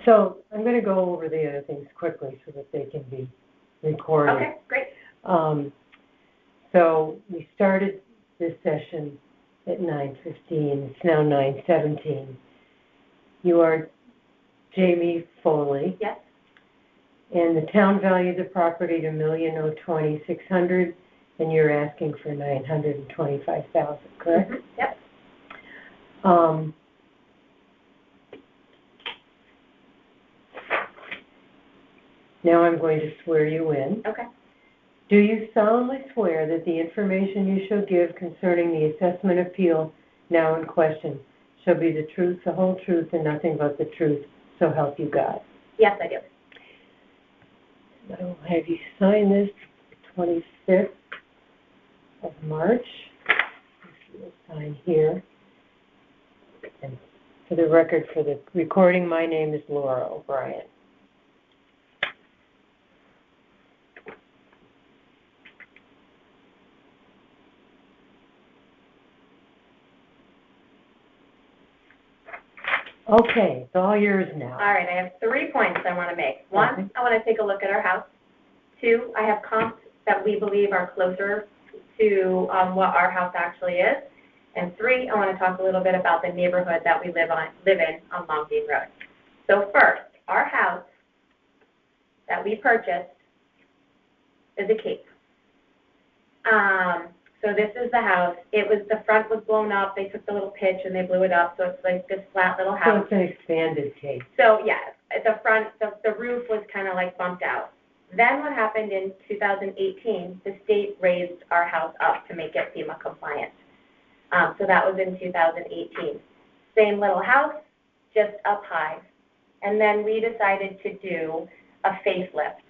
So I'm going to go over the other things quickly so that they can be recorded. Okay, great. So we started this session at 9:15. It's now 9:17. You are Jamie Foley. Yes. And the town valued the property to $1,020,600, and you're asking for $925,000, correct? Mm-hmm. Yep. Now I'm going to swear you in. Okay. Do you solemnly swear that the information you shall give concerning the assessment appeal now in question shall be the truth, the whole truth, and nothing but the truth, so help you God? Yes, I do. I will have you sign this 25th of March. You'll sign here. And for the record, for the recording, my name is Laura O'Brien. Okay, it's all yours now. All right, I have 3 points I want to make. One, I want to take a look at our house. 2, I have comps that we believe are closer to what our house actually is. And 3, I want to talk a little bit about the neighborhood that we live in on Longdean Road. So first, our house that we purchased is a cape. So this is the house. The front was blown up. They took the little pitch and they blew it up, so it's like this flat little house. So it's an expanded cape. So yeah, the front, the roof was kind of like bumped out. Then what happened in 2018, the state raised our house up to make it FEMA compliant. So that was in 2018. Same little house, just up high. And then we decided to do a facelift.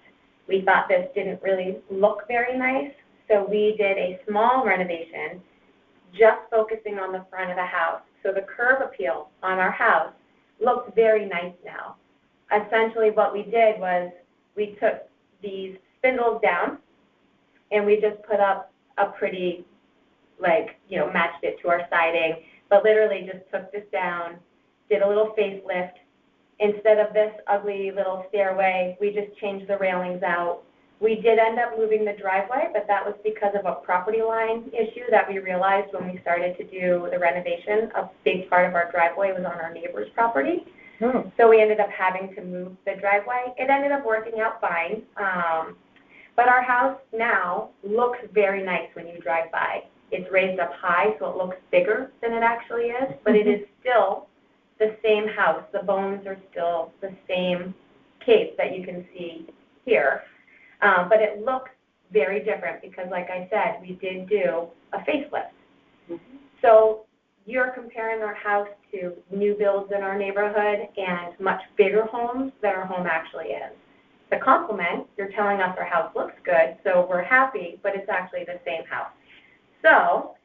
We thought this didn't really look very nice, so we did a small renovation just focusing on the front of the house. So the curb appeal on our house looks very nice now. Essentially what we did was we took these spindles down and we just put up a pretty, matched it to our siding, but literally just took this down, did a little facelift. Instead of this ugly little stairway, we just changed the railings out. We did end up moving the driveway, but that was because of a property line issue that we realized when we started to do the renovation. A big part of our driveway was on our neighbor's property. Oh. So we ended up having to move the driveway. It ended up working out fine. But our house now looks very nice when you drive by. It's raised up high, so it looks bigger than it actually is, but it is still the same house. The bones are still the same cape that you can see here. But it looks very different because, like I said, we did do a facelift. Mm-hmm. So you're comparing our house to new builds in our neighborhood and much bigger homes than our home actually is. The compliment, you're telling us our house looks good, so we're happy, but it's actually the same house. So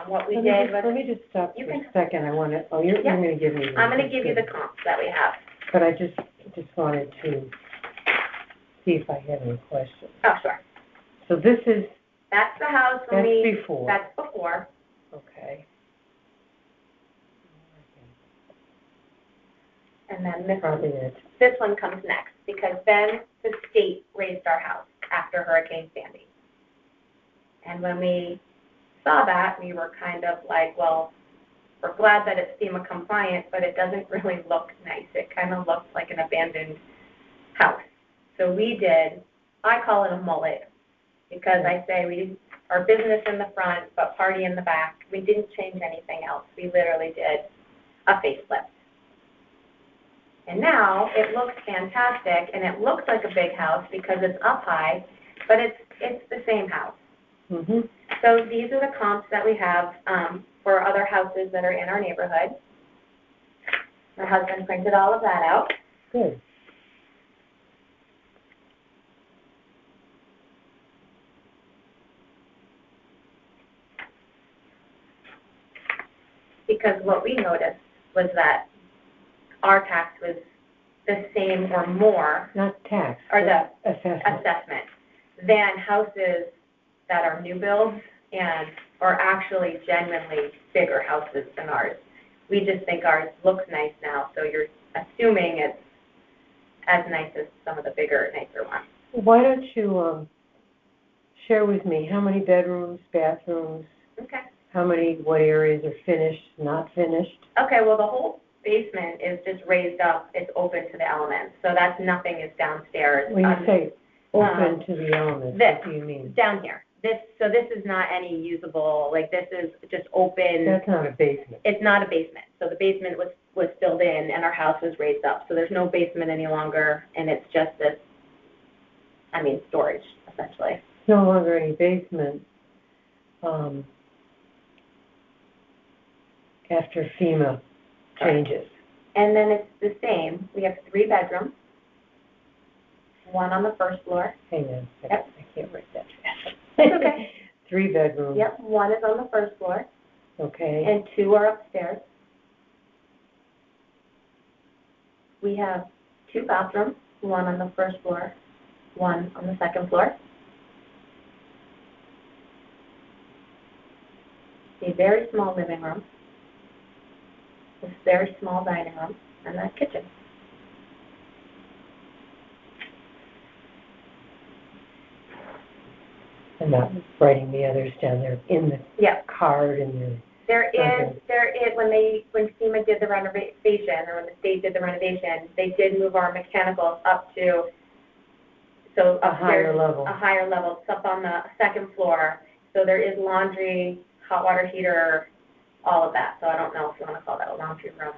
what we did was... Let me just stop for a second. I want to... Oh, you're going to give me... I'm going to give you the comps that we have. But I just wanted to see if I had any questions. Oh, sure. So this is... That's the house when That's before. That's before. Okay. And then this one comes next, because then the state raised our house after Hurricane Sandy. And when we saw that, we were kind of like, well, we're glad that it's FEMA compliant, but it doesn't really look nice. It kind of looks like an abandoned house. So we did, I call it a mullet, because I say we are business in the front, but party in the back. We didn't change anything else. We literally did a facelift. And now it looks fantastic, and it looks like a big house because it's up high, but it's the same house. Mm-hmm. So these are the comps that we have for other houses that are in our neighborhood. My husband printed all of that out. Good. Because what we noticed was that our tax was the same or more, not tax, or the assessment than houses that are new builds and are actually genuinely bigger houses than ours. We just think ours looks nice now, so you're assuming it's as nice as some of the bigger, nicer ones. Why don't you share with me how many bedrooms, bathrooms, Okay. how many, what areas are finished, not finished? Okay, well, the whole basement is just raised up. It's open to the elements, so that's nothing is downstairs. When you say open to the elements, what do you mean? Down here. This is not any usable, like, this is just open. That's not a basement. It's not a basement. So the basement was filled in and our house was raised up. So there's no basement any longer, and it's just this, storage, essentially. It's no longer any basement, after FEMA changes. And then it's the same. We have 3 bedrooms, one on the first floor. Hang on a second. Yep. I can't write that fast. That's okay. 3 bedrooms. Yep, one is on the first floor, Okay. and 2 are upstairs. We have 2 bathrooms, one on the first floor, one on the second floor. A very small living room, a very small dining room, and a kitchen. I'm not writing the others down there in the Yeah. card and the. There is, when FEMA did the renovation, or when the state did the renovation, they did move our mechanicals up to, so A higher upstairs, level. a higher level. It's up on the second floor. So there is laundry, hot water heater, all of that. So I don't know if you want to call that a laundry room,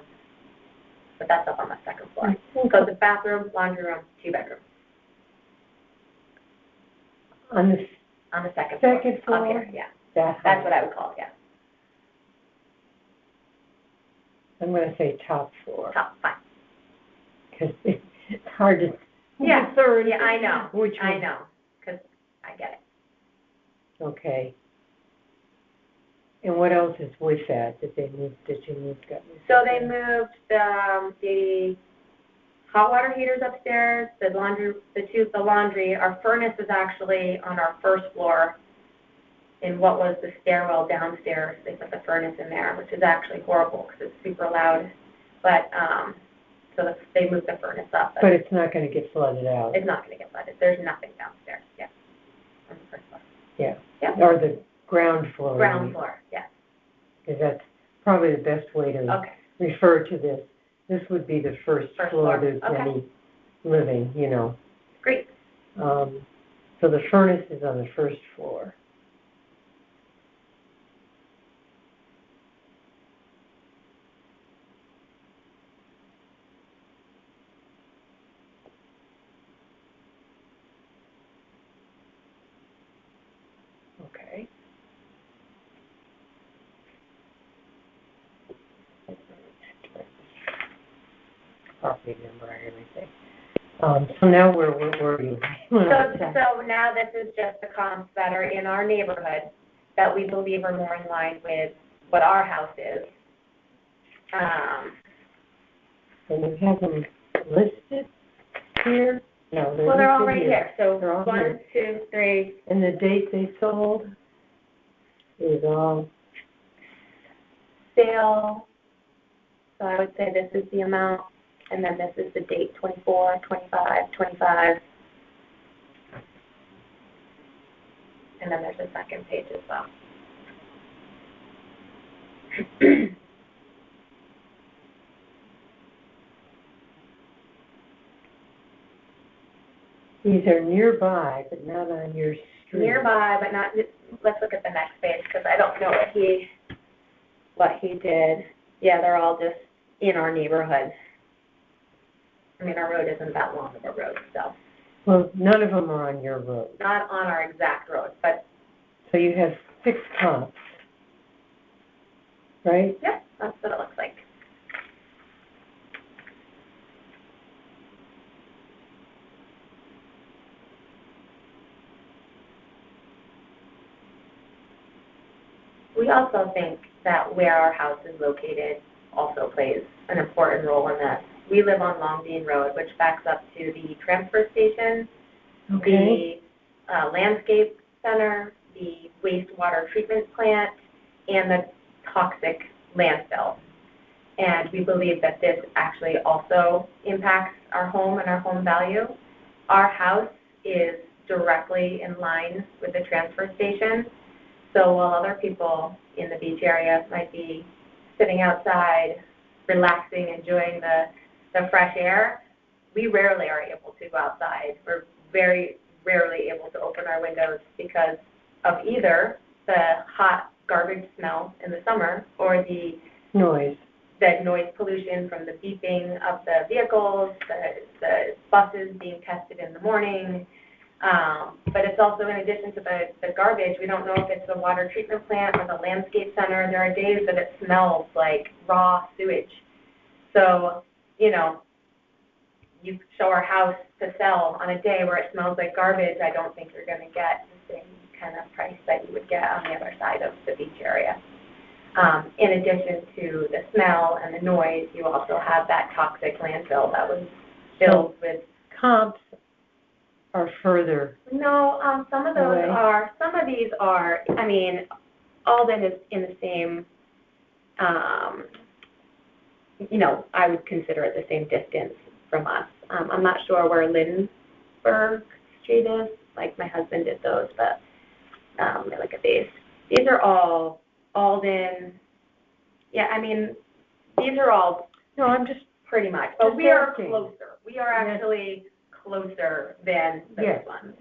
but that's up on the second floor. So the bathroom, laundry room, 2 bedrooms On the on the second second floor. floor? Up here, yeah. That's That's what I would call it, yeah. I'm going to say top floor, Top, fine. because it's hard to Yeah, discern. yeah, I know. Which I one. know, because I get it. Okay. And what else is with that you moved? So they moved the hot water heaters upstairs, the laundry. Our furnace is actually on our first floor in what was the stairwell downstairs. They put the furnace in there, which is actually horrible because it's super loud. But, they moved the furnace up. But it's not going to get flooded out. It's not going to get flooded. There's nothing downstairs, yeah, on the first floor. Yeah. Yep. Or the ground floor. Ground floor, yeah. Because that's probably the best way to Okay. refer to this. This would be the first First floor floor. there's Okay. any living, Great. So the furnace is on the first floor. Okay. Property number and everything. So now where were you? So now this is just the comps that are in our neighborhood that we believe are more in line with what our house is. And you have them listed here? No, they're Well, they're all listed right here. So They're all 1, here. 2, 3, And the date they sold is all, sale. So I would say this is the amount, and then this is the date, 24, 25, 25. And then there's a second page as well. these are nearby, but not on your street. Nearby, but not, let's look at the next page, because I don't know what he did. Yeah, they're all just in our neighborhood. I mean, our road isn't that long of a road, so. Well, none of them are on your road. Not on our exact road, but, So you have 6 comps, right? yep, that's what it looks like. We also think that where our house is located also plays an important role in this. We live on Long Bean Road, which backs up to the transfer station, Okay. the landscape center, the wastewater treatment plant, and the toxic landfill. And we believe that this actually also impacts our home and our home value. Our house is directly in line with the transfer station. So while other people in the beach area might be sitting outside, relaxing, enjoying the fresh air, we rarely are able to go outside. We're very rarely able to open our windows because of either the hot garbage smell in the summer or the Noise. noise pollution from the beeping of the vehicles, the buses being tested in the morning. But it's also, in addition to the garbage, we don't know if it's the water treatment plant or the landscape center. There are days that it smells like raw sewage. So, you know, you show our house to sell on a day where it smells like garbage, I don't think you're going to get the same kind of price that you would get on the other side of the beach area. In addition to the smell and the noise, you also have that toxic landfill that was filled with... Comps are further. No, some of those away. some of these are, I mean, Alden is in the same, you know, I would consider it the same distance from us. I'm not sure where Lindbergh Street is, like my husband did those, but let me look at these. These are all Alden. Yeah, I mean, these are all... No, I'm just pretty much, but we are asking. closer. We are actually closer than those Yes. ones.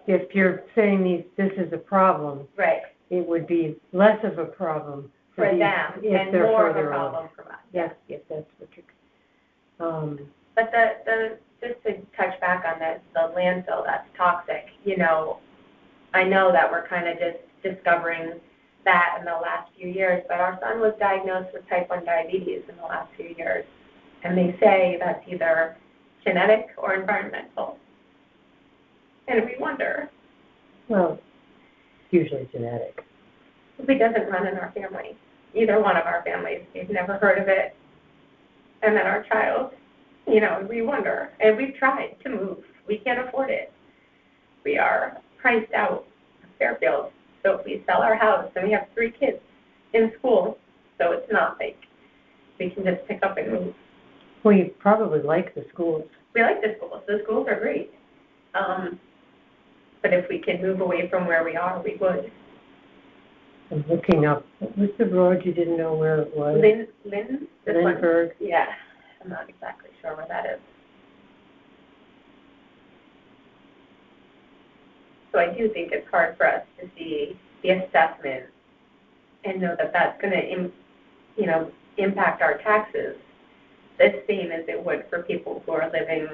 If you're saying this is a problem, Right. it would be less of a problem For these them, if and they're more of a further problem away. from us. Yes, that's what you're. But just to touch back on the landfill that's toxic, you know, I know that we're kind of just discovering that in the last few years, but our son was diagnosed with type 1 diabetes in the last few years, and they say that's either genetic or environmental. And we wonder. Well, usually genetic. It doesn't run in our family. Either one of our families, we've never heard of it. And then our child, you know, we wonder. And we've tried to move. We can't afford it. We are priced out of Fairfield. So if we sell our house, and we have 3 kids in school, so it's not like we can just pick up and move. Well, you probably like the schools. We like the schools. The schools are great. But if we could move away from where we are, we would. I'm looking up. What was the road you didn't know where it was? Lindbergh? Yeah. I'm not exactly sure where that is. So I do think it's hard for us to see the assessment and know that that's going to, you know, impact our taxes the same as it would for people who are living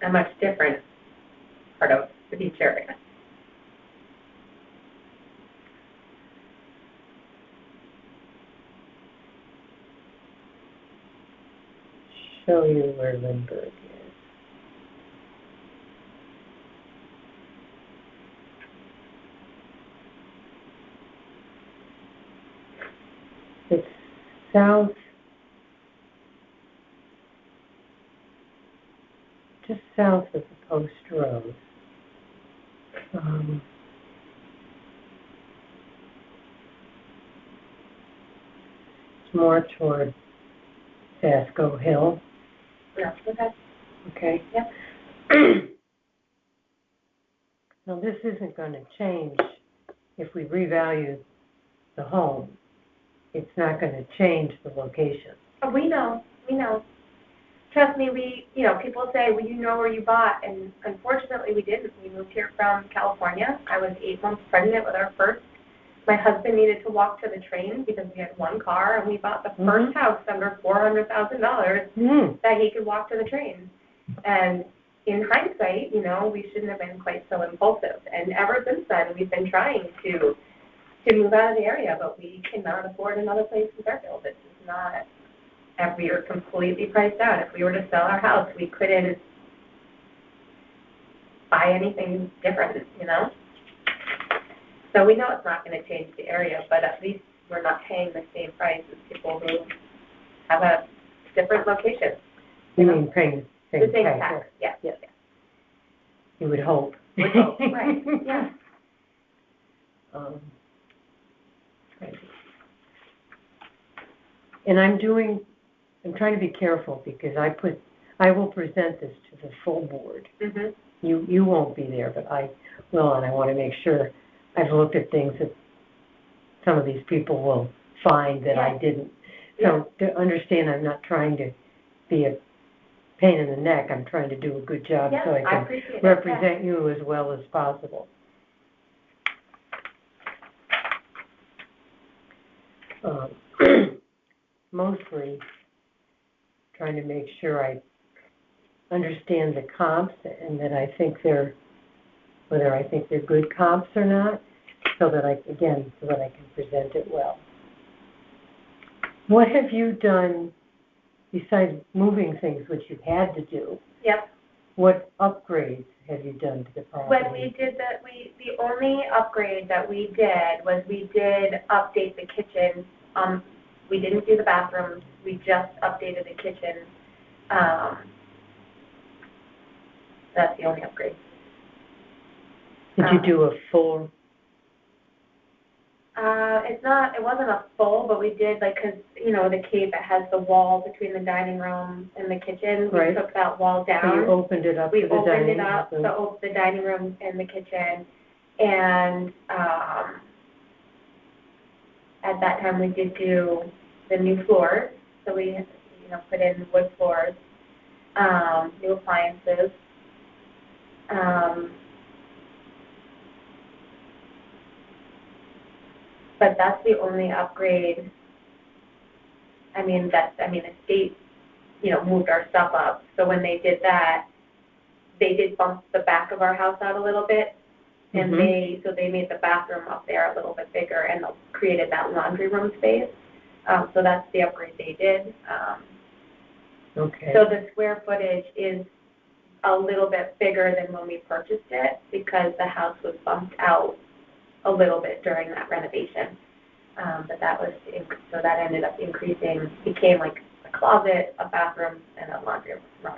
a much different part of the beach area. Show you where Lindbergh is. It's south, just south of the Post Road. It's more toward Basco Hill. Yeah, okay. Okay. Yep. Now, this isn't going to change if we revalue the home. It's not going to change the location. Oh, we know. Trust me, you know, people say, well, you know where you bought, and unfortunately we didn't. We moved here from California. I was 8 months pregnant with our first. My husband needed to walk to the train because we had 1 car, and we bought the first house under $400,000 that he could walk to the train. And in hindsight, you know, we shouldn't have been quite so impulsive. And ever since then, we've been trying to move out of the area, but we cannot afford another place in Fairfield. It's just not. And we are completely priced out. If we were to sell our house, we couldn't buy anything different, you know? So we know it's not going to change the area, but at least we're not paying the same price as people who have a different location. You mean paying the same tax? Yeah. You would hope. Would hope, right, yeah. Right. And I'm trying to be careful because I will present this to the full board. Mhm. You won't be there, but I will, and I want to make sure I've looked at things that some of these people will find that I didn't. So to understand, I'm not trying to be a pain in the neck. I'm trying to do a good job so I can appreciate it. represent you as well as possible. Mostly trying to make sure I understand the comps and that I think whether I think they're good comps or not, so that I can present it well. What have you done besides moving things, which you had to do? Yep. What upgrades have you done to the property? When we did the only upgrade that we did was we did update the kitchen. We didn't do the bathrooms. We just updated the kitchen. That's the only upgrade. Did you do a full? It wasn't a full, but we did, like, because, you know, the Cape, it has the wall between the dining room and the kitchen. Right. We took that wall down. So you opened it up to the dining room? We opened it up, the dining room and the kitchen, and at that time we did do the new floors, so we, you know, put in wood floors, new appliances. But that's the only upgrade. The state, you know, moved our stuff up. So when they did that, they did bump the back of our house out a little bit, and they made the bathroom up there a little bit bigger and created that laundry room space. So that's the upgrade they did. Okay. So the square footage is a little bit bigger than when we purchased it because the house was bumped out a little bit during that renovation. But so that ended up increasing, became like a closet, a bathroom, and a laundry room.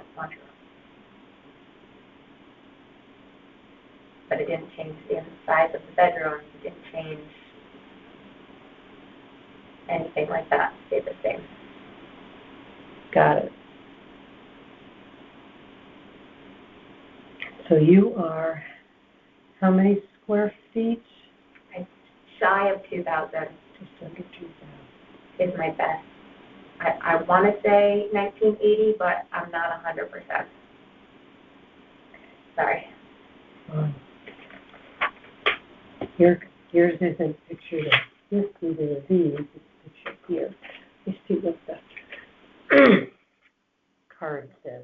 But it didn't change the size of the bedrooms, it didn't change anything like that, it stayed the same. Got it. So you are, how many square feet? Shy of 2,000. Just under 2,000. Is my best. I want to say 1980, but I'm not 100%. Sorry. Yours isn't pictured as this, either of these. It's pictured here. Let's see what the card says.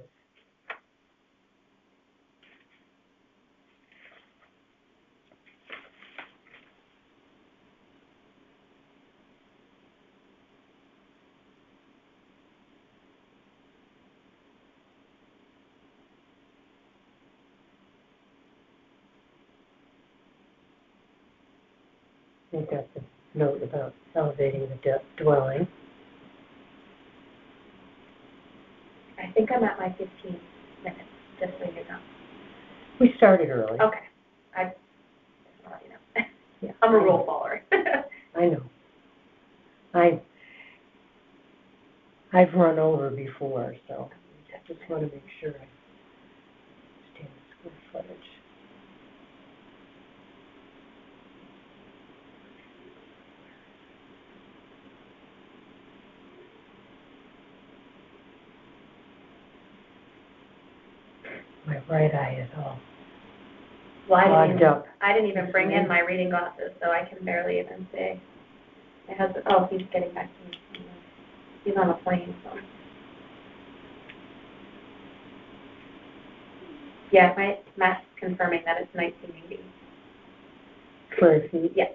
I think that's a note about elevating the dwelling. I think I'm at my 15 minutes, just so you know. We started early. Okay. Yeah, I'm a rule follower. I know. I've run over before, so I just want to make sure I understand the square footage. My right eye is all fogged up. I didn't even bring in my reading glasses, so I can barely even see. My husband, he's getting back to me. He's on a plane, so. Yeah, my math's confirming that it's 1980. Square feet? Yes.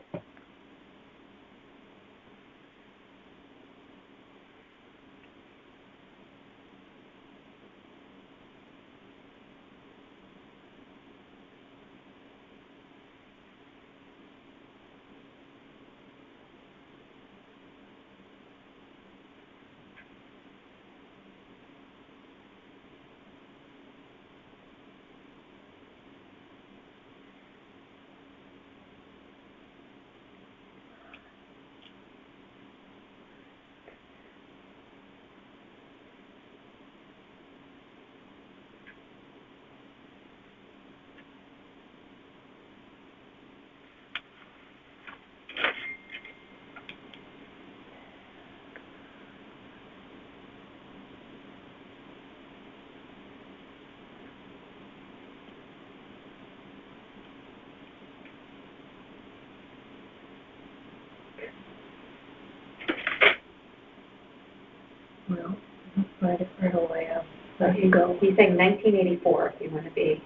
Well, I'll find it right away. I'll let you go. He's saying 1984, if you want to be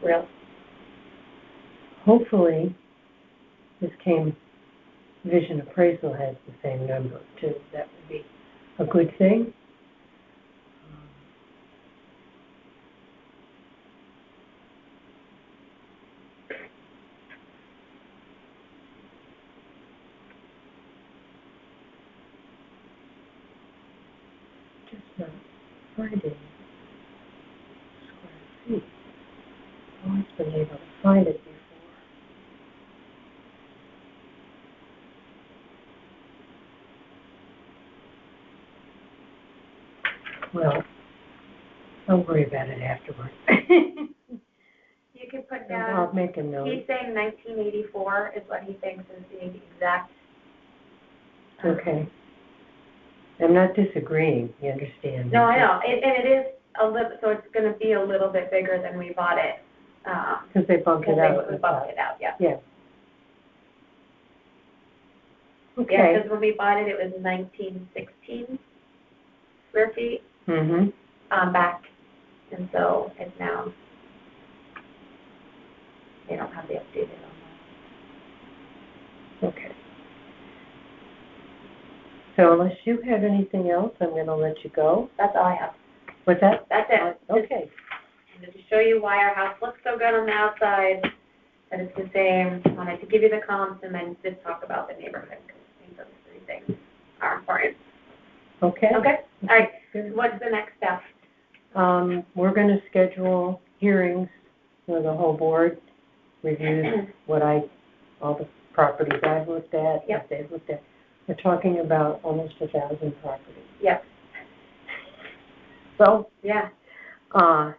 real. Hopefully, this Vision Appraisal has the same number, too. That would be a good thing. Just not finding square feet. I've always been able to find it before. Well, I'll worry about it afterwards. You could put I'll down, make a note. he's saying 1984 is what he thinks is the exact. Okay. I'm not disagreeing, you understand? No, I know, and it is a little, so it's going to be a little bit bigger than we bought it. Because they bumped it out. We bumped it out, yeah. Yeah. Okay. Yeah, because when we bought it, it was 1916 square feet. Mm-hmm. Back, and so it's now, they don't have the updated on that. Okay. So unless you have anything else, I'm going to let you go. That's all I have. What's that? That's it. Okay. Just to show you why our house looks so good on the outside, that it's the same. Wanted to give you the comps and then just talk about the neighborhood, because I think those three things are important. Okay. Okay? All right. Good. What's the next step? We're going to schedule hearings where the whole board reviews all the properties I've looked at, Yep. that they've looked at. We're talking about almost 1,000 properties. Yep. So, Yeah.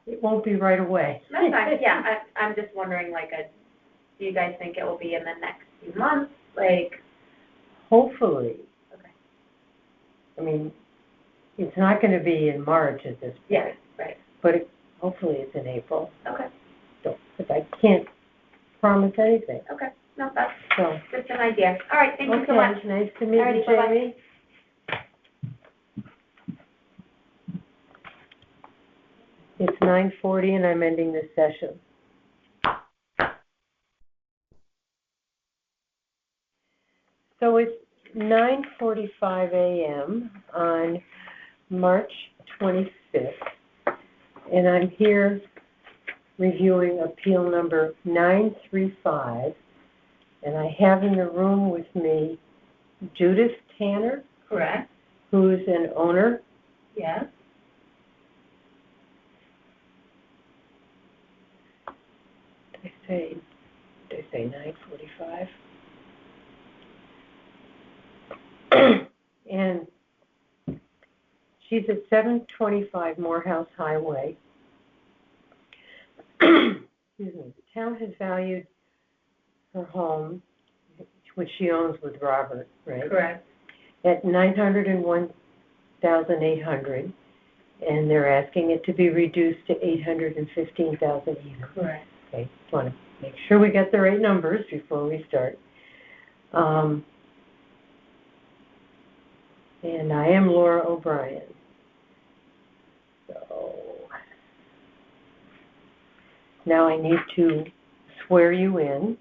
it won't be right away. That's fine. Yeah, I'm just wondering, do you guys think it will be in the next few months? Hopefully. Okay. I mean, it's not going to be in March at this point. Yeah, right. But hopefully it's in April. Okay. So, because I can't promise anything. Okay. No, that's So. just an idea. All right, thank you so much. Okay, nice to meet Alrighty, you, bye-bye. Jamie. It's 9:40 and I'm ending this session. So it's 9:45 a.m. on March 25th, and I'm here reviewing appeal number 935, and I have in the room with me Judith Tanner, Correct. who's an owner. Yes. Did I say 9:45? And she's at 725 Morehouse Highway. Excuse me. The town has valued her home, which she owns with Robert, right? Correct. At $901,800, and they're asking it to be reduced to $815,800. Correct. Okay, just want to make sure we get the right numbers before we start. And I am Laura O'Brien. So now I need to swear you in.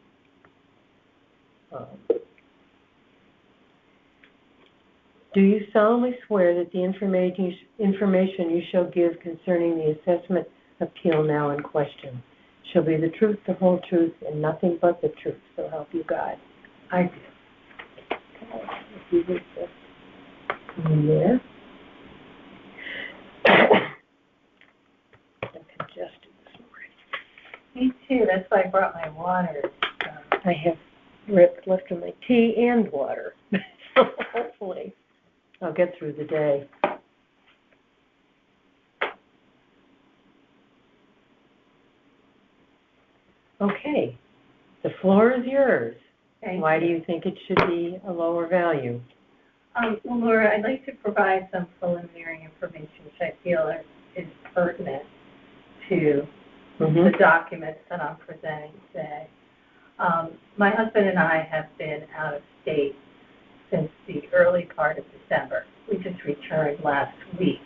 Do you solemnly swear that the information you shall give concerning the assessment appeal now in question shall be the truth, the whole truth, and nothing but the truth, so help you God? I do. If you would just come in there. I'm congested this morning. Me too. That's why I brought my water. I have left of my tea and water. So hopefully I'll get through the day. Okay, the floor is yours. Why do you think it should be a lower value? Well, Laura, I'd like to provide some preliminary information which I feel is pertinent to the documents that I'm presenting today. My husband and I have been out of state since the early part of December. We just returned returned last week.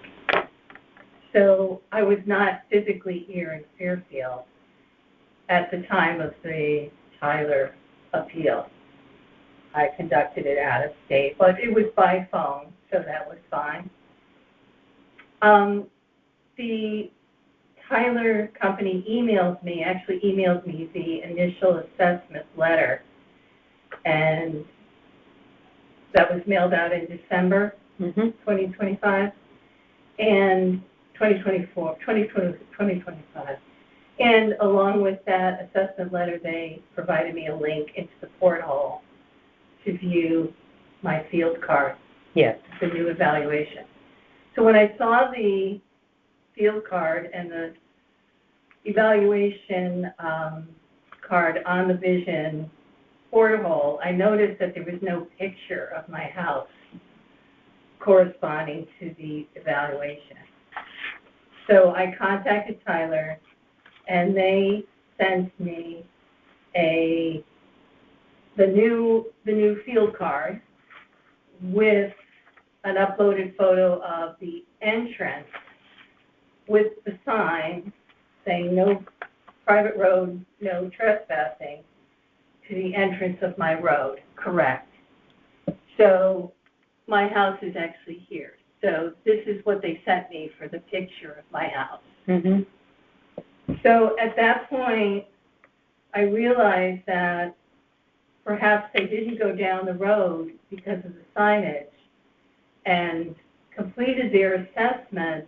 So I was not physically here in Fairfield at the time of the Tyler appeal. I conducted it out of state, but it was by phone, so that was fine. The Tyler company emailed me the initial assessment letter, and that was mailed out in December 2025, and 2025. And along with that assessment letter, they provided me a link into the porthole to view my field card. Yes. The new evaluation. So when I saw the field card and the evaluation card on the Vision porthole, I noticed that there was no picture of my house corresponding to the evaluation. So I contacted Tyler, and they sent me the new field card with an uploaded photo of the entrance with the sign saying no private road, no trespassing to the entrance of my road. Correct. So my house is actually here. So this is what they sent me for the picture of my house. Mm-hmm. So at that point, I realized that perhaps they didn't go down the road because of the signage and completed their assessment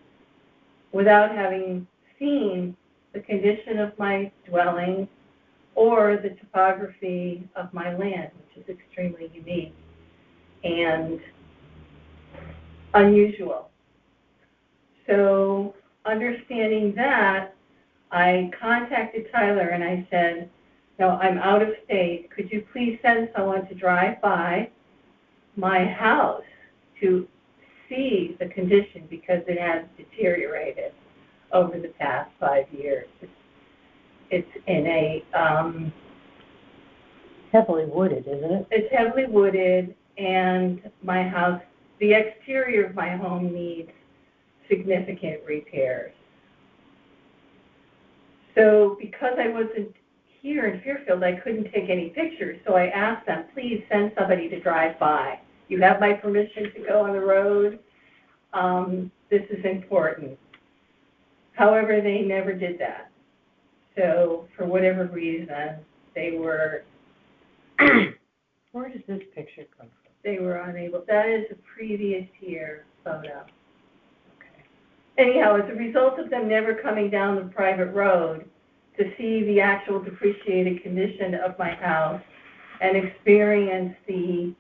without having seen the condition of my dwelling or the topography of my land, which is extremely unique and unusual. So understanding that, I contacted Tyler and I said, no, I'm out of state. Could you please send someone to drive by my house to see the condition, because it has deteriorated over the past 5 years. It's in a heavily wooded, isn't it? It's heavily wooded, and my house, the exterior of my home needs significant repairs. So because I wasn't here in Fairfield, I couldn't take any pictures, so I asked them, please send somebody to drive by. You have my permission to go on the road. This is important. However, they never did that. So for whatever reason, they were... Where does this picture come from? They were unable. That is a previous year photo. Okay. Anyhow, as a result of them never coming down the private road to see the actual depreciated condition of my house and experience the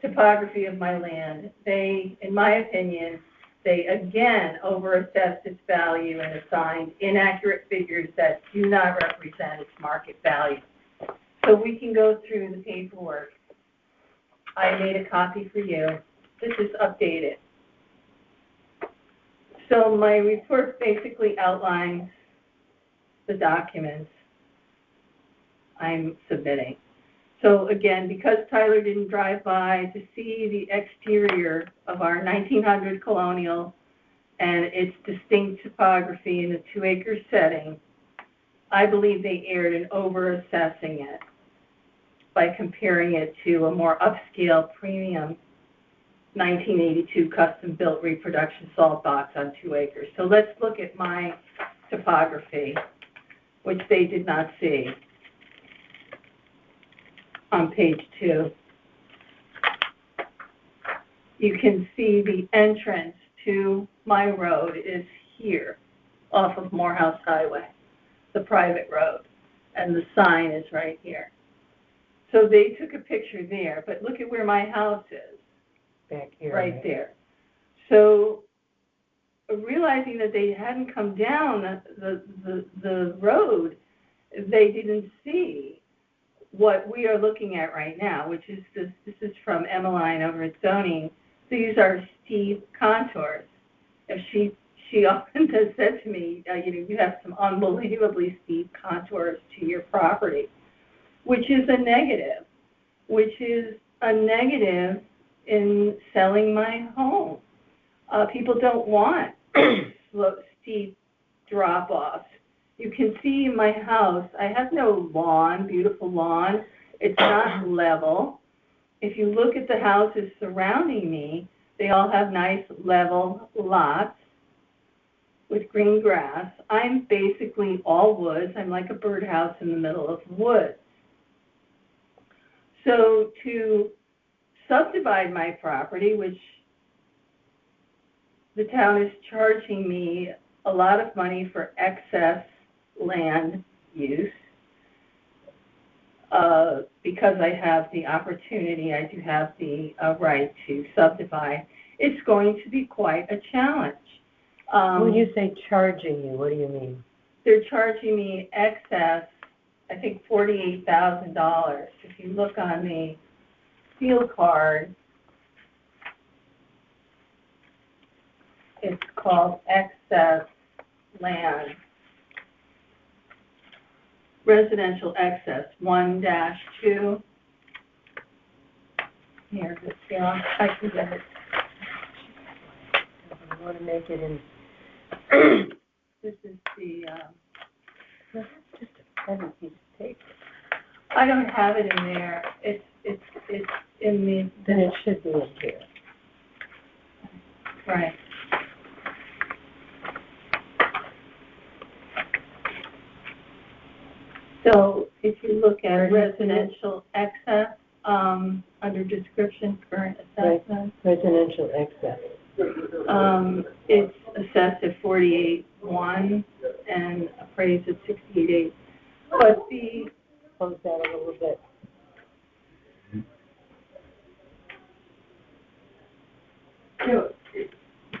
topography of my land, they, in my opinion, they again overassessed its value and assigned inaccurate figures that do not represent its market value. So we can go through the paperwork. I made a copy for you. This is updated. So my report basically outlines the documents I'm submitting. So again, because Tyler didn't drive by to see the exterior of our 1900 colonial and its distinct topography in a 2-acre setting, I believe they erred in over-assessing it by comparing it to a more upscale premium 1982 custom-built reproduction salt box on 2 acres. So let's look at my topography, which they did not see on page 2. You can see the entrance to my road is here off of Morehouse Highway, the private road, and the sign is right here. So they took a picture there, but look at where my house is. Back here. Right there. So realizing that they hadn't come down the road, they didn't see what we are looking at right now, which is this is from Emmeline over at zoning. These are steep contours. If she often has said to me, you have some unbelievably steep contours to your property, which is a negative, in selling my home. People don't want steep drop-offs. You can see my house, I have no lawn, beautiful lawn. It's not level. If you look at the houses surrounding me, they all have nice level lots with green grass. I'm basically all woods. I'm like a birdhouse in the middle of woods. So to subdivide my property, which the town is charging me a lot of money for excess land use, because I have the opportunity, I do have the right to subdivide, it's going to be quite a challenge. When you say charging you, what do you mean? They're charging me excess, I think $48,000. If you look on the field card, it's called excess land. Residential excess 1-2. Here, this here, I can get it. I want to make it in. This is the. No, that's just a heavy piece of paper. I don't have it in there. It's in the. Then it should be in here. Right. So if you look at residential excess, under description, current assessment. Residential excess. It's assessed at 48.1 and appraised at 68.8. But Close that a little bit. You know,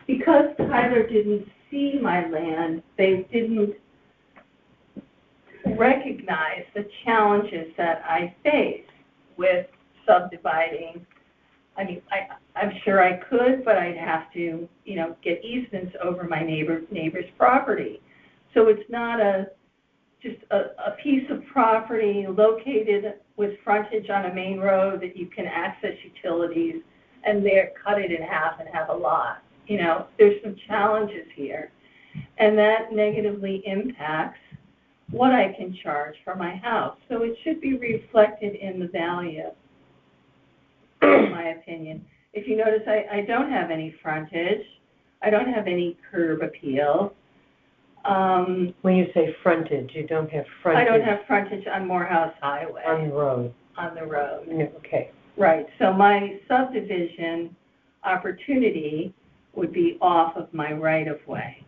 because Tyler didn't see my land, they didn't recognize the challenges that I face with subdividing. I mean, I'm sure I could, but I'd have to, get easements over my neighbor's property. So it's not just a piece of property located with frontage on a main road that you can access utilities and there cut it in half and have a lot. There's some challenges here. And that negatively impacts what I can charge for my house. So it should be reflected in the value, in my opinion. If you notice, I don't have any frontage. I don't have any curb appeal. When you say frontage, you don't have frontage. I don't have frontage on Morehouse Highway. On the road. On the road. Yeah, okay. Right. So my subdivision opportunity would be off of my right-of-way.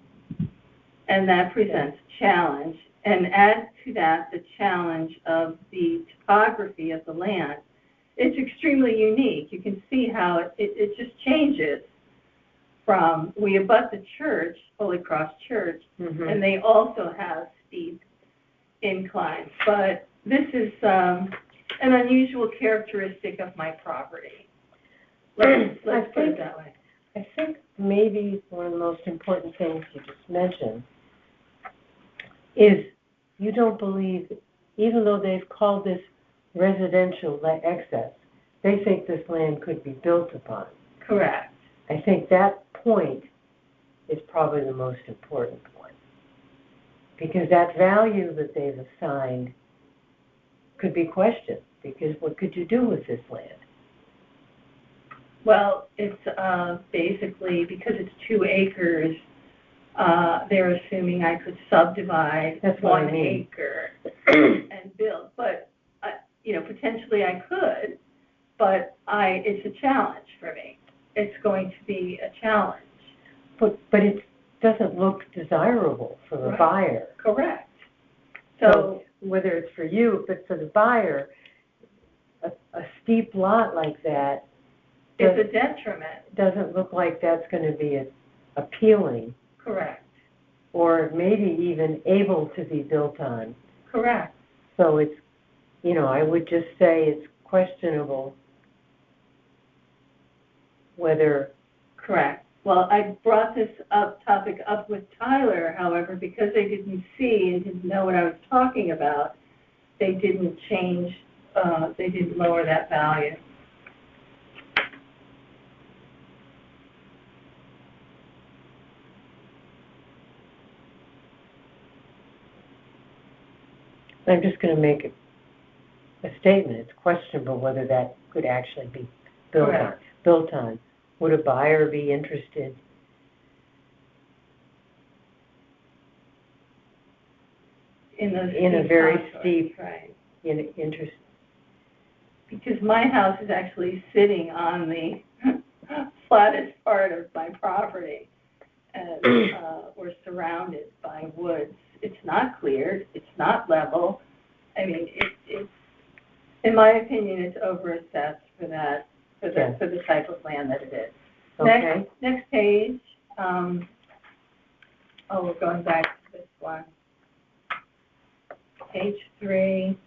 And that presents a challenge. And add to that the challenge of the topography of the land. It's extremely unique. You can see how it just changes from, we abut the church, Holy Cross Church, and they also have steep inclines. But this is an unusual characteristic of my property. Let's put it that way. I think maybe one of the most important things you just mentioned is you don't believe, even though they've called this residential excess, they think this land could be built upon. Correct. I think that point is probably the most important one. Because that value that they've assigned could be questioned, because what could you do with this land? Well, it's basically, because it's 2 acres, they're assuming I could subdivide 1 acre and build. But, potentially I could, but it's a challenge for me. It's going to be a challenge. But it doesn't look desirable for the buyer. Correct. So whether it's for you, but for the buyer, a steep lot like that, it's a detriment. Doesn't look like that's going to be appealing. Correct. Or maybe even able to be built on. Correct. So it's, I would just say it's questionable whether. Correct. Well, I brought this topic up with Tyler, however, because they didn't see and didn't know what I was talking about, they didn't they didn't lower that value. I'm just gonna make a statement. It's questionable whether that could actually be built on. Correct. Built on. Would a buyer be interested In those in a steep very contours, steep, right. interest? Because my house is actually sitting on the flattest part of my property, and we're surrounded by woods. It's not cleared, it's not level. I mean, it's, in my opinion, it's overassessed for that, for the type of land that it is. Okay. Next page, we're going back to this one. Page 3.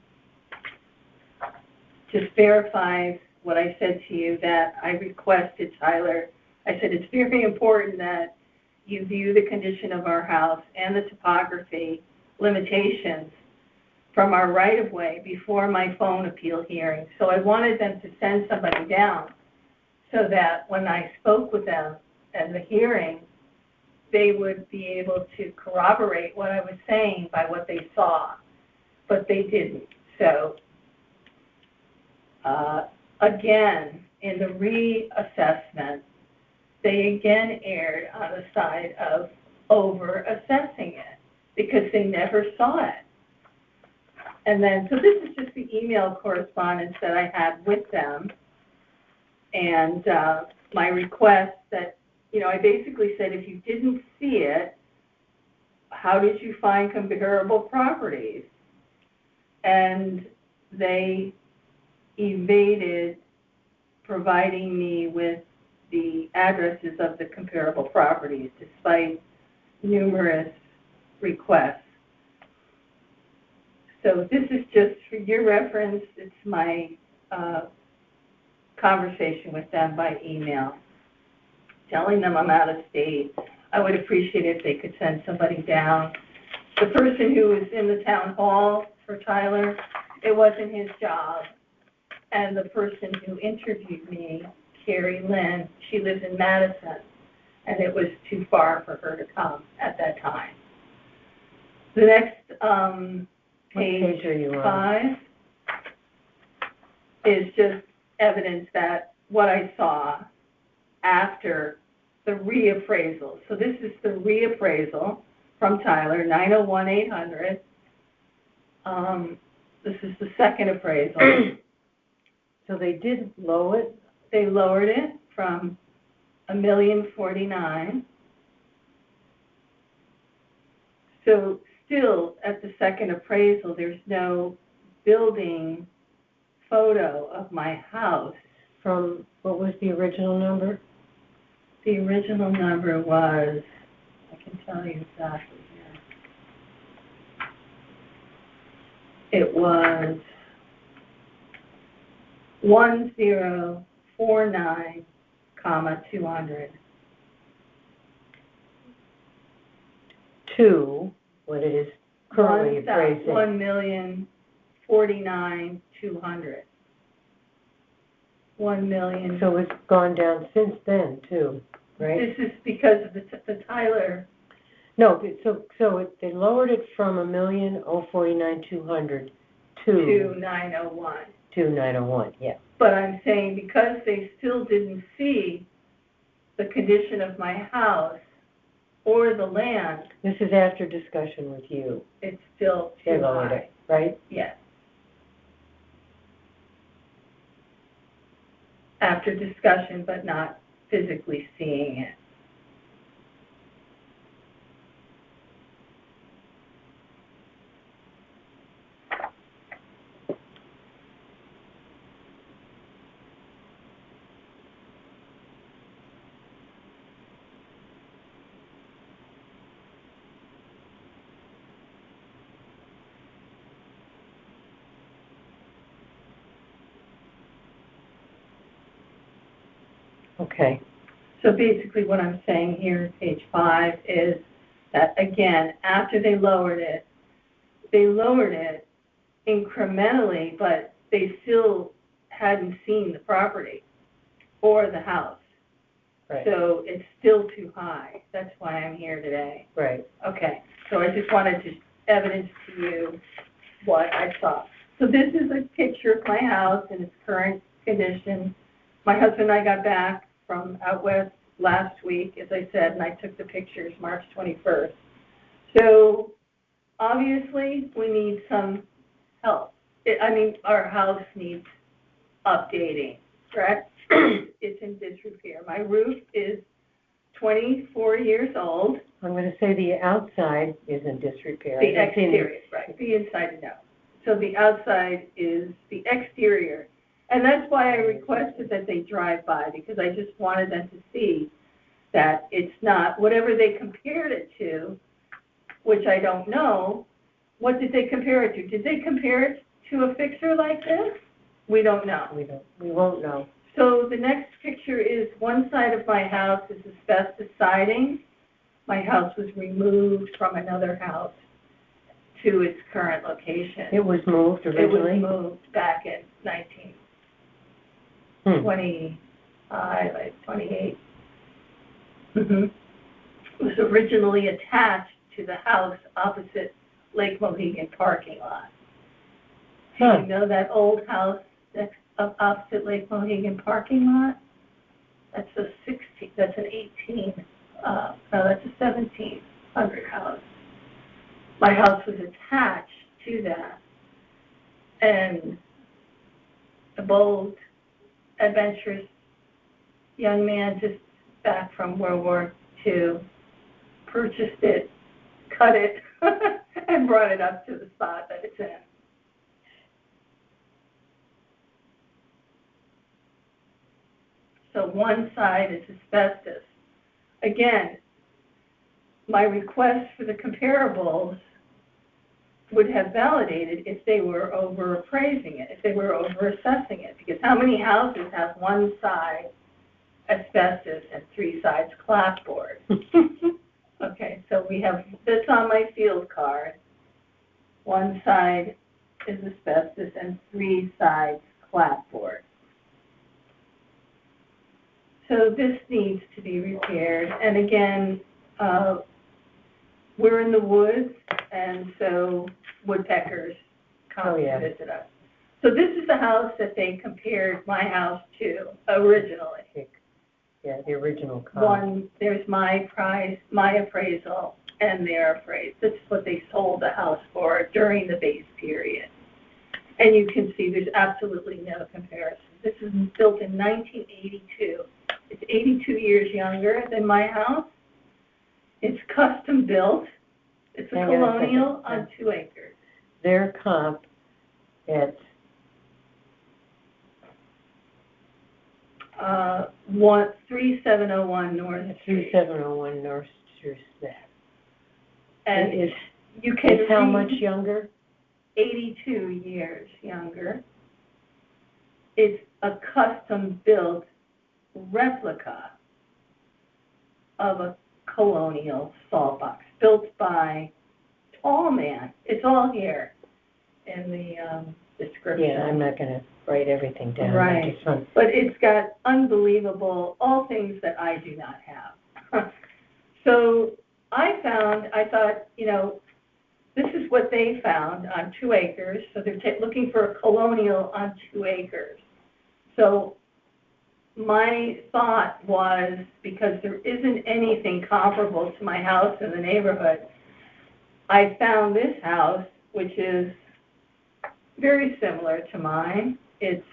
Just verifies what I said to you, that I requested, Tyler. I said it's very important that you view the condition of our house and the topography limitations from our right-of-way before my phone appeal hearing. So I wanted them to send somebody down so that when I spoke with them at the hearing, they would be able to corroborate what I was saying by what they saw, but they didn't. So again, in the reassessment, they again erred on the side of over-assessing it because they never saw it. And then, so this is just the email correspondence that I had with them, and my request that, I basically said, if you didn't see it, how did you find comparable properties? And they evaded providing me with the addresses of the comparable properties despite numerous requests. So this is just for your reference. It's my conversation with them by email, telling them I'm out of state. I would appreciate it if they could send somebody down. The person who was in the town hall for Tyler, it wasn't his job. And the person who interviewed me, Carrie Lynn, she lives in Madison, and it was too far for her to come at that time. The next page are you on? 5 is just evidence that what I saw after the reappraisal. So this is the reappraisal from Tyler, 901-800. This is the second appraisal. So they did lower it? They lowered it from $1,049,000. So still, at the second appraisal, there's no building photo of my house. From, what was the original number? The original number was, I can tell you exactly here. It was 1049, 200. To what it is currently appraising. 1,049,200. 1 million. So it's gone down since then too, right? This is because of the Tyler. No, they lowered it from 1,049,200 to 901. To 901, yeah. But I'm saying because they still didn't see the condition of my house or the land, This is after discussion with you. it's still They too lowered high. it, right? Yes. After discussion, but not physically seeing it. Okay. So basically what I'm saying here, page 5, is that, again, after they lowered it incrementally, but they still hadn't seen the property or the house. Right. So it's still too high. That's why I'm here today. Right. Okay, so I just wanted to evidence to you what I saw. So this is a picture of my house in its current condition. My husband and I got back from out west last week, as I said, and I took the pictures March 21st. So obviously we need some help. Our house needs updating, correct? It's in disrepair. My roof is 24 years old. I'm going to say the outside is in disrepair. The exterior, right, the inside, no. So the outside is the exterior. And that's why I requested that they drive by, because I just wanted them to see that it's not, whatever they compared it to, which I don't know, what did they compare it to? Did they compare it to a fixer like this? We don't know. We won't know. So the next picture is one side of my house is asbestos siding. My house was removed from another house to its current location. It was moved originally? It was moved back in 1928. It was originally attached to the house opposite Lake Mohegan parking lot. Huh. You know that old house that's opposite Lake Mohegan parking lot? That's an 1700 house. My house was attached to that. And a bold, adventurous young man just back from World War II purchased it, cut it, and brought it up to the spot that it's in. So one side is asbestos. Again, my request for the comparables would have validated if they were over-appraising it, if they were over-assessing it. Because how many houses have one side asbestos and three sides clapboard? Okay, so we have this on my field card. One side is asbestos and three sides clapboard. So this needs to be repaired. And again, we're in the woods, and so woodpeckers come to visit us. So this is the house that they compared my house to originally. Yeah, the original comp. There's my price, my appraisal, and their appraisal. This is what they sold the house for during the base period. And you can see there's absolutely no comparison. This is built in 1982. It's 82 years younger than my house. It's custom built. It's a colonial on 2 acres. Their comp at 3701 North Street. 3701 North Street. And you can it's how much younger? 82 years younger. It's a custom built replica of a colonial salt box built by Tall Man. It's all here in the description. Yeah, I'm not going to write everything down. Right. But it's got unbelievable, all things that I do not have. So I thought, this is what they found on 2 acres. So they're looking for a colonial on 2 acres. So my thought was, because there isn't anything comparable to my house in the neighborhood, I found this house, which is very similar to mine. It's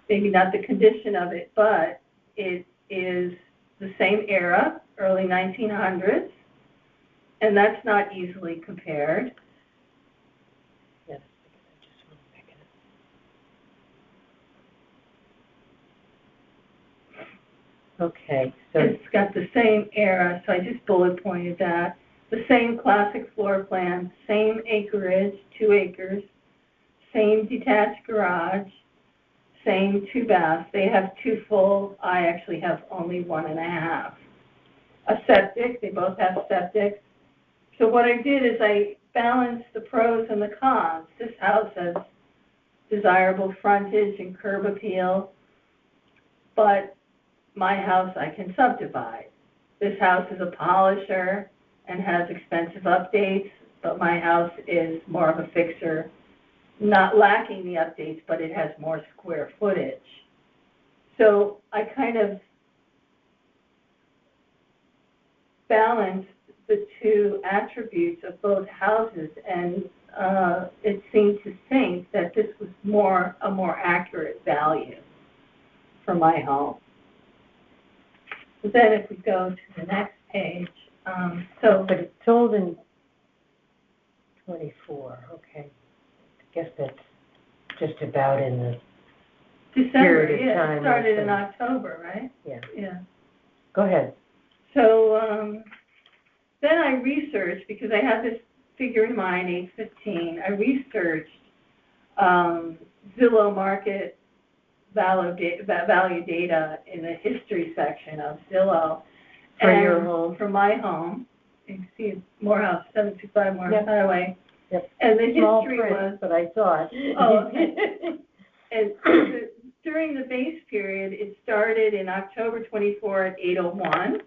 maybe not the condition of it, but it is the same era, early 1900s, and that's not easily compared. Yes, I just want to pick it up. Okay, so it's got the same era, so I just bullet pointed that. The same classic floor plan, same acreage, 2 acres, same detached garage, same 2 baths. They have 2 full. I actually have only 1.5. A septic. They both have septic. So what I did is I balanced the pros and the cons. This house has desirable frontage and curb appeal, but my house I can subdivide. This house is a polisher and has expensive updates. but my house is more of a fixer, not lacking the updates, but it has more square footage. So I kind of balanced the two attributes of both houses, and it seemed to think that this was a more accurate value for my home. So then if we go to the next page, But it's sold in 24, okay. I guess that's just about in the December, period of yeah, time it started also. in October, right? Yeah. Yeah. Go ahead. So then I researched, because I had this figure in mind, 815, I researched Zillow market value data in the history section of Zillow. For And your home? For my home. You can see Morehouse, 725 Morehouse Yep. Highway. Yep. And the Small history print, was, but I saw it. Oh, okay. and during the base period, it started in October 24 at 801,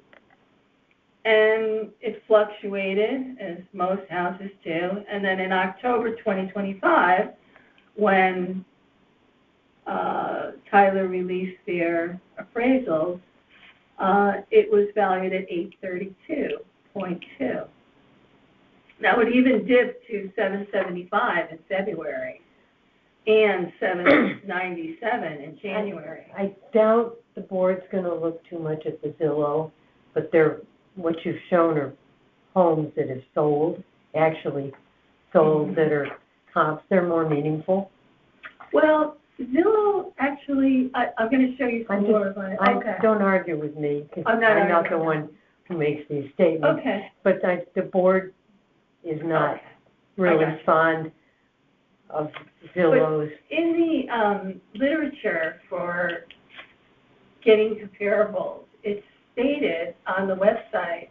and it fluctuated, as most houses do. And then in October 2025, when Tyler released their appraisals, it was valued at 832.2. Now it even dipped to 775 in February and 797 in January. I doubt the board's going to look too much at the Zillow, but what you've shown are homes that have sold, actually sold, that are comps. They're more meaningful. Well, Zillow actually, I'm going to show you some more of it. Okay. Don't argue with me, because I'm not I'm not the arguing. one who makes these statements. Okay. But the board is not really gotcha. fond of Zillow's. In the literature for getting comparables, it's stated on the website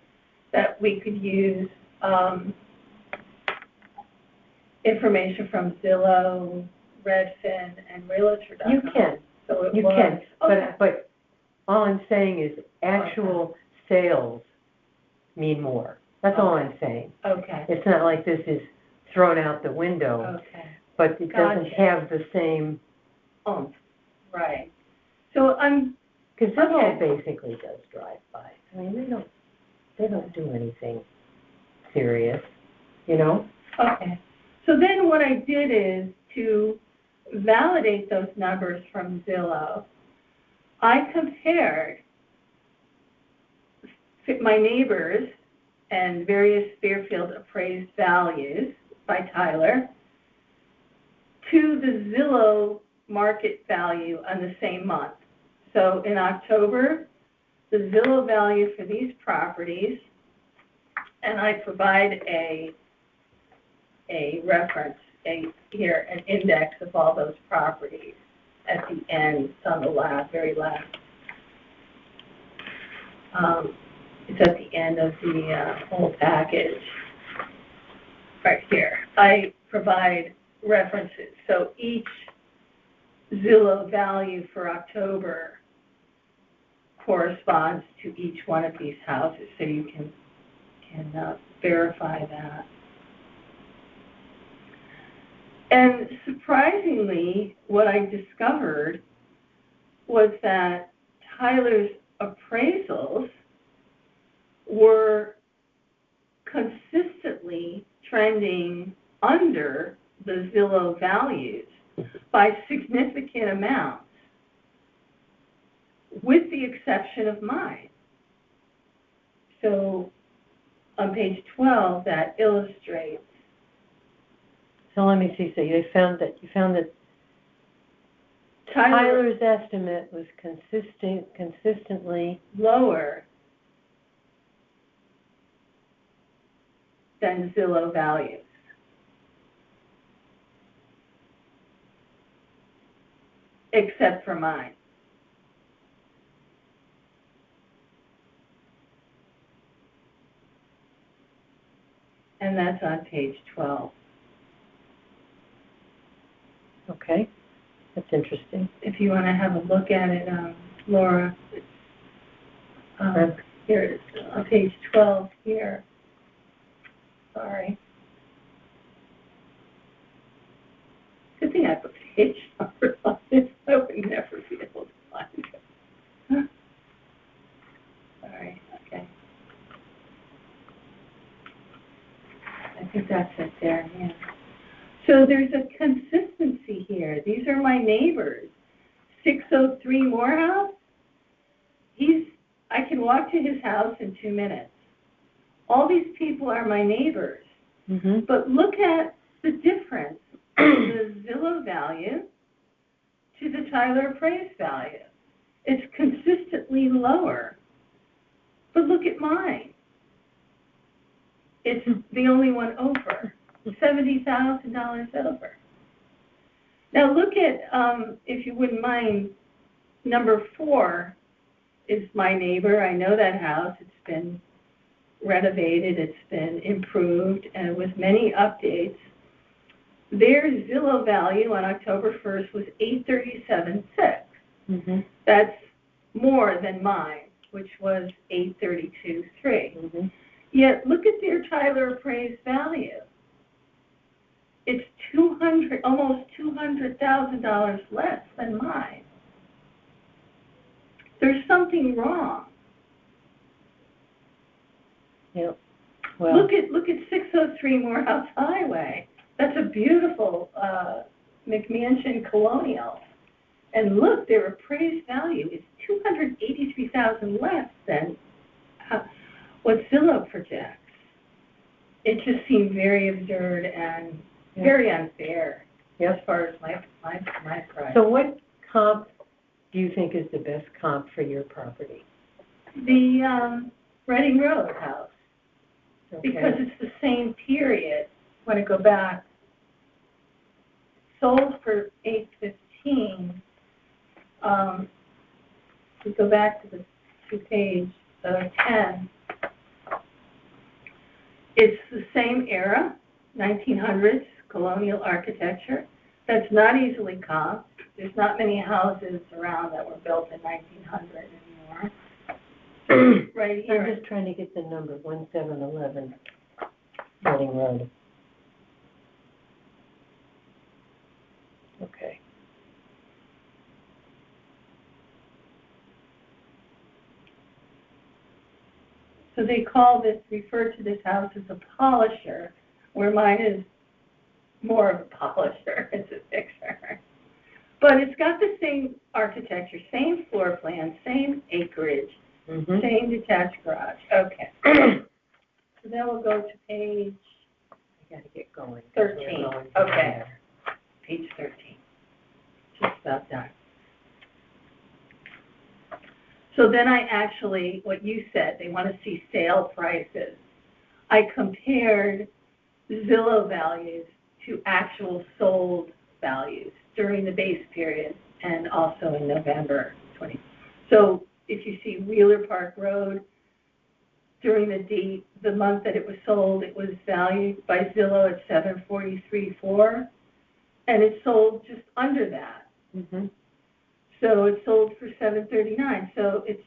that we could use information from Zillow, Redfin, and Realtor.com. You can. So it You was. can, Okay. but all I'm saying is actual sales mean more. That's all I'm saying. Okay. It's not like this is thrown out the window, Okay. but it doesn't Gotcha. have the same, Right. So because Zillow Okay. basically does drive-by. I mean, they don't do anything serious, you know? okay. So then what I did is to validate those numbers from Zillow, I compared my neighbors and various Fairfield appraised values by Tyler to the Zillow market value on the same month. So in October, the Zillow value for these properties, and I provide a reference, an index of all those properties at the end. It's on the very last. It's at the end of the whole package, right here. I provide references. So each Zillow value for October corresponds to each one of these houses, so you can verify that. And surprisingly, what I discovered was that Tyler's appraisals were consistently trending under the Zillow values by significant amounts, with the exception of mine. So on page 12, that illustrates. So let me see. So you found that Tyler's estimate was consistently lower than Zillow values. Except for mine. And that's on page 12. Okay, that's interesting. If you want to have a look at it, Laura, here it is, on page 12 here. Sorry. page numbers on this, I would never be able to find it. Sorry, okay. I think that's it there, yeah. So there's a consistency here. These are my neighbors. 603 Morehouse, I can walk to his house in 2 minutes. All these people are my neighbors. Mm-hmm. But look at the difference in the Zillow value to the Tyler appraised value. It's consistently lower. But look at mine. It's the only one over, $70,000 over. Now look at, if you wouldn't mind, number 4 is my neighbor. I know that house. It's been renovated. It's been improved, and with many updates. Their Zillow value on October 1st was $837,600. Mm-hmm. That's more than mine, which was $832,300. Mm-hmm. Yet look at their Tyler appraised value. It's almost $200,000 less than mine. There's something wrong. Yep. Well, Look at 603 Morehouse Highway. That's a beautiful McMansion colonial. And look, their appraised value is $283,000 less than what Zillow projects. It just seemed very absurd and very unfair as far as my price. so what comp do you think is the best comp for your property? The Reading Road house, Okay. because it's the same period. When I go back, sold for $815. We go back to the page 10. It's the same era, 1900s, colonial architecture. That's not easily comped. There's not many houses around that were built in 1900 anymore. Right here. I'm just trying to get the number, 1711 Reading Road. Okay. So they refer to this house as a polisher, where mine is more of a polisher. It's a fixer. But it's got the same architecture, same floor plan, same acreage, Mm-hmm. same detached garage. Okay. So then we'll go to page I gotta get going. 13. We're going Okay. Page 13. Just about done. So then I actually, what you said, they want to see sale prices. I compared Zillow values to actual sold values during the base period and also in November 20. So if you see Wheeler Park Road, during the month that it was sold, it was valued by Zillow at $743,400, and it sold just under that. Mm-hmm. So it sold for $739,000. So it's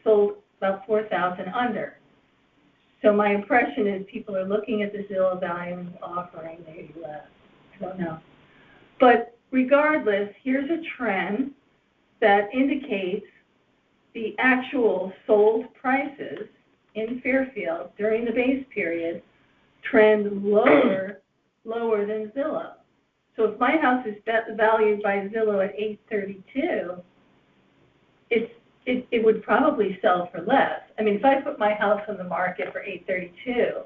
sold about $4,000 under. So my impression is people are looking at the Zillow value and offering maybe less. I don't know. But regardless, here's a trend that indicates the actual sold prices in Fairfield during the base period trend lower than Zillow. So if my house is valued by Zillow at $832,000, it would probably sell for less. I mean, if I put my house on the market for $832,000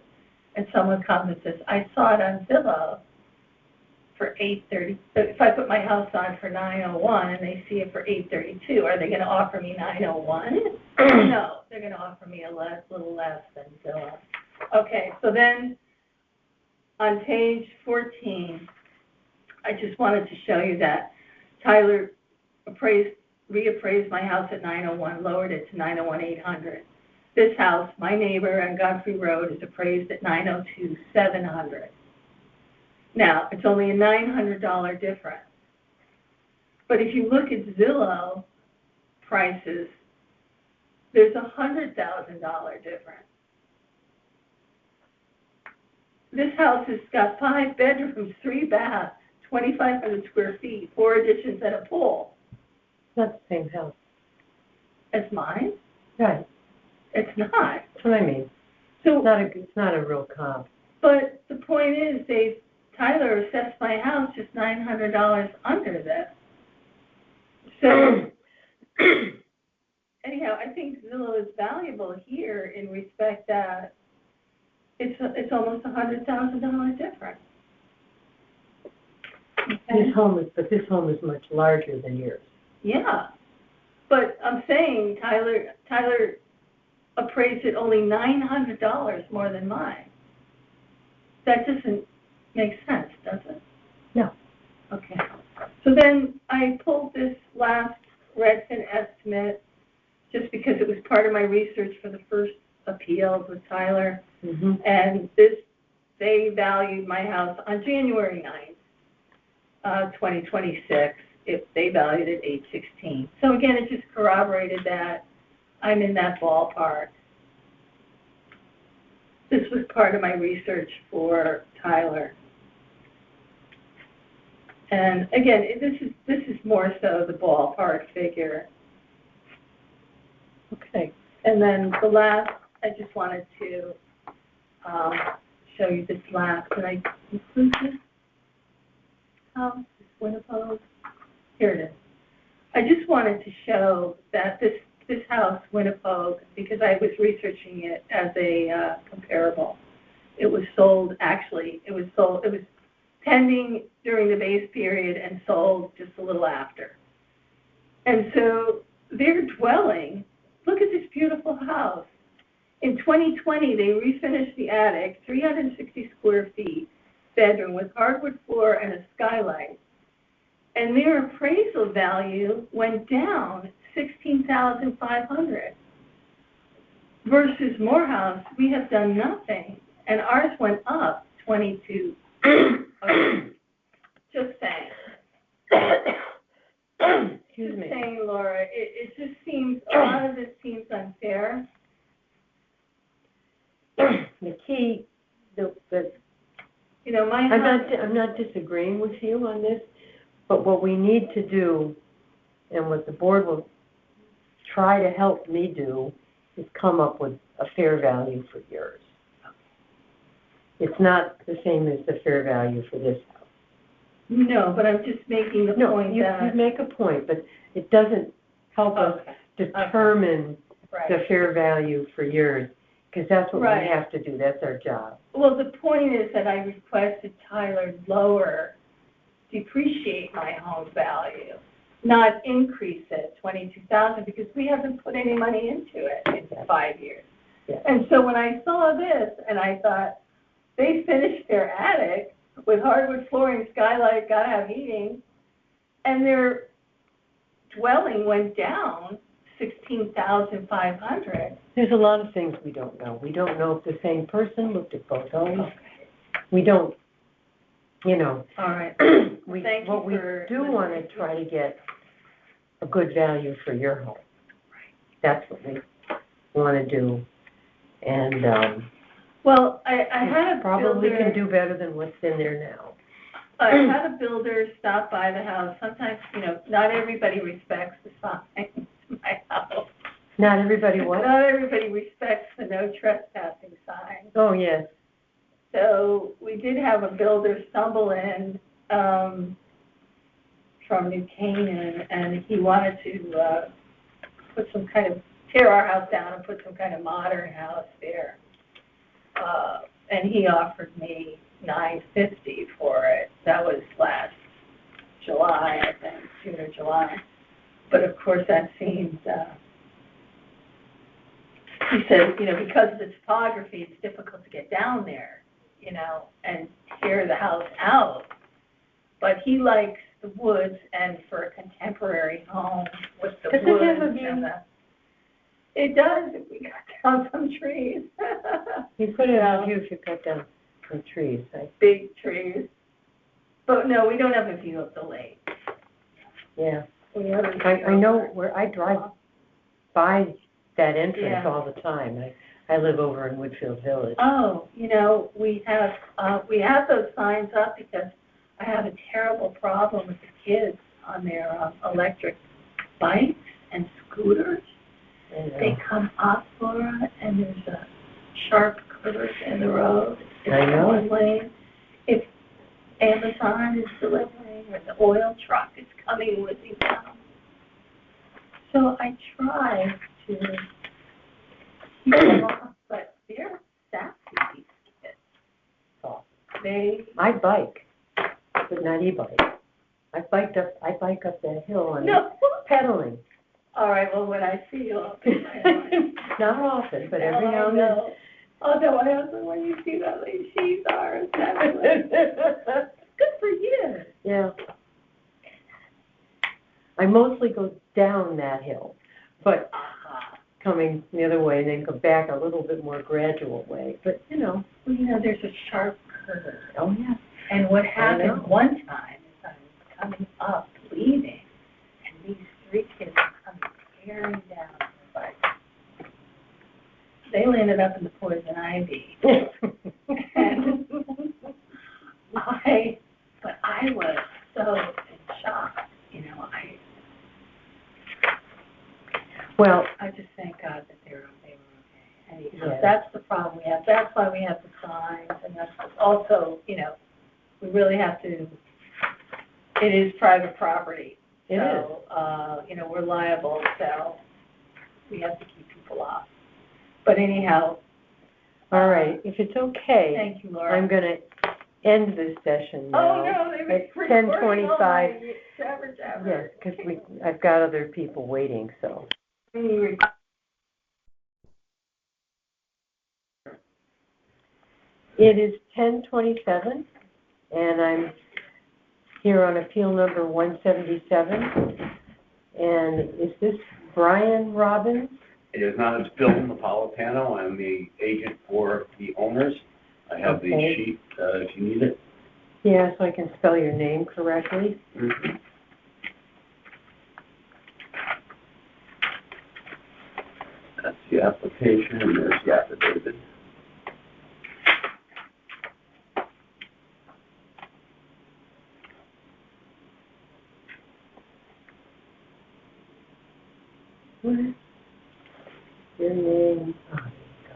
and someone comes and says, I saw it on Zillow for $830,000, if I put my house on for $901,000 and they see it for $832,000, are they going to offer me $901,000? No, they're going to offer me a little less than Zillow. Okay, so then on page 14, I just wanted to show you that Tyler reappraised my house at $901,000, lowered it to $901,800. This house, my neighbor on Godfrey Road, is appraised at $902,700. Now, it's only a $900 difference. But if you look at Zillow prices, there's a $100,000 difference. This house has got 5 bedrooms, 3 baths, 2,500 square feet, 4 additions and a pool. It's not the same house. As mine? Right, It's not. that's what I mean. So, It's not a real comp. but the point is, Tyler assessed my house just $900 under this. So, anyhow, I think Zillow is valuable here in respect that it's almost $100,000 difference. Okay? This home is much larger than yours. Yeah, but I'm saying Tyler appraised it only $900 more than mine. That doesn't make sense, does it? No. Okay. So then I pulled this last Redfin estimate just because it was part of my research for the first appeal with Tyler. Mm-hmm. And they valued my house on January 9th, 2026. They valued it $816. So again, it just corroborated that I'm in that ballpark. This was part of my research for Tyler. And again, this is more so the ballpark figure. Okay. And then the last, I just wanted to show you this last. Can I include this? This Winnebago. Here it is. I just wanted to show that this house, Winnebago, because I was researching it as a comparable. It was sold, actually, it was pending during the base period and sold just a little after. And so their dwelling, look at this beautiful house. In 2020, they refinished the attic, 360 square feet, bedroom with hardwood floor and a skylight. And their appraisal value went down $16,500. Versus Morehouse, we have done nothing, and ours went up 22. Just saying. Excuse me. Just saying, Laura, it just seems, a lot of this seems unfair. The key, You know, my house. I'm not disagreeing with you on this, but what we need to do, and what the board will try to help me do, is come up with a fair value for yours. It's not the same as the fair value for this house. No, but I'm just making the point that. You make a point, but it doesn't help us determine the fair value for yours, because that's what we have to do. That's our job. Well, the point is that I requested Tyler depreciate my home value, not increase it, $22,000, because we haven't put any money into it in 5 years. Yeah. And so when I saw this, and I thought, they finished their attic with hardwood flooring, skylight, gotta have heating, and their dwelling went down $16,500. There's a lot of things we don't know. We don't know if the same person looked at both homes. We don't, All right. we Thank you what we for do want to try to get a good value for your home. That's what we want to do. And Well, I had a probably builder. can do better than what's in there now. I had a builder stop by the house. Sometimes, not everybody respects the signs in my house. Not everybody what? Not everybody respects the no trespassing sign. Oh, yes. So we did have a builder stumble in from New Canaan, and he wanted to tear our house down and put some kind of modern house there. And he offered me $950 for it. That was last July, I think, June or July. But of course, that seemed. He said, because of the topography, it's difficult to get down there, and tear the house out. But he likes the woods, and for a contemporary home with the woods. Does it have a view? It does, if we cut down some trees. You put it out view if you cut down some trees, right? Big trees. But no, we don't have a view of the lake. Yeah. We have a view I know of where I drive by that entrance Yeah. all the time. I live over in Woodfield Village. Oh, we have those signs up because I have a terrible problem with the kids on their electric bikes and scooters. They come up, Laura, and there's a sharp curve in the road. It's I know. one lane. If Amazon is delivering or the oil truck is coming with you down. So I try to keep them off, but they're sassy, these kids. Oh. I bike, but not e-bike. I bike up that hill on No. pedaling. All right, well, when I see you, I'll be my Not often, but every now and then. Oh, no, my husband, when you see that lady, she's ours. Good for you. Yeah. I mostly go down that hill, but coming the other way and then go back a little bit more gradual way. But, Well, there's a sharp curve. Oh, yeah. And what happened one time is I was coming up, leaving, and these 3 kids were coming tearing down the bike. They landed up in the poison ivy. And I was so in shock, Well, I just thank God that they were okay. Anyhow, Yeah. that's the problem we have. That's why we have the signs, and that's also, we really have to, it is private property. It So, we're liable, so we have to keep people off. But anyhow. all right, if it's okay, Thank you, Laura. I'm going to end this session now. Oh, no, they were At recording 10:25. all my jabber. Yes, because I've got other people waiting, so. It is 10:27, and I'm here on appeal number 177. And is this Brian Robbins? It is not. It's Bill Napolitano. I'm the agent for the owners. I have the Okay. sheet if you need it. Yeah, so I can spell your name correctly. Mm-hmm. That's the application, and there's the affidavit. What? Your name. Oh, there you go.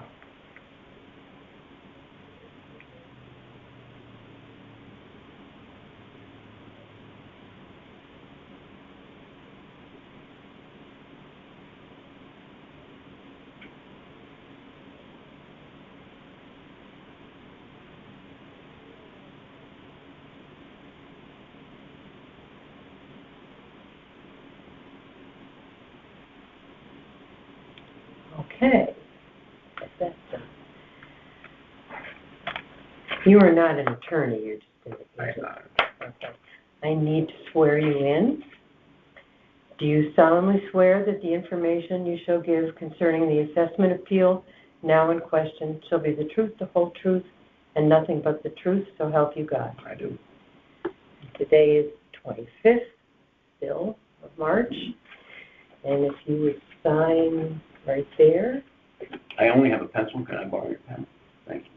Okay. That's done. You are not an attorney, you're just an agent. Okay. I need to swear you in. Do you solemnly swear that the information you shall give concerning the assessment appeal now in question shall be the truth, the whole truth, and nothing but the truth, so help you God? I do. Today is 25th, still, of March. And if you would sign right there. I only have a pencil. Can I borrow your pen? Thank you.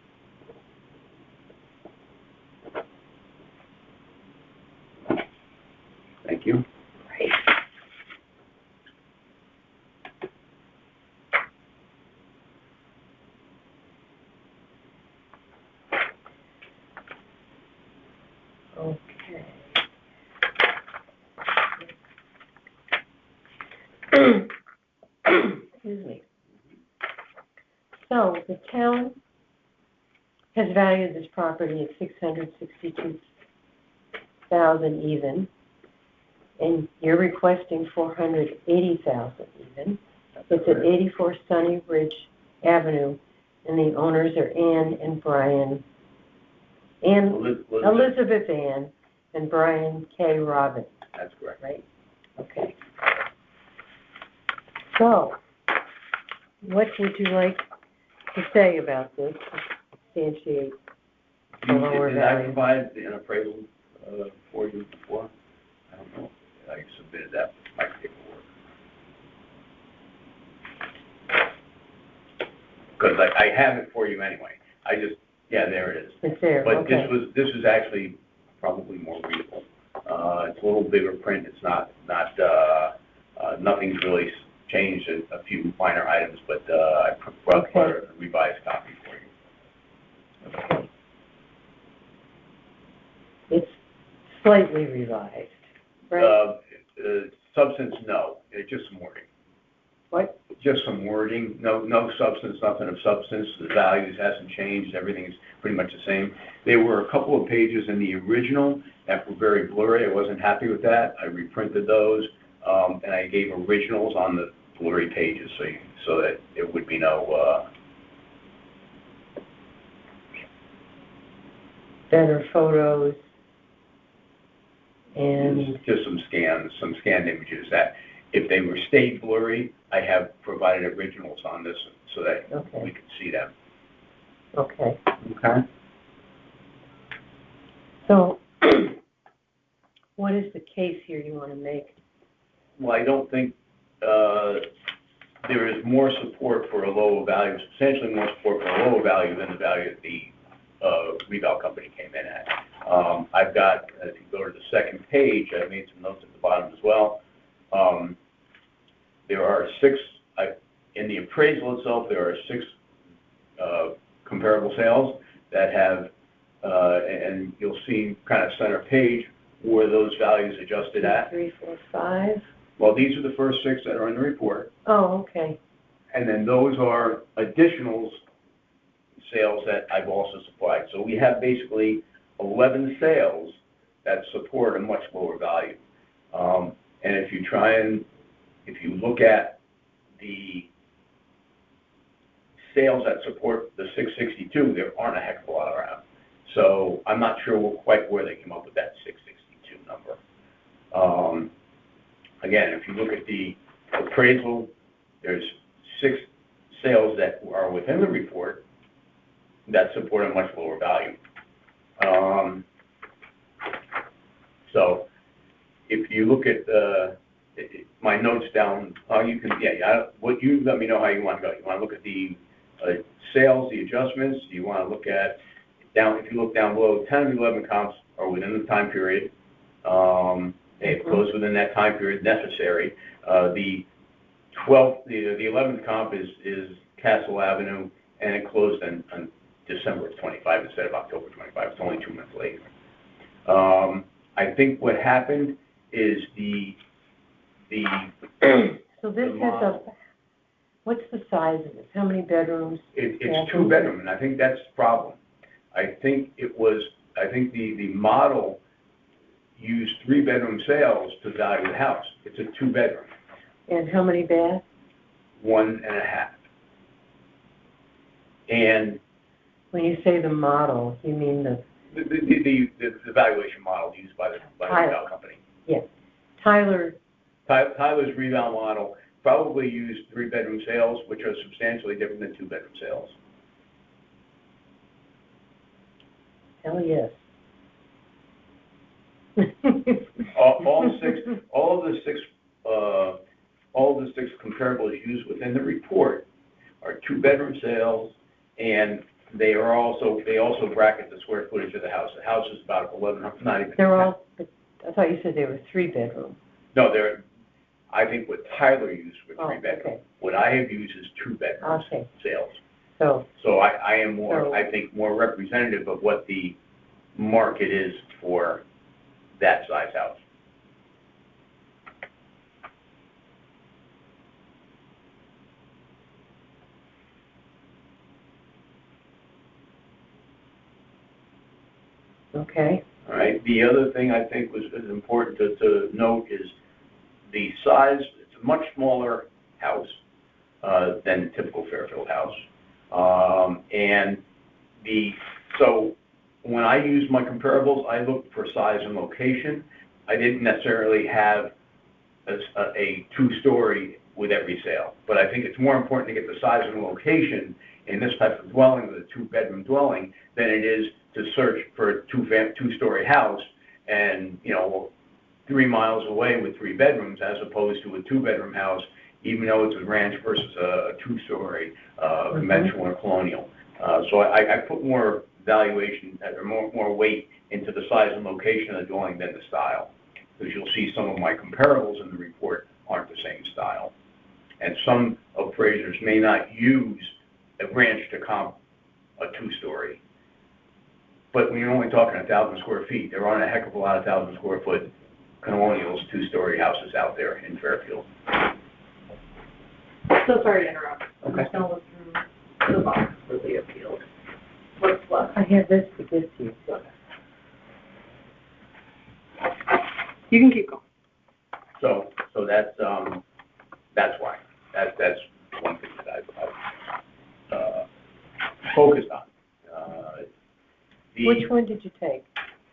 Thank you. Great. Okay. Excuse me. So the town has valued this property at $662,000 even, and you're requesting $480,000 even. It's at 84 Sunny Ridge Avenue, and the owners are Ann and Brian, Elizabeth Ann and Brian K. Robbins, That's correct. right? Okay. So, what would you like to say about this to substantiate the lower Did I value? provide an appraisal for you before? I don't know. I submitted that with my paperwork. Because I have it for you anyway. There it is. It's there, But okay. this was actually probably more readable. It's a little bigger print, it's nothing's really changed, a few minor items, but I brought a revised copy for you. Okay. It's slightly revised, right? Substance, no, it's just some wording. What? Just some wording, no substance, nothing of substance. The values hasn't changed, everything's pretty much the same. There were a couple of pages in the original that were very blurry. I wasn't happy with that. I reprinted those, and I gave originals on the blurry pages so that there would be no better photos and just some scanned images that if they were stayed blurry, I have provided originals on this so that we could see them. okay. Okay. So, what is the case here you want to make? Well, I don't think there is more support for a lower value, substantially more support for a lower value than the value that the reval company came in at. I've got, if you go to the second page, I made some notes at the bottom as well. There are six, in the appraisal itself, there are six comparable sales that have, and you'll see kind of center page where those values adjusted at. 3, 4, 5. Well, these are the first six that are in the report. Oh, okay. And then those are additionals sales that I've also supplied. So we have basically 11 sales that support a much lower value. And if you look at the sales that support the 662, there aren't a heck of a lot around. So I'm not sure quite where they came up with that 662 number. Again, if you look at the appraisal, there's 6 sales that are within the report that support a much lower value. So if you look at my notes down, you can, what you let me know how you want to go. You want to look at the sales, the adjustments. You want to look at if you look down below, 10 and 11 comps are within the time period. It closed within that time period necessary. The 11th comp is Castle Avenue, and it closed on December 25 instead of October 25. It's only 2 months later. I think what happened is So this has what's the size of this? How many bedrooms? It's 2 bedroom, and I think that's the problem. I think the model used 3 bedroom sales to value the house. It's a 2 bedroom. And how many baths? 1.5. And when you say the model, you mean the valuation model used by the reval company. Yes. Tyler's reval model probably used 3 bedroom sales, which are substantially different than 2 bedroom sales. Hell yes. all of the six comparables used within the report are 2 bedroom sales, and they also bracket the square footage of the house. The house is about 1100, not even. They're all. I thought you said they were 3 bedroom. No, I think what Tyler used were 3 bedroom. Okay. What I have used is 2 bedroom sales. So I am I think more representative of what the market is for that size house. Okay. All right. The other thing I think is important to note is the size. It's a much smaller house than the typical Fairfield house. So when I use my comparables, I looked for size and location. I didn't necessarily have a 2-story with every sale, but I think it's more important to get the size and location in this type of dwelling, with a 2-bedroom dwelling, than it is to search for a 2-story house and 3 miles away with 3 bedrooms, as opposed to a 2-bedroom house, even though it's a ranch versus a 2-story conventional or colonial. So I put more valuation, or more weight into the size and location of the dwelling than the style. Because you'll see some of my comparables in the report aren't the same style. And some appraisers may not use a ranch to comp a two-story. But when you're only talking 1,000 square feet, there aren't a heck of a lot of 1,000 square foot colonials, two-story houses out there in Fairfield. So sorry to interrupt. Okay. I'm just gonna look through the box for the appeals. What's left? I have this to give to you. You can keep going. So that's why. That's one thing that I've focused on. Which one did you take?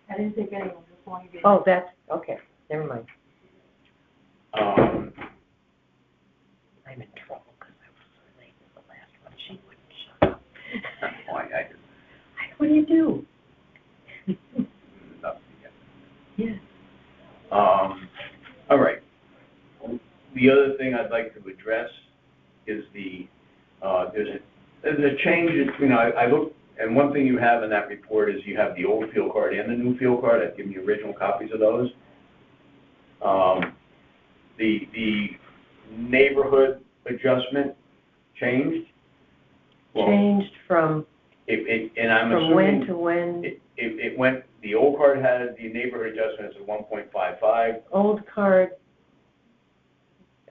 I didn't take any, just one again. Oh, that's, okay, never mind. Um, I'm in trouble because I was so late with the last one. She wouldn't shut up. What do you do? nothing yet. Yeah. All right. The other thing I'd like to address is there's a change, I looked, and one thing you have in that report is you have the old field card and the new field card. I've given you original copies of those. The neighborhood adjustment changed. Well, Changed from and I'm when assuming to when? it went, the old card had the neighborhood adjustment as a 1.55. Old card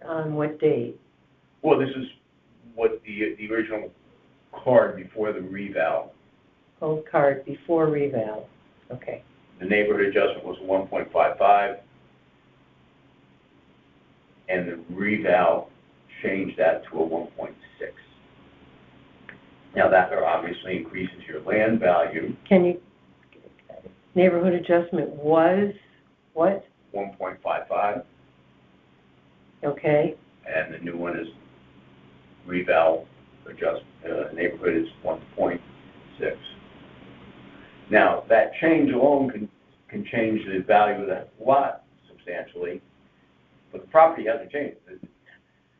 on what date? Well, this is what the original card before the reval. Old card before reval. Okay. The neighborhood adjustment was 1.55, and the reval changed that to a 1.6. Now that obviously increases your land value, Can you, neighborhood adjustment was what? 1.55, Okay. and the new one is reval neighborhood is 1.6. Now that change alone can change the value of that lot substantially, but the property hasn't changed.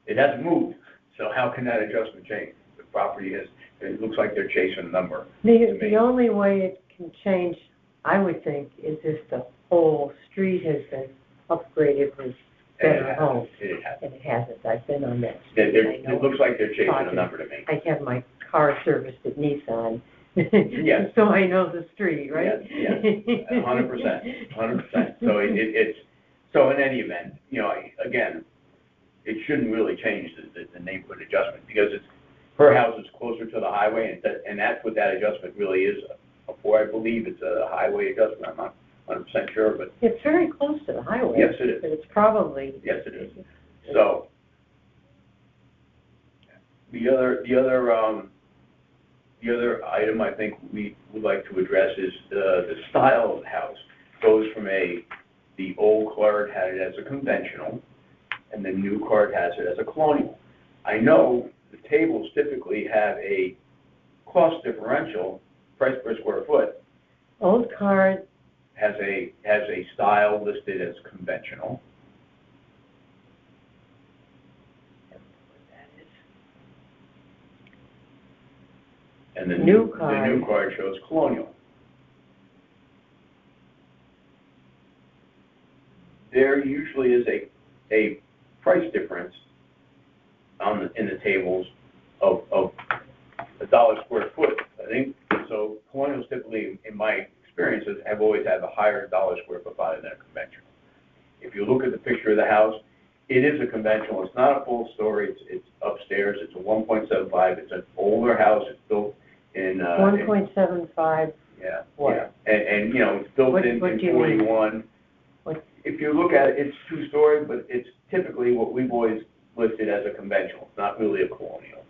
It hasn't moved. So how can that adjustment change? The property has. It looks like they're chasing a number. The only way it can change, I would think, is if the whole street has been upgraded with better homes. It hasn't. And it hasn't. I've been on that. It looks like they're chasing a number to me. I have my car serviced at Nissan. Yes. So I know the street, right? Yes, 100%. So so in any event, again, it shouldn't really change the neighborhood adjustment because her house is closer to the highway, and that's what that adjustment really is for. I believe it's a highway adjustment. I'm not 100% sure, but It's very close to the highway. yes, it is. But it's probably. Yes, it is. So the other item I think we would like to address is the style of the house. Goes from the old card had it as a conventional, and the new card has it as a colonial. I know the tables typically have a cost differential, price per square foot, Old card, has a style listed as conventional. And the new card shows colonial. There usually is a price difference in the tables of $1 square foot. I think so. Colonials typically, in my experiences, have always had a higher $1 square foot value than a conventional. If you look at the picture of the house, it is a conventional. It's not a full story. It's upstairs. It's a 1.75. It's an older house. It's built in 1.75. Yeah. What? Yeah. And it's built What in do you mean? 41. What? If you look at it, it's two-story, but it's typically what we've always listed as a conventional. It's not really a colonial.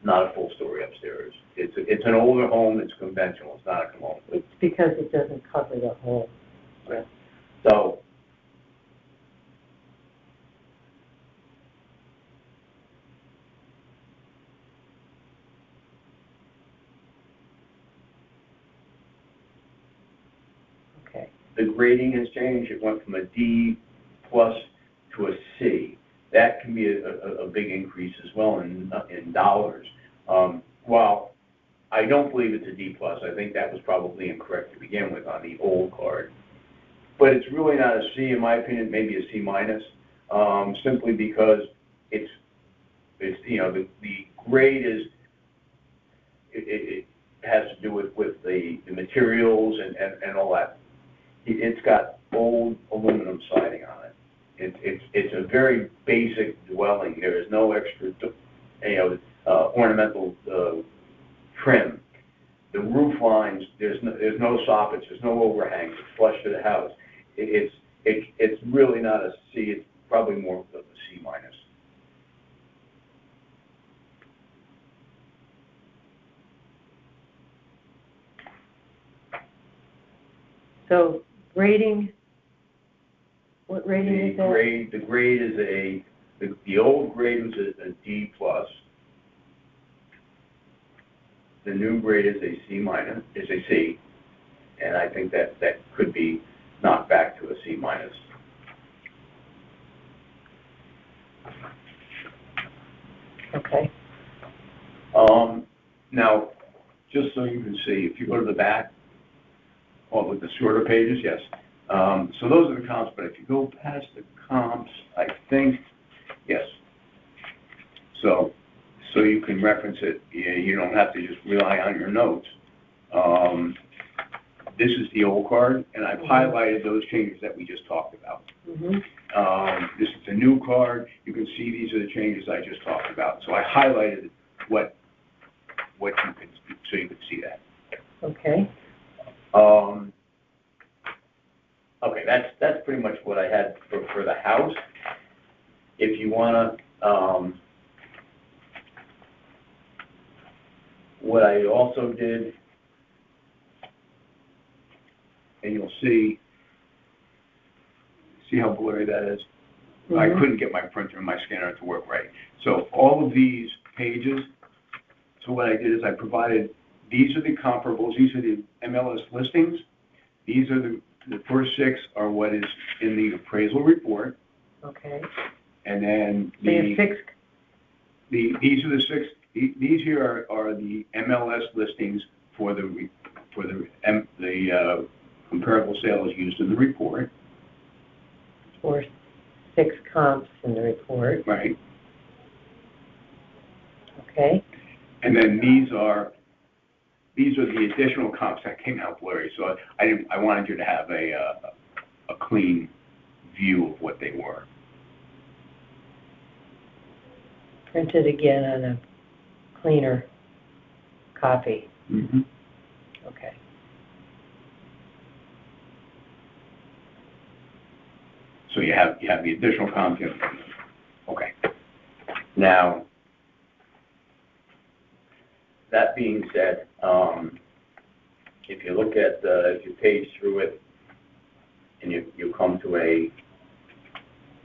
Not a full story upstairs. It's an older home. It's conventional. It's not a colonial. It's because it doesn't cover the whole. Right. So. Okay. The grading has changed. It went from a D plus to a C. That can be a big increase as well in dollars. While I don't believe it's a D+. I think that was probably incorrect to begin with on the old card. But it's really not a C, in my opinion, maybe a C-, simply because it's you know, the grade is, it has to do with the materials and all that. It's got old aluminum siding on it. It's a very basic dwelling. There is no extra, ornamental trim. The roof lines, there's no soffits, there's no overhangs. It's flush to the house. It's really not a C. It's probably more of a C-. So grading, what rating is that? The grade is the old grade was a D+. The new grade is a C-, is a C, and I think that could be knocked back to a C-. Okay. Now, just so you can see, if you go to the back, well, with the shorter pages, yes. So those are the comps, but if you go past the comps, I think, yes. So you can reference it. You don't have to just rely on your notes. This is the old card, and I've highlighted those changes that we just talked about. This is the new card. You can see these are the changes I just talked about. So I highlighted what you could, so you could see that. Okay. Okay, that's pretty much what I had for the house. If you wanna, what I also did, and you'll see how blurry that is? I couldn't get my printer and my scanner to work right. So all of these pages, so what I did is I provided, these are the comparables, these are the MLS listings. These are the first 6 are what is in the appraisal report. Okay. And then So you have 6. These are the 6, these here are the MLS listings for the comparable sales used in the report. Or 6 comps in the report. Right. Okay. And then these are the additional comps that came out blurry. So I wanted you to have a clean view of what they were. Print it again on a cleaner copy. Mm-hmm. Okay. So you have the additional comps. Okay. Now, that being said, if you look at if you page through it, and you come to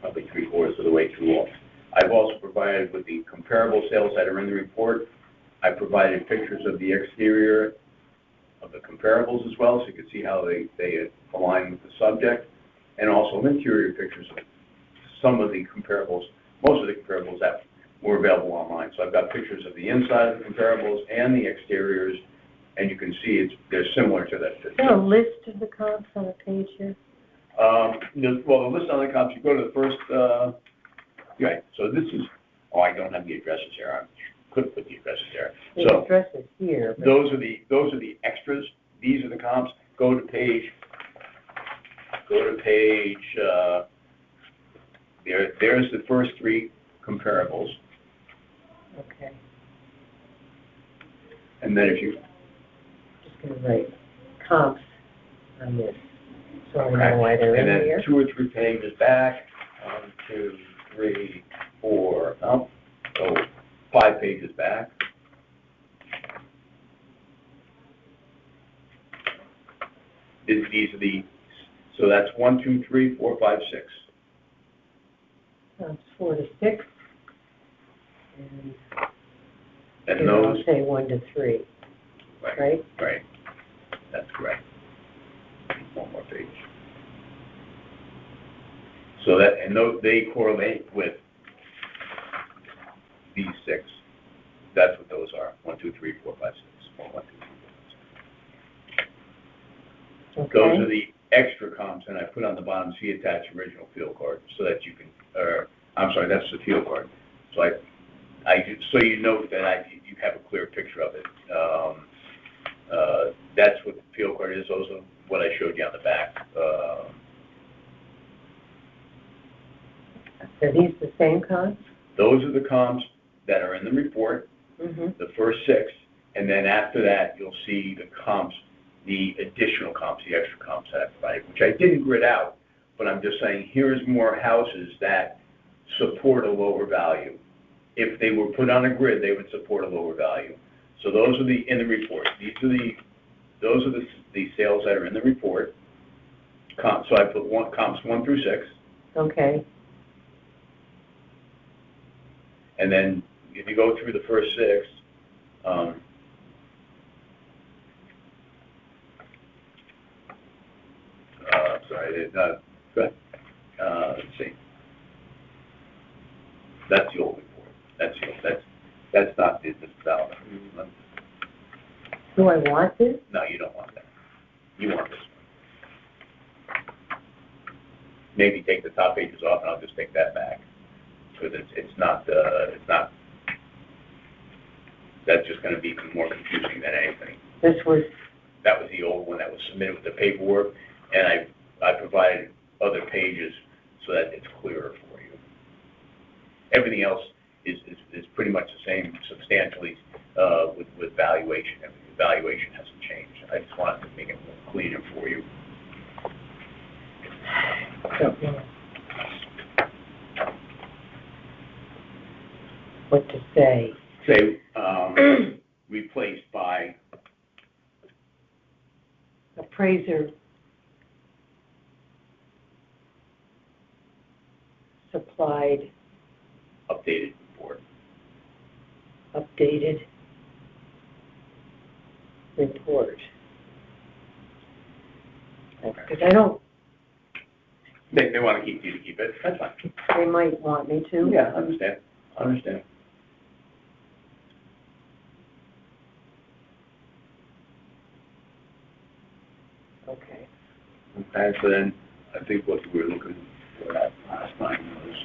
probably 3/4 of the way through all. I've also provided with the comparable sales that are in the report. I provided pictures of the exterior of the comparables as well, so you can see how they align with the subject, and also interior pictures of some of the comparables, most of the comparables that were available online. So I've got pictures of the inside of the comparables and the exteriors, and you can see they're similar to that. Is there a list of the comps on the page here? Well, the list on the comps, you go to the first, right, so this is, I don't have the addresses here. I could put the addresses there. The So address is here. But those are the extras. These are the comps. Go to page, there's the first 3 comparables. Okay. And then if you... Just going to write comps on this, so Okay. I know why they're in And here. then 2 or 3 pages back, 1, 2, 3, 4, so 5 pages back. These are so that's 1, 2, 3, 4, 5, 6. Comps 4 to 6. And And those, I'll say 1 to 3, right? Right. That's correct. One more page. So they correlate with these 6. That's what those are. 1, 2, 3, 4, 5, 6. 1, Those are Okay, the extra comps, and I put on the bottom, see attached original field card, so that you can, I'm sorry, that's the field card. So so you note that you have a clear picture of it. That's what the field card is, those are what I showed you on the back. are these the same comps? Those are the comps that are in the report, Mm-hmm. the first 6, and then after that, you'll see the comps, the additional comps, the extra comps that I provided, which I didn't grid out, but I'm just saying, here's more houses that support a lower value. If they were put on a grid, they would support a lower value. So those are in the report. Those are the sales that are in the report. So I put comps 1 through 6, Okay, and then if you go through the first 6, sorry, go ahead. Let's see. That's the old report. That's not the valid. do I want this? No, you don't want that. You want this one. Maybe take the top pages off, and I'll just take that back. Because it's not, that's just gonna be more confusing than anything. That was the old one that was submitted with the paperwork, and I provided other pages so that it's clearer for you. Everything else is pretty much the same substantially, with valuation. The valuation hasn't changed. I just wanted to make it more cleaner for you. Don't know what to say. Say, replaced by, Appraiser supplied updated report. updated report. Because I don't, They want to keep you to keep it, that's fine. they might want me to. Yeah, I understand. Okay. Okay, so then, I think what we were looking for that last time was,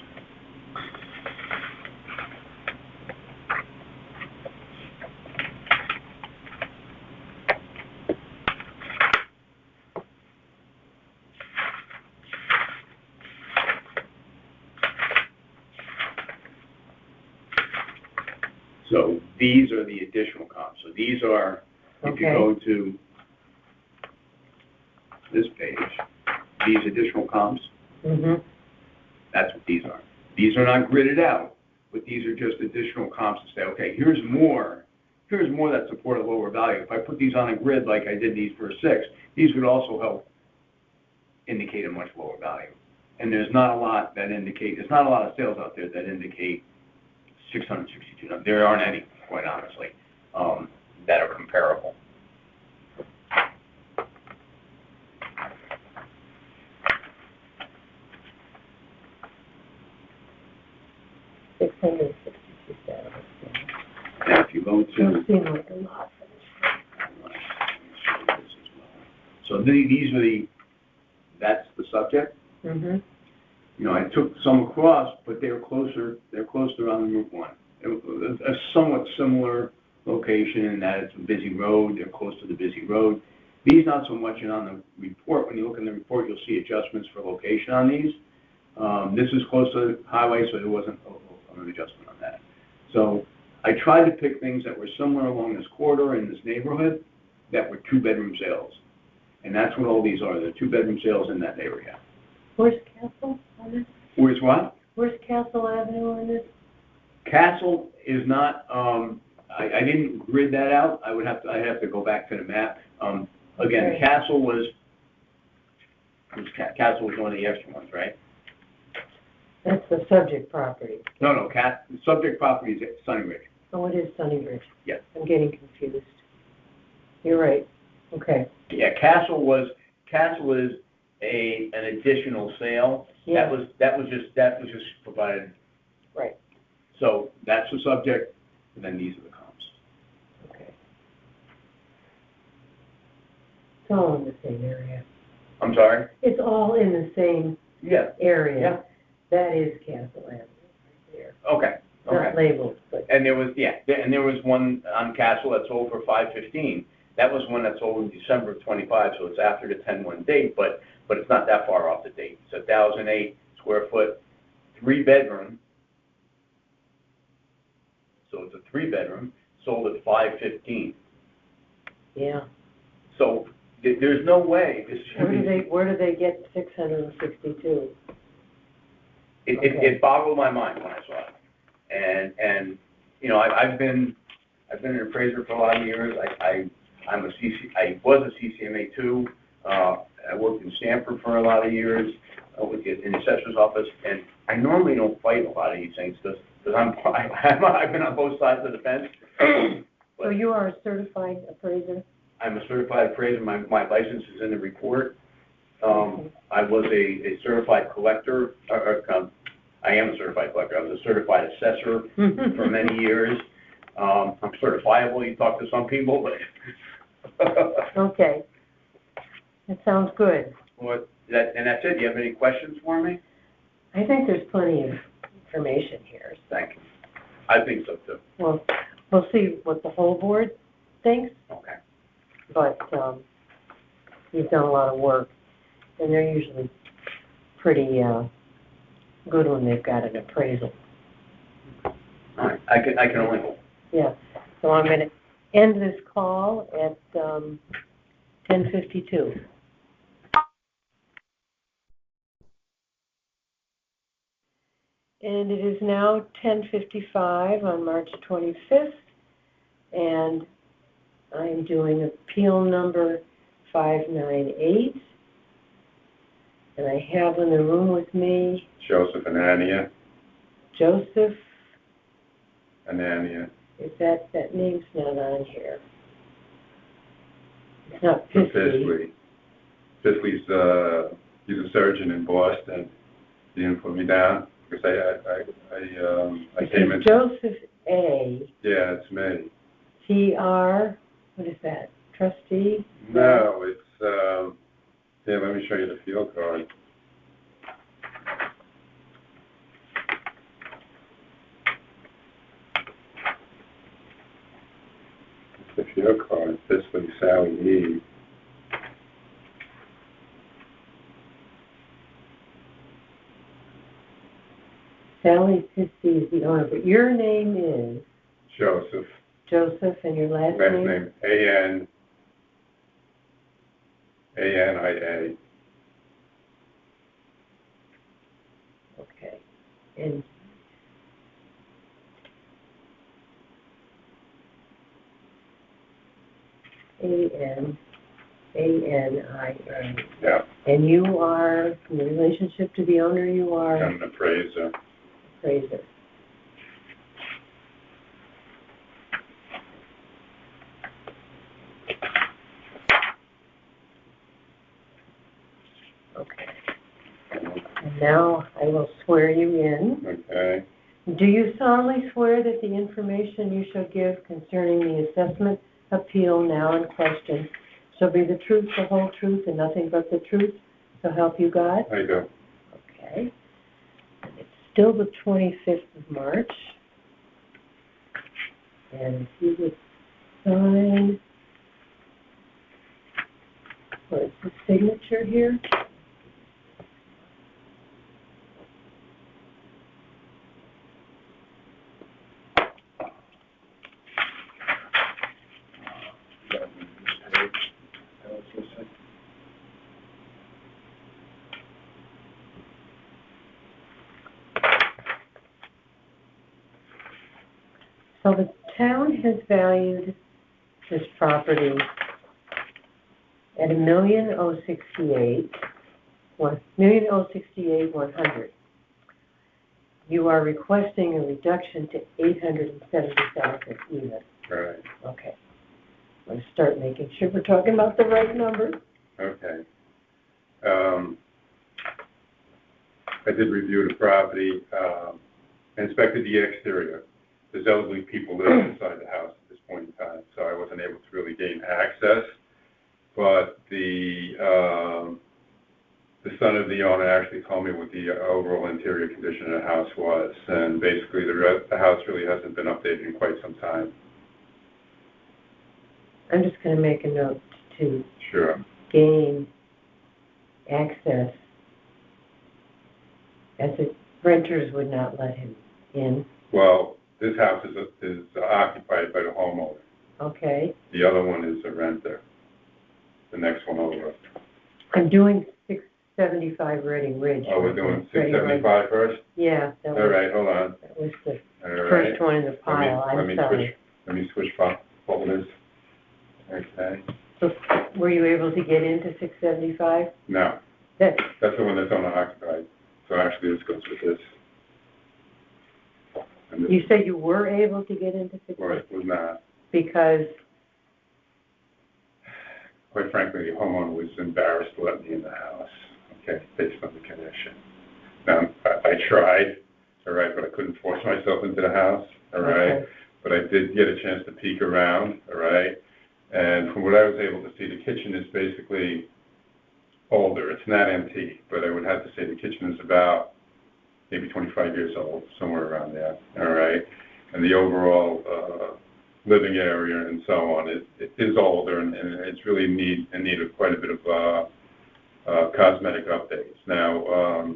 so these are the additional comps. So these are, if you Okay. go to this page, these additional comps, Mm-hmm. that's what these are. These are not gridded out, but these are just additional comps to say, okay, here's more that support a lower value. If I put these on a grid like I did these first 6, these would also help indicate a much lower value. And there's not a lot of sales out there that indicate 662. There aren't any, quite honestly, that are comparable. $662,000. Now, if you go to, Don't seem like a lot. so these are that's the subject. Mm-hmm. You know, I took some across, but they're closer on Route 1. It was a somewhat similar location in that it's a busy road, they're close to the busy road. These not so much, and on the report, when you look in the report, you'll see adjustments for location on these. This is close to the highway, so there wasn't an adjustment on that. So I tried to pick things that were similar along this corridor in this neighborhood that were 2-bedroom sales. And that's what all these are, they're 2-bedroom sales in that area. Where's Castle on this? Where's what? Where's Castle Avenue on this? Castle is not, I didn't grid that out. I'd have to go back to the map. Again, Okay. Castle was one of the extra ones, right? That's the subject property. No, the subject property is at Sunny Ridge. Oh, it is Sunnybridge. Yes. I'm getting confused. You're right. Okay. Yeah, Castle is an additional sale. Yeah. That was just provided. Right. So that's the subject, and then these are the comps. Okay. It's all in the same area. I'm sorry? It's all in the same Yeah, area. Yeah. That is Castle Avenue right there. okay, Not okay. labeled, but, And there was, and there was one on Castle that sold for 515. That was one that sold in December of 25, so it's after the 10/1 date, but it's not that far off the date. It's 1,008 square foot, 3-bedroom. So it's a 3-bedroom, sold at 515. yeah. So there's no way this Where do they get 662? It boggled my mind when I saw it. And you know, I've been an appraiser for a lot of years. I was a CCMA too. I worked in Stamford for a lot of years in the assessor's office, and I normally don't fight a lot of these things because I've been on both sides of the fence. So you are a certified appraiser? I'm a certified appraiser. My license is in the report. I was a certified collector. I am a certified collector. I was a certified assessor for many years. I'm certifiable. You talk to some people, but Okay. That sounds good. and that's it. Do you have any questions for me? I think there's plenty of information here. Thank you. I think so too. Well, we'll see what the whole board thinks, Okay. but you've done a lot of work, and they're usually pretty good when they've got an appraisal. All right. I can only hope. Yeah. So I'm going to end this call at 10:52. And it is now 10:55 on March 25th, and I'm doing appeal number 598. And I have in the room with me Joseph Anania. Joseph. Anania. Is that name's not on here? It's not Pisley. Pisley's he's a surgeon in Boston. He didn't put me down because I came in. Joseph A. Yeah, it's me. TR. What is that? Trustee? No, it's here. Let me show you the field card. The field card, Pisley Sally E. Sally Pisley is the owner, but your name is Joseph. Joseph, and your last Last name? name Ania. Okay. And Ania. Yeah, And you are, in relationship to the owner, you are I'm an appraiser. appraiser. Okay. And now I will swear you in. Okay. Do you solemnly swear that the information you shall give concerning the assessment appeal now in question shall be the truth, the whole truth, and nothing but the truth, so help you God? I do. Okay. And it's still the 25th of March. And you would sign, what is the signature here? So the town has valued this property at $1,068,100. You are requesting a reduction to $870,000 even. Right. Okay. I'm going to start making sure we're talking about the right number. Okay. I did review the property, inspected the exterior. There's elderly people living inside the house at this point in time, so I wasn't able to really gain access. But the the son of the owner actually told me what the overall interior condition of the house was, and basically the house really hasn't been updated in quite some time. I'm just gonna make a note to Sure. gain access, as the renters would not let him in, Well, this house is occupied by the homeowner. okay? The other one is a renter. The next one over. I'm doing 675 Reading Ridge. Oh, we're doing Reading Ridge. 675 first? Yeah, that All was, right, hold on. that was the All right. first one in the pile, Let I'm me sorry. switch folders. Okay. So, were you able to get into 675? No, That, that's the one that's owner occupied. So actually this goes with this. And this, you said you were able to get into or 675? it was not. Because, Quite frankly, the homeowner was embarrassed to let me in the house, okay, based on the condition. Now, I tried, all right, but I couldn't force myself into the house, all right? okay, But I did get a chance to peek around, all right? And from what I was able to see, the kitchen is basically older. It's not antique, but I would have to say the kitchen is about maybe 25 years old, somewhere around there, all right? And the overall living area and so on it is older, and it's really in need of quite a bit of cosmetic updates. Now,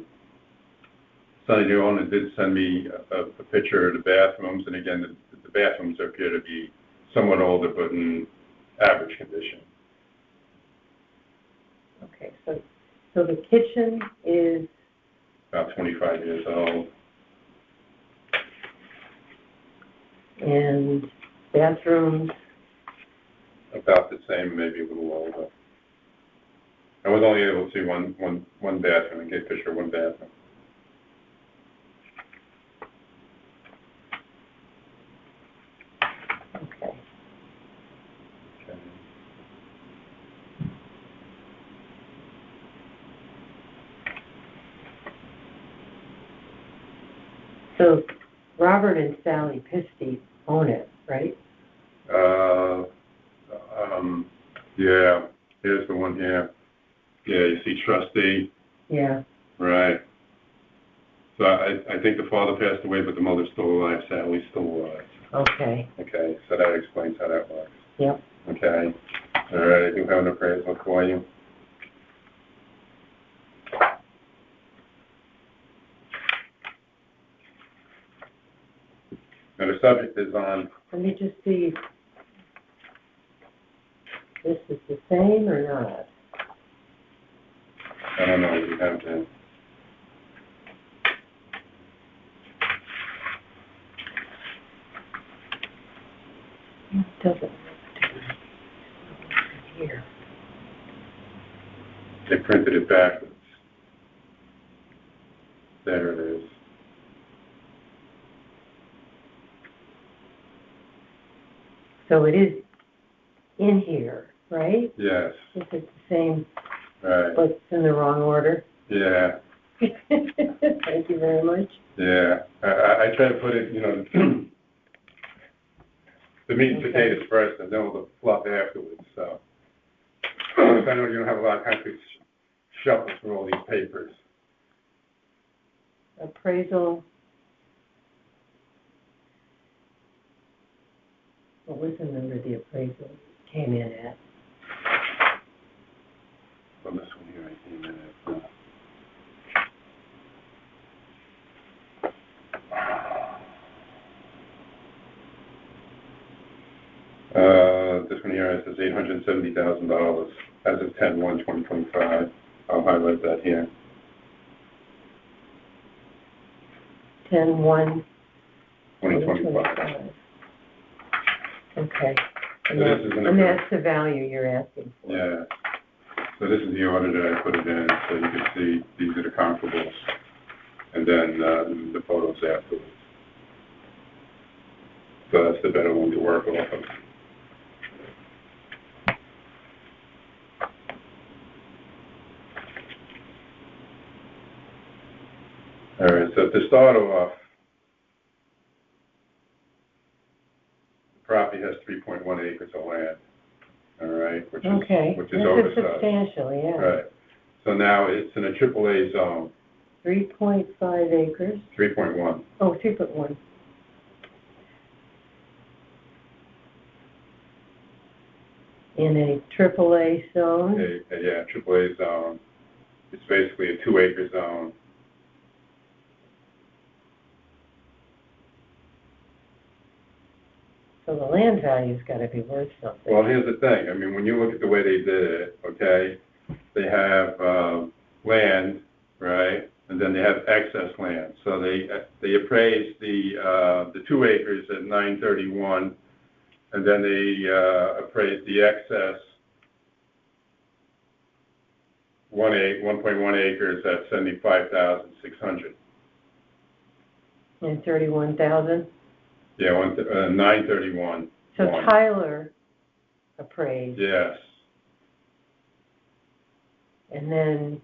Sonny, the owner, did send me a picture of the bathrooms, and again, the bathrooms appear to be somewhat older, but in average condition. okay, so the kitchen is, About 25 years old. and bathrooms, About the same, maybe a little older. I was only able to see one bathroom, and get a picture of one bathroom. okay. Okay. So Robert and Sally Pisty own it, right? Yeah, here's the one here. Yeah, you see trustee, Yeah, right. So I think the father passed away, but the mother's still alive, Sally's still alive. okay, Okay, so that explains how that works. yep. Okay, all right, I do have an appraisal for you. Now, the subject is on, Let me just see if this is the same or not. I don't know, you have to, It doesn't here. they printed it backwards. There it is. So it is in here, right? Yes, Is it the same, right, but it's in the wrong order? yeah. Thank you very much. Yeah, I try to put it, the meat and potatoes first, and then all the fluff afterwards, so. I know you don't have a lot of time to shuffle through all these papers. Appraisal. What was the number the appraisal came in at? On this one here, I came in at, this one here, it says $870,000 as of 10/1/2025. I'll highlight that here. 10/1. 2025. Okay. So this is an And that's the value you're asking for? Yeah. So this is the order that I put it in, so you can see these are the comparables, and then the photos afterwards. So that's the better one to work off of. All right, so to start off, the property has 3.1 acres of land, all right, which is Okay. which is This is oversized. substantial, yeah. Right. So So now it's in a AAA zone, 3.5 acres. 3.1. Oh, 3.1. In a AAA zone. Yeah, AAA zone. It's basically a 2-acre zone. So the land value's gotta be worth something. Well, here's the thing. I mean, when you look at the way they did it, okay, they have land, right, and then they have excess land. So they appraised the 2 acres at 931, and then they appraised the excess 1.1 acres at 75,600. And 31,000? Yeah, 931. So Tyler appraised, Yes. and then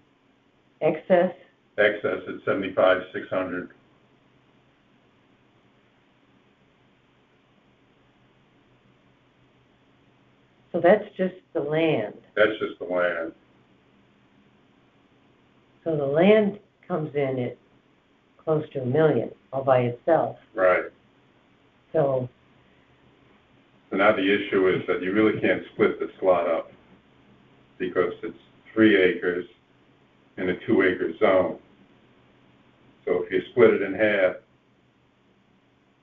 excess, Excess at 75,600. so that's just the land. That's just the land. So the land comes in at close to $1 million all by itself. Right. So, So now the issue is that you really can't split this lot up because it's 3 acres in a 2-acre zone. So if you split it in half,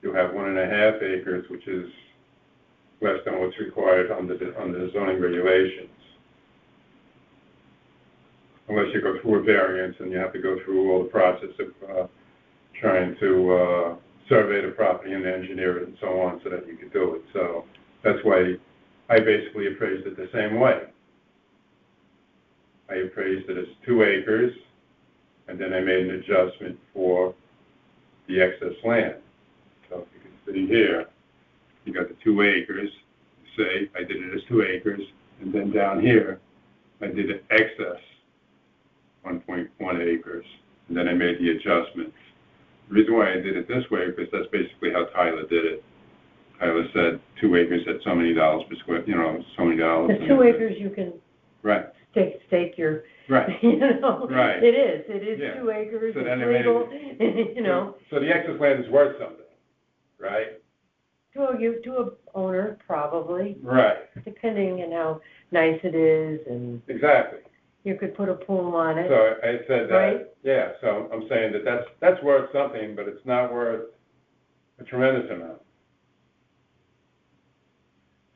you'll have 1.5 acres, which is less than what's required under the zoning regulations. Unless you go through a variance and you have to go through all the process of trying to survey the property and engineer it and so on so that you can do it. So that's why I basically appraised it the same way. I appraised it as 2 acres, and then I made an adjustment for the excess land. So if you can see here, you got the 2 acres, say I did it as 2 acres, and then down here, I did an excess 1.1 acres, and then I made the adjustments. The reason why I did it this way, because that's basically how Tyler did it. Tyler said 2 acres at so many dollars per square, so many dollars. the 2 acres you can Right, stake your, right. you know. Right. It is Yeah. 2 acres, So it's then it made legal, you know. So the excess land is worth something, right? To a owner, probably, Right, depending on how nice it is, and exactly. you could put a pool on it. So I said that, Right. yeah, so I'm saying that that's worth something, but it's not worth a tremendous amount.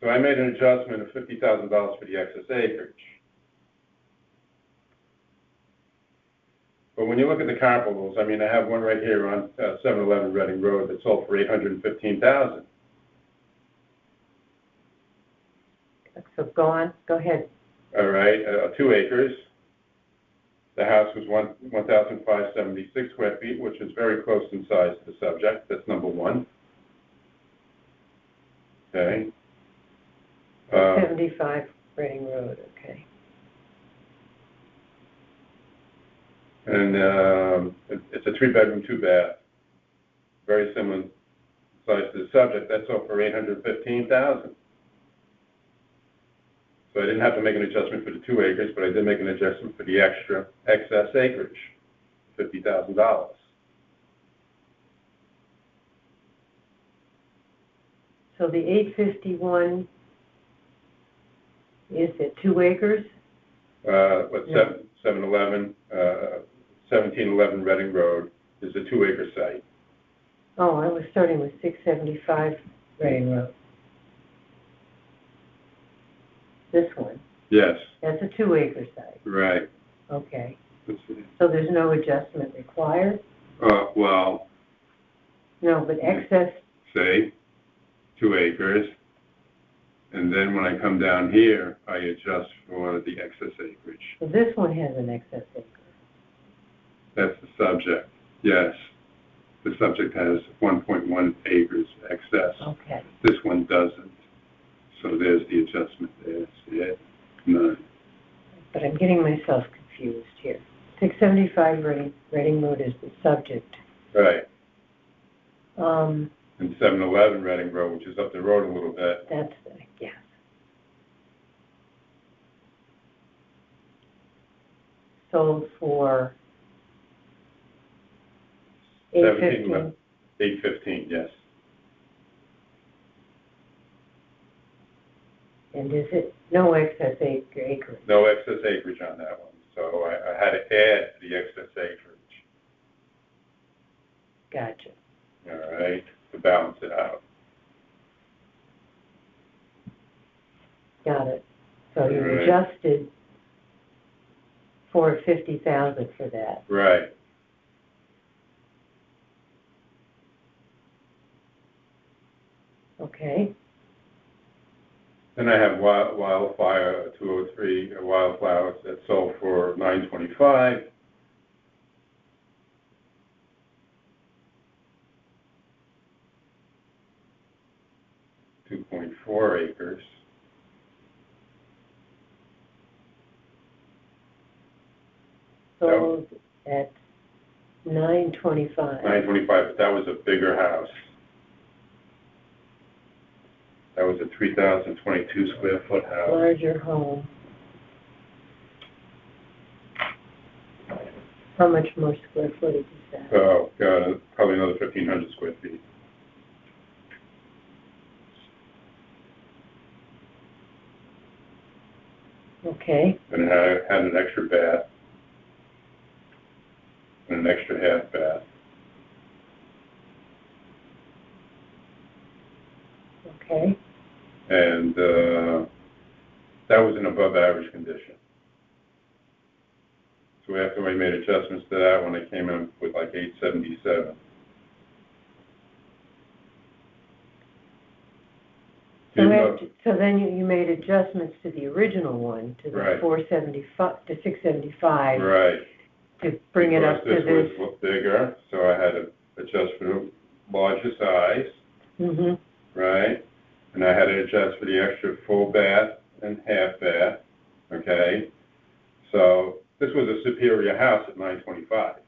So I made an adjustment of $50,000 for the excess acreage. But when you look at the comparables, I mean, I have one right here on 711 Reading Road that sold for $815,000. So go on, go ahead. All right, 2 acres. The house was 1,576 square feet, which is very close in size to the subject. That's number one. Okay. 75 Reading Road, okay. And it's a 3-bedroom, 2-bath. Very similar size to the subject. That's sold for $815,000. So I didn't have to make an adjustment for the 2 acres, but I did make an adjustment for the excess acreage, $50,000. So the 851 is it 2 acres? 1711 Reading Road is a 2-acre site. Oh, I was starting with 675 Reading Road. This one, Yes, that's a 2-acre site, right. okay. Let's see. So there's no adjustment required? Well, No, but excess, say 2 acres, and then when I come down here, I adjust for the excess acreage. so this one has an excess acre. That's the subject, yes. The subject has 1.1 acres excess. Okay. This one doesn't. So there's the adjustment there, see it? None. But I'm getting myself confused here. 675 Reading Road is the subject. Right. Um, And 711 Reading Road, which is up the road a little bit. that's, yes. sold for $815. 815, yes. And is it no excess acreage? No excess acreage on that one, so I had to add the excess acreage, Gotcha. all right, to balance it out. Got it. So you Right. adjusted for $50,000 for that. Right. Okay. Then I have Wildfire 203, Wildflowers that sold for $925. .4 acres. Sold at $925. $925, but that was a bigger house. That was a 3,022 square foot house. Larger home. How much more square footage is that? Oh, God, probably another 1,500 square feet. Okay. And it had an extra bath and an extra half bath. Okay. And that was in above average condition. So after we made adjustments to that one, it came in with like 877. So then you made adjustments to the original one, to the Right. 475, to 675, Right. to bring it up to Because this. this was bigger, so I had to adjust for the larger size, Mm-hmm. right? And I had to adjust for the extra full bath and half bath, okay? So this was a superior house at $925.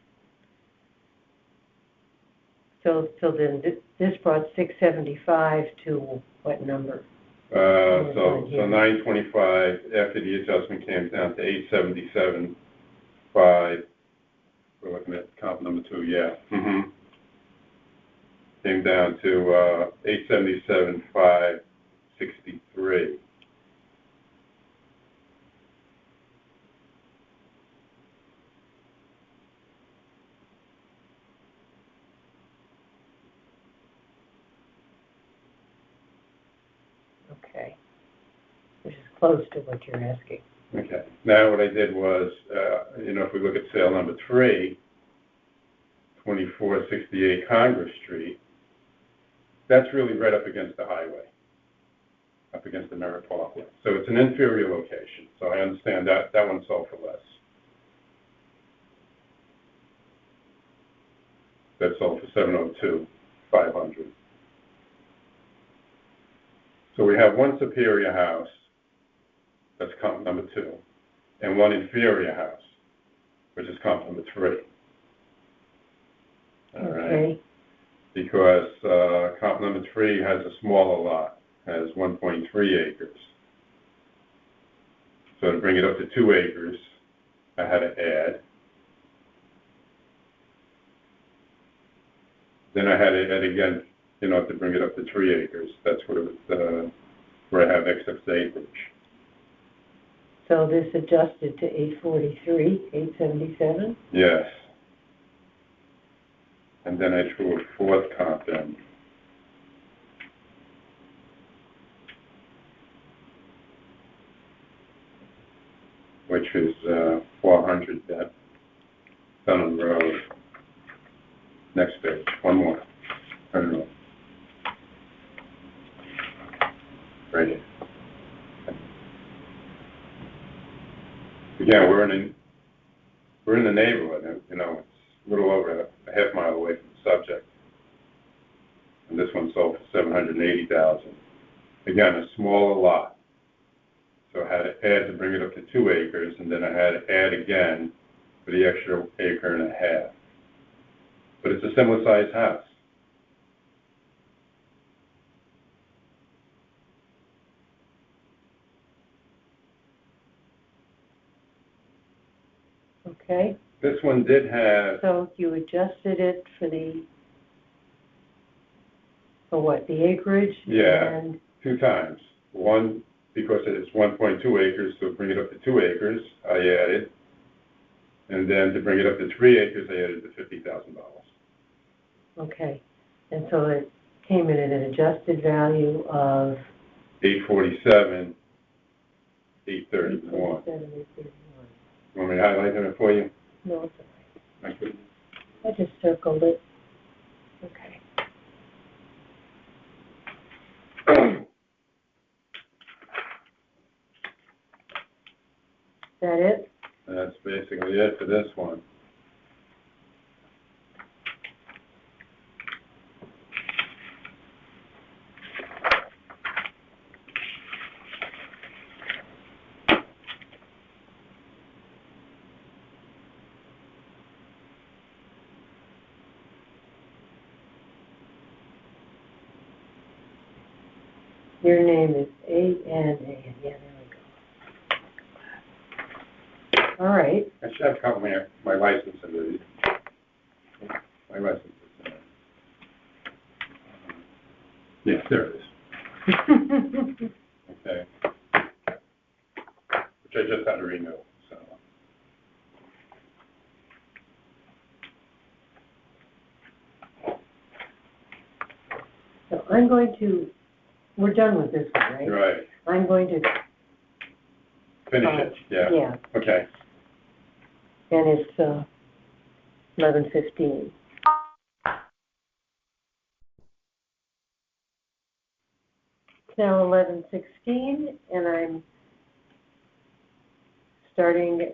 So then this brought 675 to what number? So 925, after the adjustment came down to 877.5. We're looking at comp number 2, yeah. Mm-hmm. Came down to 877.563. Okay. Which is close to what you're asking. Okay. Now what I did was, if we look at sale number 3, 2468 Congress Street, that's really right up against the highway, up against the Merritt Parkway. So it's an inferior location. So I understand that one sold for less. That sold for $702,500. So we have one superior house, that's comp number 2, and one inferior house, which is comp number 3. All right. Okay. Because comp number 3 has a smaller lot, has 1.3 acres. So to bring it up to 2 acres, I had to add. Then I had to add again, to bring it up to 3 acres. That's what it was, where I have excess acreage. So this adjusted to 843, 877? Yes. And then I threw a 4th comp in. Which is 400 that Dunham Road. Next page, one more. Turn it over. Right here. Again, we're in the neighborhood, it's a little over a half mile away from the subject. And this one sold for $780,000. Again, a smaller lot. So I had to add to bring it up to 2 acres, and then I had to add again for the extra acre and a half. But it's a similar sized house. Okay, This one did have, so you adjusted it for what, the acreage? Yeah. And, 2 times. One, because it's 1.2 acres, so bring it up to 2 acres, I added. And then to bring it up to 3 acres, I added the $50,000. okay, and so it came in at an adjusted value of? 847, 831. 831. Want me to highlight that for you? No, it's all I could. right. I just circled it. Okay. Is that it? That's basically it for this one. Your name is A-N-A, yeah, there we go. All right. I should have a copy of my license in there. My license is in there. Yes, there it is. Okay. Which I just had to renew, so. So I'm going to, we're done with this one, right? Right. I'm going to, Finish it, yeah. yeah, Okay. and it's 11:15. It's now 11:16, and I'm starting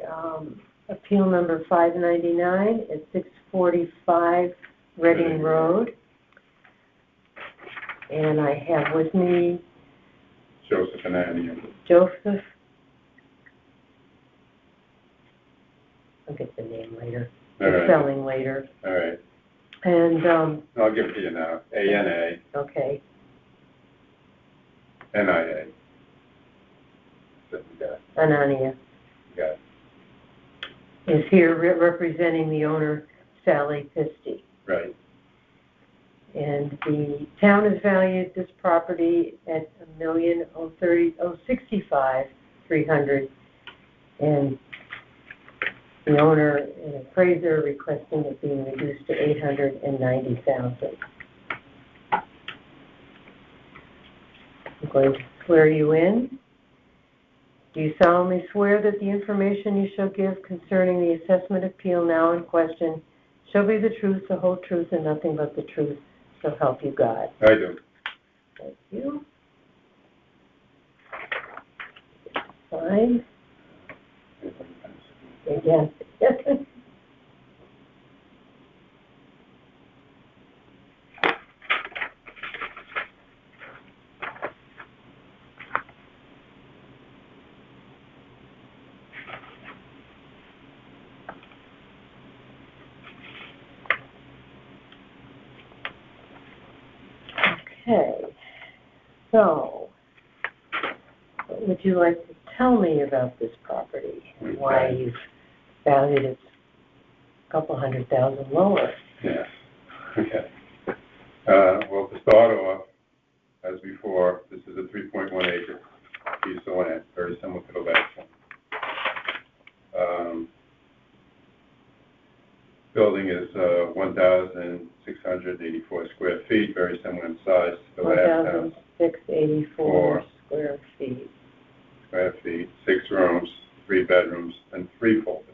appeal number 599 at 645 Reading Road. And I have with me Joseph and Annie. Joseph. I'll get the name later, All the right. spelling later. All right. And, I'll give it to you now. A-N-A, okay, N-I-A. So you got it. Anania You got it. is here representing the owner, Sally Pisty. Right. And the town has valued this property at $1,065,300, and the owner and appraiser requesting it being reduced to $890,000. I'm going to swear you in. Do you solemnly swear that the information you shall give concerning the assessment appeal now in question shall be the truth, the whole truth, and nothing but the truth, so help you God? I do. Thank you. Fine. Again. Okay. So, what would you like to tell me about this property and why Okay. you've valued it a couple $100,000 lower? Yes. Okay. Well, to start off, as before, this is a 3.1 acre piece of land, very similar to the last one. Building is 1,684 square feet, very similar in size to the last house. 1,684 square feet. 6 rooms, 3 bedrooms, and 3 full bedrooms.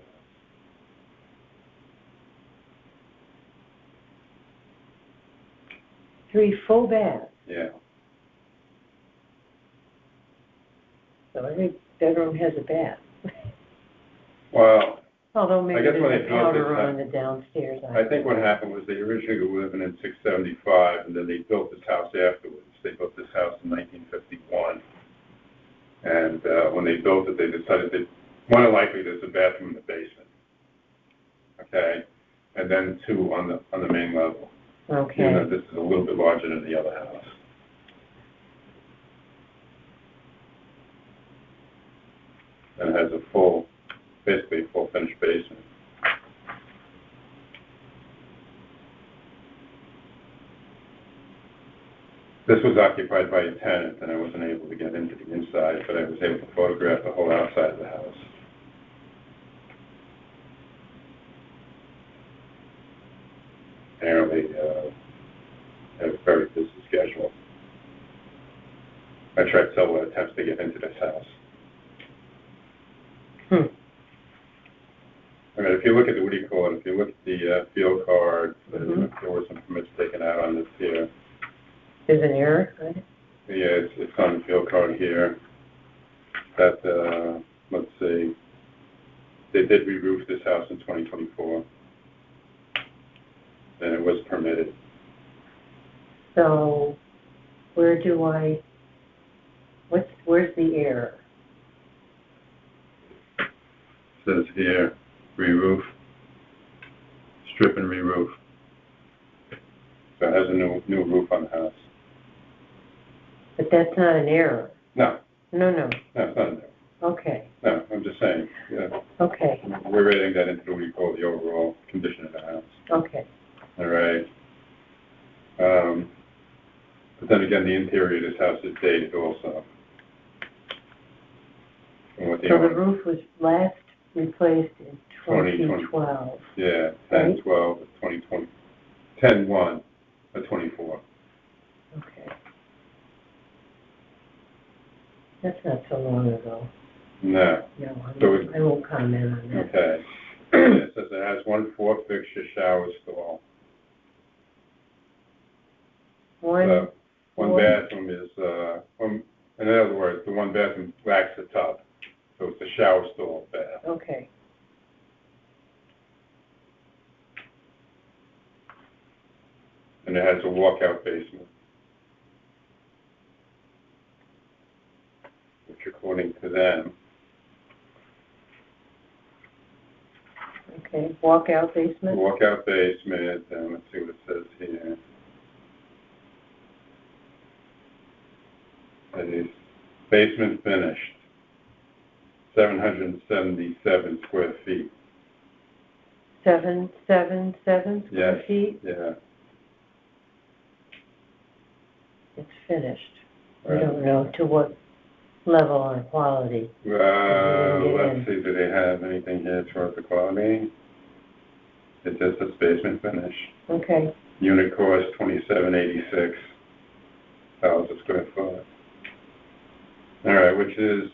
3 full baths. Yeah. So every bedroom has a bath. Well, Although maybe I guess when there's they a built counter this room house- in the downstairs. I think what happened was they originally were living in 675, and then they built this house afterwards. They built this house in 1951. And when they built it, they decided that, more than likely, there's a bathroom in the basement. Okay? And then 2 on the main level. Okay. Even though this is a little bit larger than the other house. And it has basically a full finished basement. This was occupied by a tenant, and I wasn't able to get into the inside, but I was able to photograph the whole outside of the house. Apparently, had a very busy schedule. I tried several attempts to get into this house. I mean, if you look at the, what do you call it, if you look at the field card, there were some permits taken out on this here. There's an error, right? Yeah, it's on the field card here. That, let's see, they did re-roof this house in 2024. And it was permitted. So, where's the error? Says here, re-roof, strip and re-roof. So it has a new roof on the house. But that's not an error. No. No, No, it's not an error. okay, No, I'm just saying, yeah. okay, We're rating that into what we call the overall condition of the house. okay. All right. But then again, the interior of this house is dated also. From what So the owner- roof was last replaced in 2020. 2012. Yeah, Right. 10/12 of 2020, 10/1 of 24. Okay. That's not so long ago. No, No, So it- I won't comment on that. okay. It says it has 1 4-fixture shower stall. One, So, one bathroom is, in other words, the one bathroom lacks a tub. So it's a shower stall bath. okay. And it has a walkout basement. Which according to them, Okay, walkout basement? walkout basement, and let's see what it says here. It is basement finished, 777 square feet. 777 square Yes. feet? Yeah. It's finished. We Right. don't know to what level or quality. Let's see, do they have anything here towards the quality? It just says basement finish. Okay, Unit cost $27.86 a square foot. All right, which is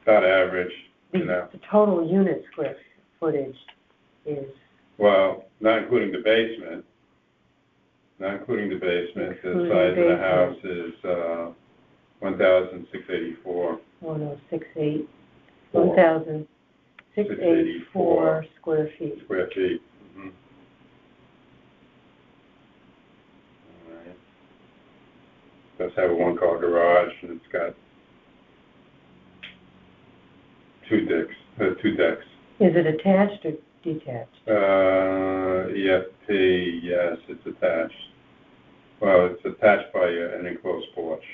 about average, you know. the total unit square footage is, Well, not including the basement. Not including the basement, the Including size of the basement. house is 1,684. 1068, Four. 1,684 square feet. Square feet. Mhm. All right. Does have a one-car garage, and it's got two decks. Is it attached or detached? EFP, yes, it's attached. Well, it's attached by an enclosed porch.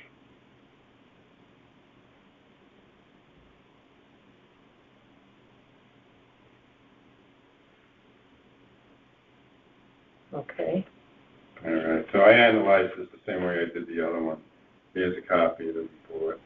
Okay, All right, so I analyzed this the same way I did the other one. Here's a copy of the report.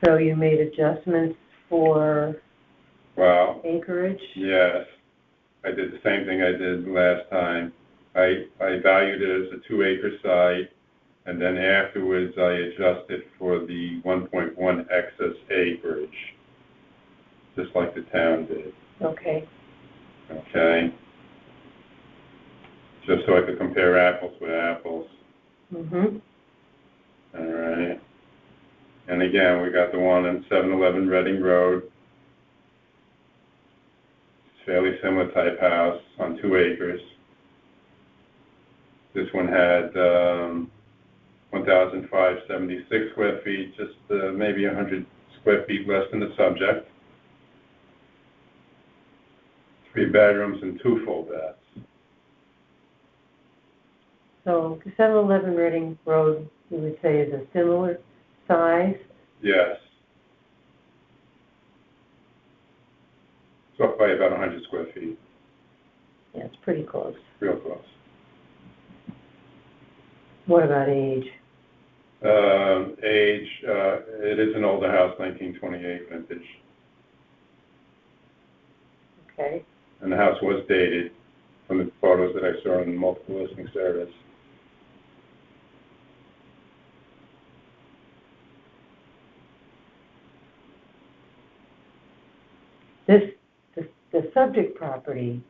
so you made adjustments for Well, acreage? yes, I did the same thing I did last time. I valued it as a 2-acre site, and then afterwards I adjusted for the 1.1 excess acreage, just like the town did, Okay, okay? Just so I could compare apples with apples, mm-hmm, all right? And again, we got the one on 711 Reading Road. It's fairly similar type house on 2 acres. This one had 1,576 square feet, just maybe 100 square feet less than the subject. 3 bedrooms and 2 full baths. So 711 Reading Road, you would say is a similar size? Yes. It's off by about 100 square feet, Yeah, it's pretty close. real close. What about age? Age, it is an older house, 1928 vintage, Okay. and the house was dated from the photos that I saw in the multiple listing service. The subject property,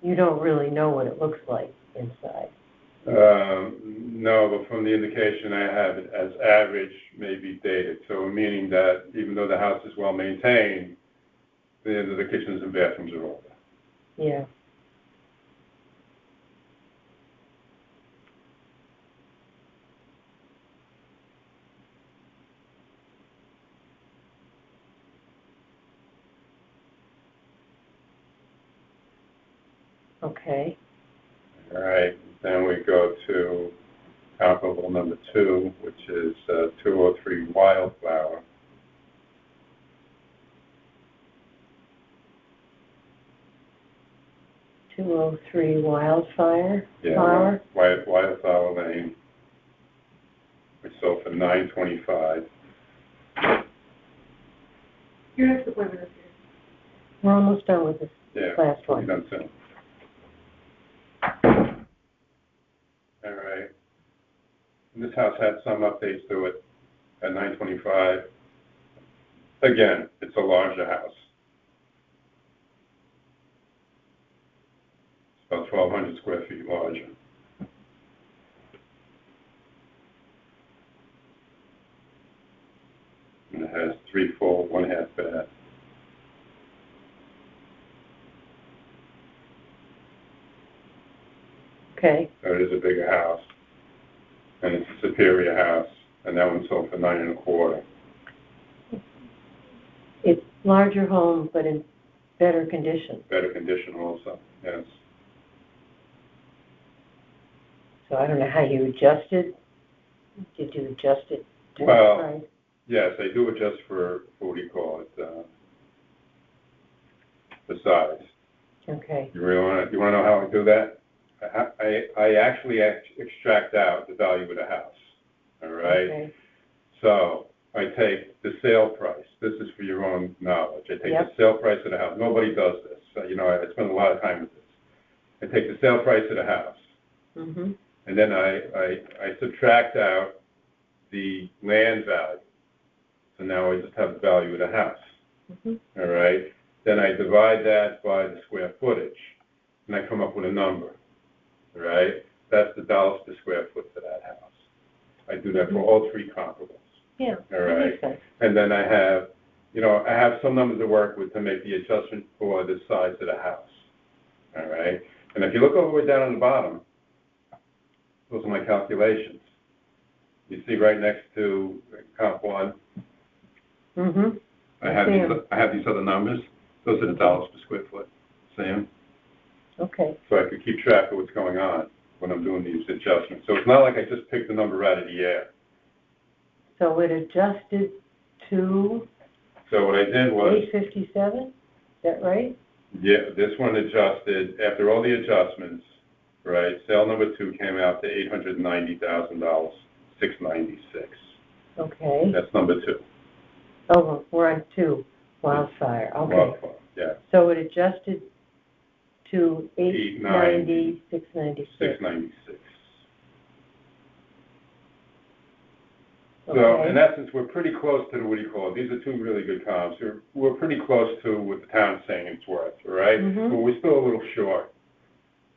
you don't really know what it looks like inside. No, but from the indication I have it as average, maybe dated. So meaning that even though the house is well maintained, the kitchens and bathrooms are older. Yeah. Okay. All right. Then we go to comparable number 2, which is 203 Wildflower. .203 Wildfire Yeah, Flower. Wildflower Lane, which sold for $925. Your next appointment is here. We're almost done with this Yeah, last we'll one. be done soon. All right. And this house had some updates to it at $925. Again, it's a larger house. It's about 1,200 square feet larger. And it has 3 full, 1.5 bath. Okay. So it is a bigger house. And it's a superior house. And that one sold for $925. It's larger home, but in better condition. Better condition also, yes. So I don't know how you adjusted. Did you adjust it to the Well, price? Yes, I do adjust for what do you call it, the size. Okay. You want to know how I do that? I actually extract out the value of the house, all right? Okay. So I take the sale price. This is for your own knowledge. I take Yep. the sale price of the house. Nobody does this. I spend a lot of time with this. I take the sale price of the house, Mm-hmm. and then I subtract out the land value. So now I just have the value of the house, Mm-hmm. all right? Then I divide that by the square footage, and I come up with a number, all right? That's the dollars per square foot for that house. I do that for all 3 comparables, Yeah. all That right? makes sense. And then I have some numbers to work with to make the adjustment for the size of the house, all right? And if you look all the way down on the bottom, those are my calculations. You see right next to comp 1, Mm-hmm. I have these other numbers. Those are the dollars per square foot. See 'em? Okay. So I can keep track of what's going on when I'm doing these adjustments. So it's not like I just picked the number out of the air. So it adjusted to So what I did was, 857? Is that right? yeah, this one adjusted, after all the adjustments, right, sale number 2 came out to $890,000, $696. Okay. That's number 2. Oh, we're on 2, Wildfire. Okay. Wildflower, yeah, So it adjusted to 890, 696. 696. So Okay. in essence, we're pretty close to what do you call it? These are 2 really good comps. We're pretty close to what the town's saying it's worth, all right? Mhm. But we're still a little short.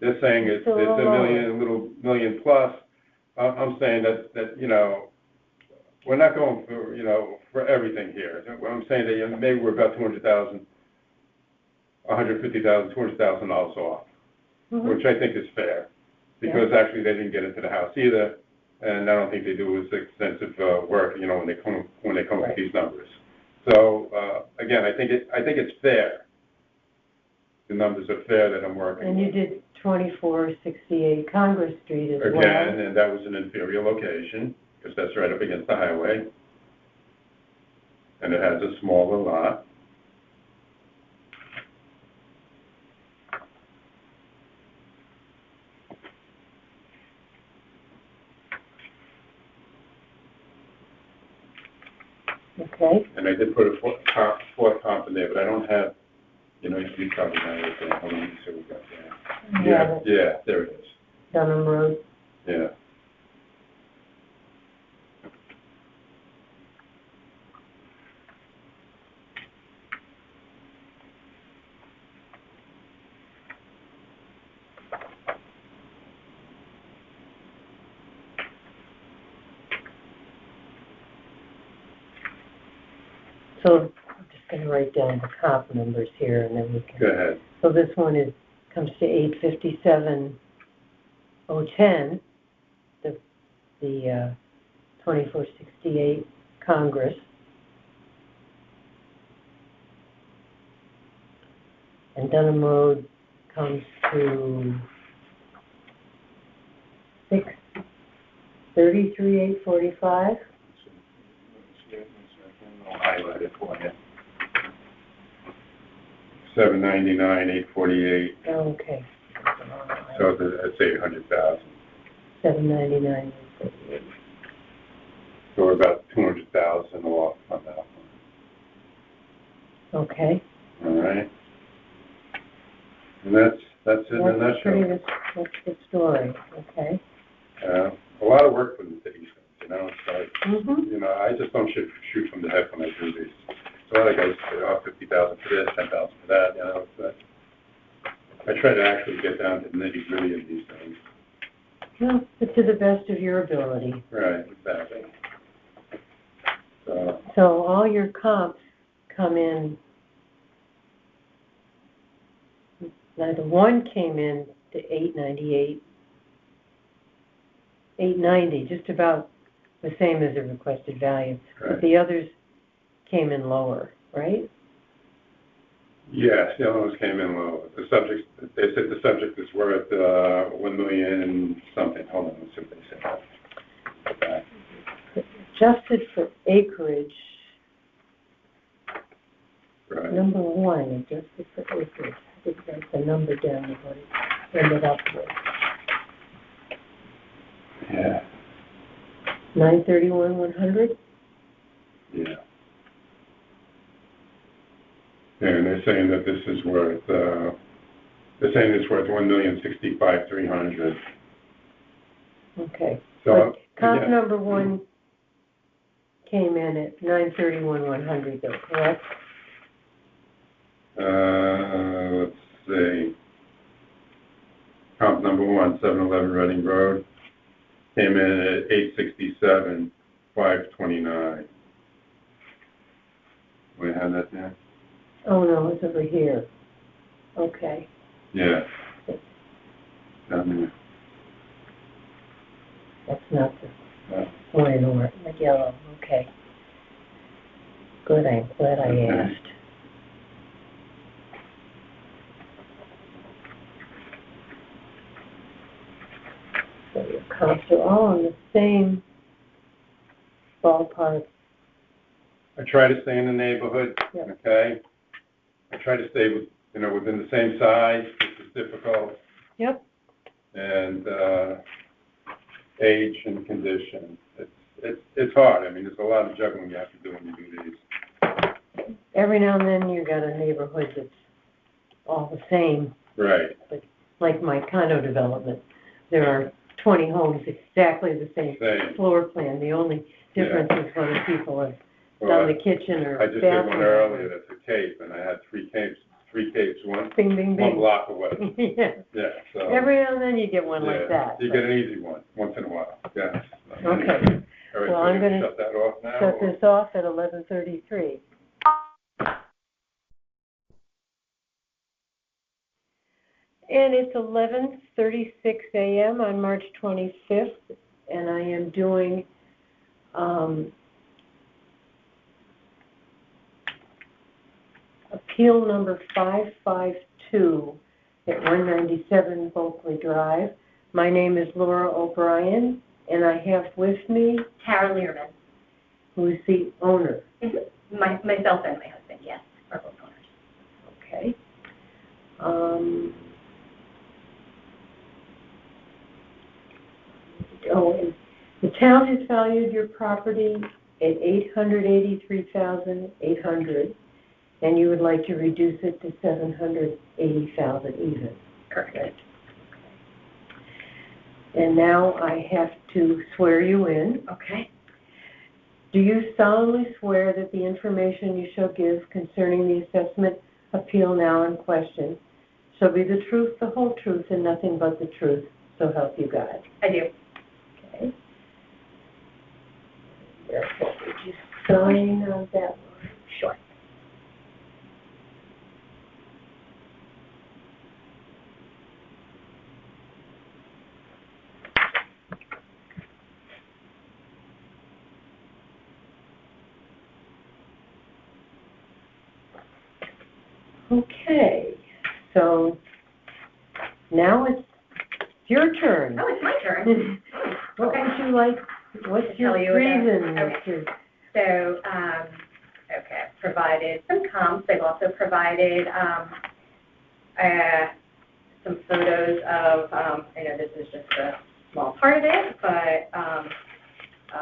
They're saying it's Still a a little little million plus. I'm saying that we're not going for everything here. I'm saying that maybe we're about $200,000, $150,000, $200,000 off, Mhm. which I think is fair, because actually they didn't get into the house either, and I don't think they do as extensive work, when they come up with these numbers. So again, I think it's fair. The numbers are fair that I'm working And you with. did 2468 Congress Street as well. Again, and that was an inferior location, because that's right up against the highway. And it has a smaller lot. Okay, And I did put a fourth comp in there, but I don't have, you probably know it there. Hold on, let me see what we got there. Yeah, there it is. Dunham Road. Yeah. So I'm just going to write down the comp numbers here, and then we can. Go ahead. So this one comes to 857,010, the 2468 Congress. And Dunham Road comes to 633,845. I'll highlight it for you. 799,848. Okay. So that's 800,000. 799,848. So we're about 200,000 off on that one. Okay. All right. And that's it in a That's a nutshell. good story. Okay. A lot of work for these things, It's like, Mm-hmm. I just don't shoot from the hip when I do these. So a lot of guys say, 50,000 for this, 10,000 for that, but I try to actually get down to the nitty-gritty of these things. Well, but to the best of your ability. Right, exactly. So all your comps come in. Now the one came in to 898, 890, just about the same as the requested value. Right. But the others came in lower, right? Yes, the other ones came in low. They said the subject is worth 1 million and something. Hold on, let's see what they said. Adjusted for acreage, Right. number one, adjusted for acreage. I didn't write the number down, what it ended up with. Yeah. 931,100? Yeah. And they're saying that this is worth, they're saying it's worth 1,065,300. Okay. So, But comp again, number one came in at 931,100 though, correct? let's see. Comp number one, 711 Reading Road, came in at 867,529. We have that there? Oh, no, it's over here. Okay. Yeah. Down there. That's not the Yeah. one in the yellow. Okay. Good, I'm glad I Okay. asked. So your comps are all in the same ballpark. I try to stay in the neighborhood, Yeah. okay? I try to stay within the same size, which is difficult, Yep. and age and condition. It's hard. I mean, there's a lot of juggling you have to do when you do these. Every now and then you got a neighborhood that's all the same, Right. like my condo development. There are 20 homes exactly the same Same. floor plan. The only difference is whether people have done the kitchen or I just bathroom. did one earlier that's a cape, and I had three capes, one Bing, bing, bing. block away. Yeah. Yeah, so. Every now and then you get one like that. You but- get an easy one, once in a while, yes. Okay. All right, Well, so I'm you gonna shut that off now? Shut or- this off at 11:33. And it's 11:36 a.m. on March 25th, and I am doing appeal number 552, at 197 Bulkley Drive. My name is Laura O'Brien, and I have with me, Tara Learman. who is the owner. Myself and my husband, yes, are both owners. Okay. And the town has valued your property at $883,800, and you would like to reduce it to $780,000 even. Correct. And now I have to swear you in. Okay. Do you solemnly swear that the information you shall give concerning the assessment appeal now in question shall be the truth, the whole truth, and nothing but the truth, so help you God? I do. Okay. Therefore, would you sign on that one? Sure. Okay, so now it's your turn. Oh, it's my turn. What would you like, what's Tell your you about- reason? okay. So, okay, I've provided some comps. They've also provided some photos of, I know this is just a small part of it, but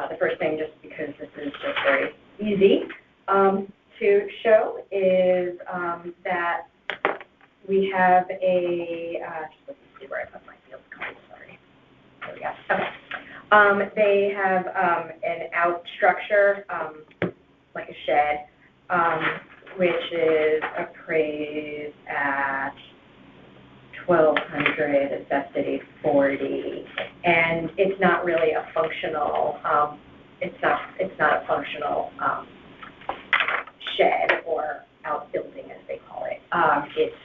the first thing, just because this is just very easy to show, is that we have a, just let me see where I put my field card, sorry. There we go. Okay. They have an out structure, like a shed, which is appraised at $1,200, assessed at $840, and it's not really a functional. It's not a functional shed or outbuilding, as they call it. It's,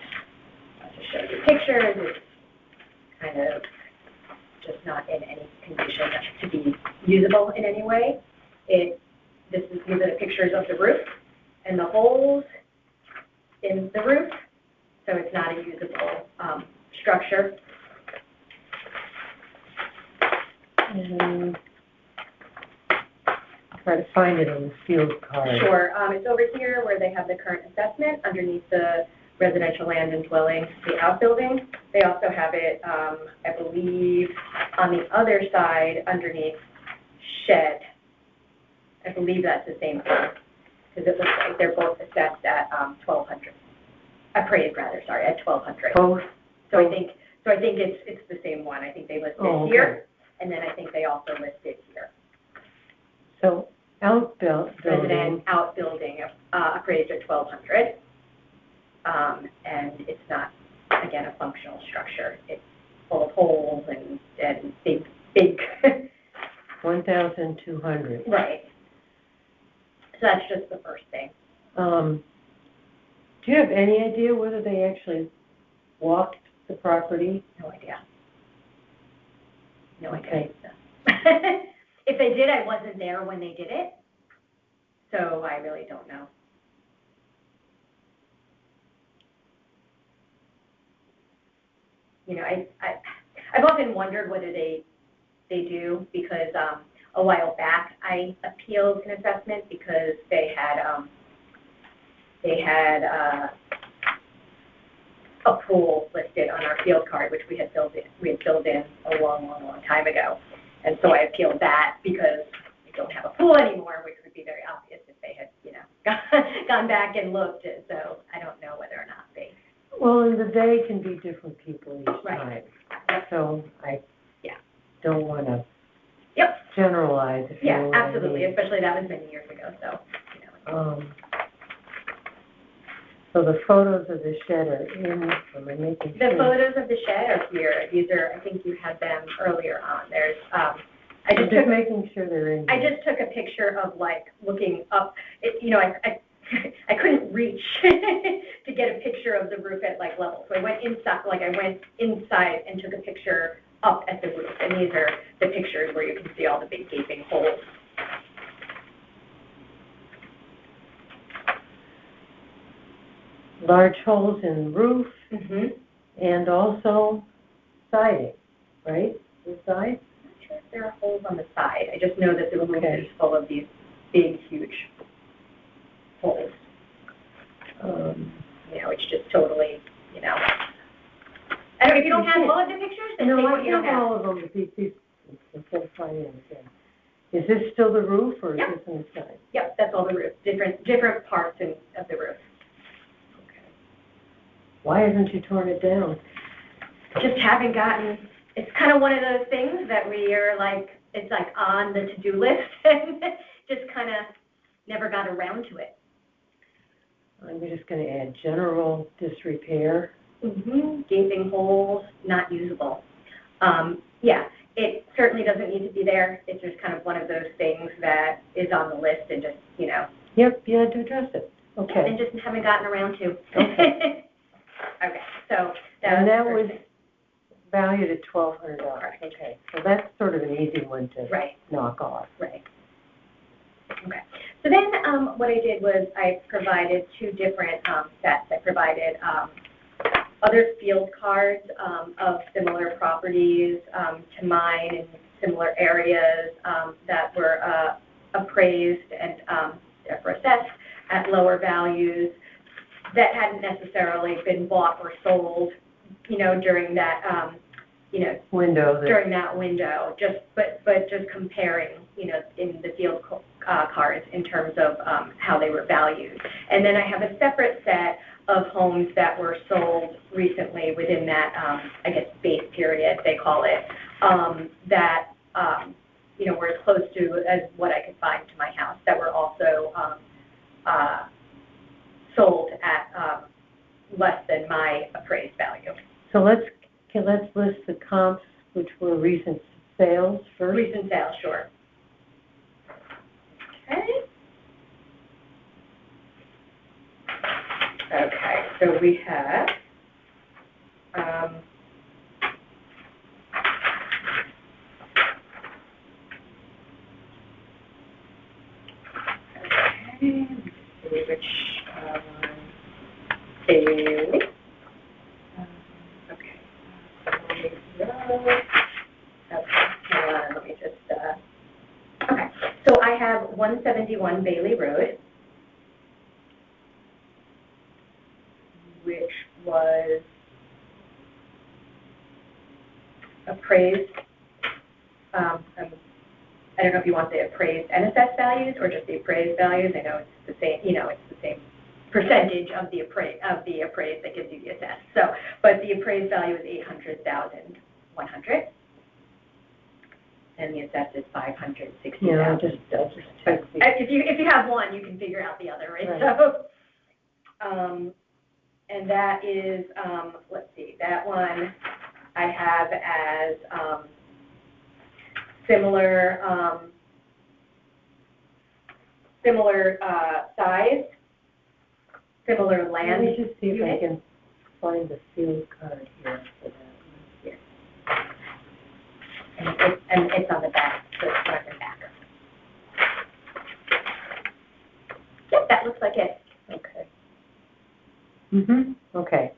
to show you pictures, it's kind of just not in any condition to be usable in any way. These are the pictures of the roof and the holes in the roof, so it's not a usable structure. And try to find it on the field card. Sure. It's over here where they have the current assessment underneath the residential land and dwelling, the outbuilding. They also have it, I believe, on the other side underneath shed. I believe that's the same thing, because it looks like they're both assessed at $1,200. Appraised, rather, sorry, at $1,200. Both? So I think it's the same one. I think they listed here, and then I think they also listed here. So outbuilding. Resident outbuilding appraised at $1,200, and it's not, again, a functional structure. It's full of holes and big. 1,200. Right. So that's just the first thing. Do you have any idea whether they actually walked the property? No idea. No idea. Okay. If they did, I wasn't there when they did it, so I really don't know. You know, I've often wondered whether they do, because a while back I appealed an assessment because they had a pool listed on our field card, which we had filled in a long time ago. And so I appealed that because we don't have a pool anymore, which would be very obvious if they had, gone back and looked. So I don't know whether or not they. Well, and the day can be different people each Right. time. So I don't want to Yep. generalize. If you know Yeah, what I absolutely. mean. Especially that was many years ago. So. So the photos of the shed are in. Am I making The sure? photos of the shed are here. These are, I think you had them earlier on. There's, I'm just making sure they're in. I here. just took a picture of looking up. I couldn't reach to get a picture of the roof at level. So I went inside and took a picture up at the roof. And these are the pictures where you can see all the big gaping holes. Large holes in the roof. Mm-hmm. And also siding, right, the side? I'm not sure if there are holes on the side. I just know that the roof Okay. is full of these big, huge holes. It's just totally, I don't know, if you don't have all of the pictures, then No, take I what you don't have have. all of them, but these, instead of finding them again. Is this still the roof, or is Yep. this on the side? Yep, that's all the roof, different parts of the roof. Why haven't you torn it down? Just haven't gotten, it's kind of one of those things that we are like, it's like on the to-do list, and just kind of never got around to it. I'm just gonna add general disrepair. Gaping holes, not usable. Yeah, it certainly doesn't need to be there. It's just kind of one of those things that is on the list and just, Yep, you had to address it. Okay. and just haven't gotten around to. Okay. Okay, so And that the first was thing. valued at $1,200. Correct. Okay, so that's sort of an easy one to Right. knock off. Right. Okay. So then what I did was I provided two different sets. I provided other field cards of similar properties to mine in similar areas that were appraised and therefore assessed at lower values that hadn't necessarily been bought or sold, during that, Window that, during that window, but just comparing, in the field cards in terms of how they were valued. And then I have a separate set of homes that were sold recently within that, base period, they call it, that, were as close to as what I could find to my house, that were also sold at less than my appraised value. so let's list the comps, which were recent sales first. Recent sales, sure. Okay, so we have, okay, let's see which one. Bailey. Okay. Okay, hold on, let me just, okay. So I have 171 Bailey Road, which was appraised, I don't know if you want the appraised and assessed values or just the appraised values. I know it's the same, it's the same percentage of the appraised that gives you the assessed. So, but the appraised value is $800,100, and the assessed is $560,000. Yeah, I'll just take the, If you have one, you can figure out the other, right? Right. So, and that is, let's see, that one I have as similar size, similar land. let me just see if I unit. can find the field card here for that Here. And it's on the back, so it's front and back. Yep, that looks like it. one. Okay. Okay.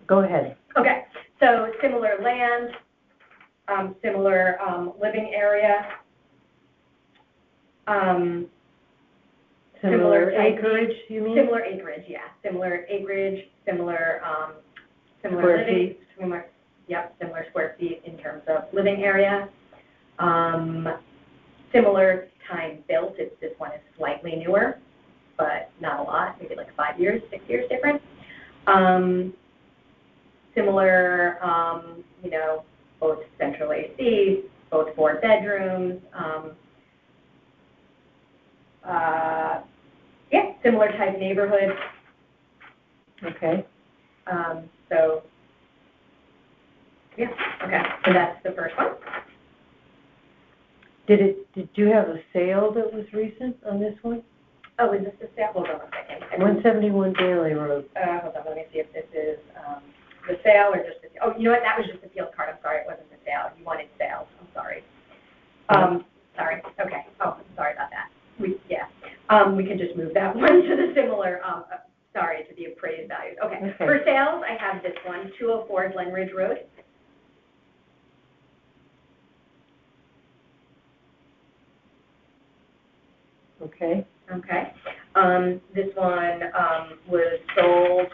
Go ahead. Okay, so similar land, similar living area, Similar type- acreage, you mean? Similar acreage, yeah, similar acreage, similar Square living, feet. similar square feet in terms of living area. Similar time built, this one is slightly newer, but not a lot, maybe like 5 years, 6 years different. Similar, both central AC, both 4 bedrooms, similar type neighborhood. Okay. So, okay, so that's the first one. Did you have a sale that was recent on this one? Oh, is this the sale? Hold on a second. 171 Bailey Road. Hold on, let me see if this is, the sale or just the, you know what, that was just the field card, I'm sorry, it wasn't the sale, you wanted sales, I'm sorry. Sorry, okay, I'm sorry about that. We can just move that one to the sorry, to the appraised values. Okay. Okay. For sales, I have this one, 204 Glen Ridge Road. Okay, Okay. This one, was sold,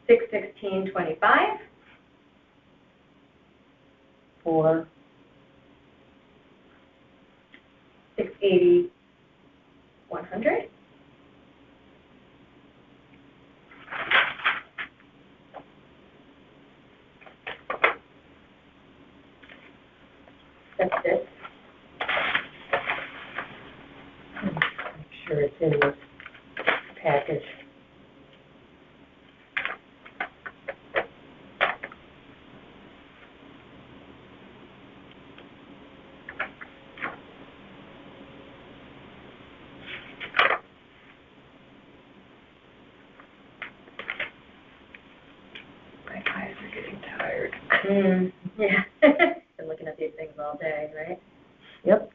6/16/25. for, 680/100. That's this. I'm sure it's in this package. My eyes are getting tired. Yeah. Been looking at these things all day, right? Yep.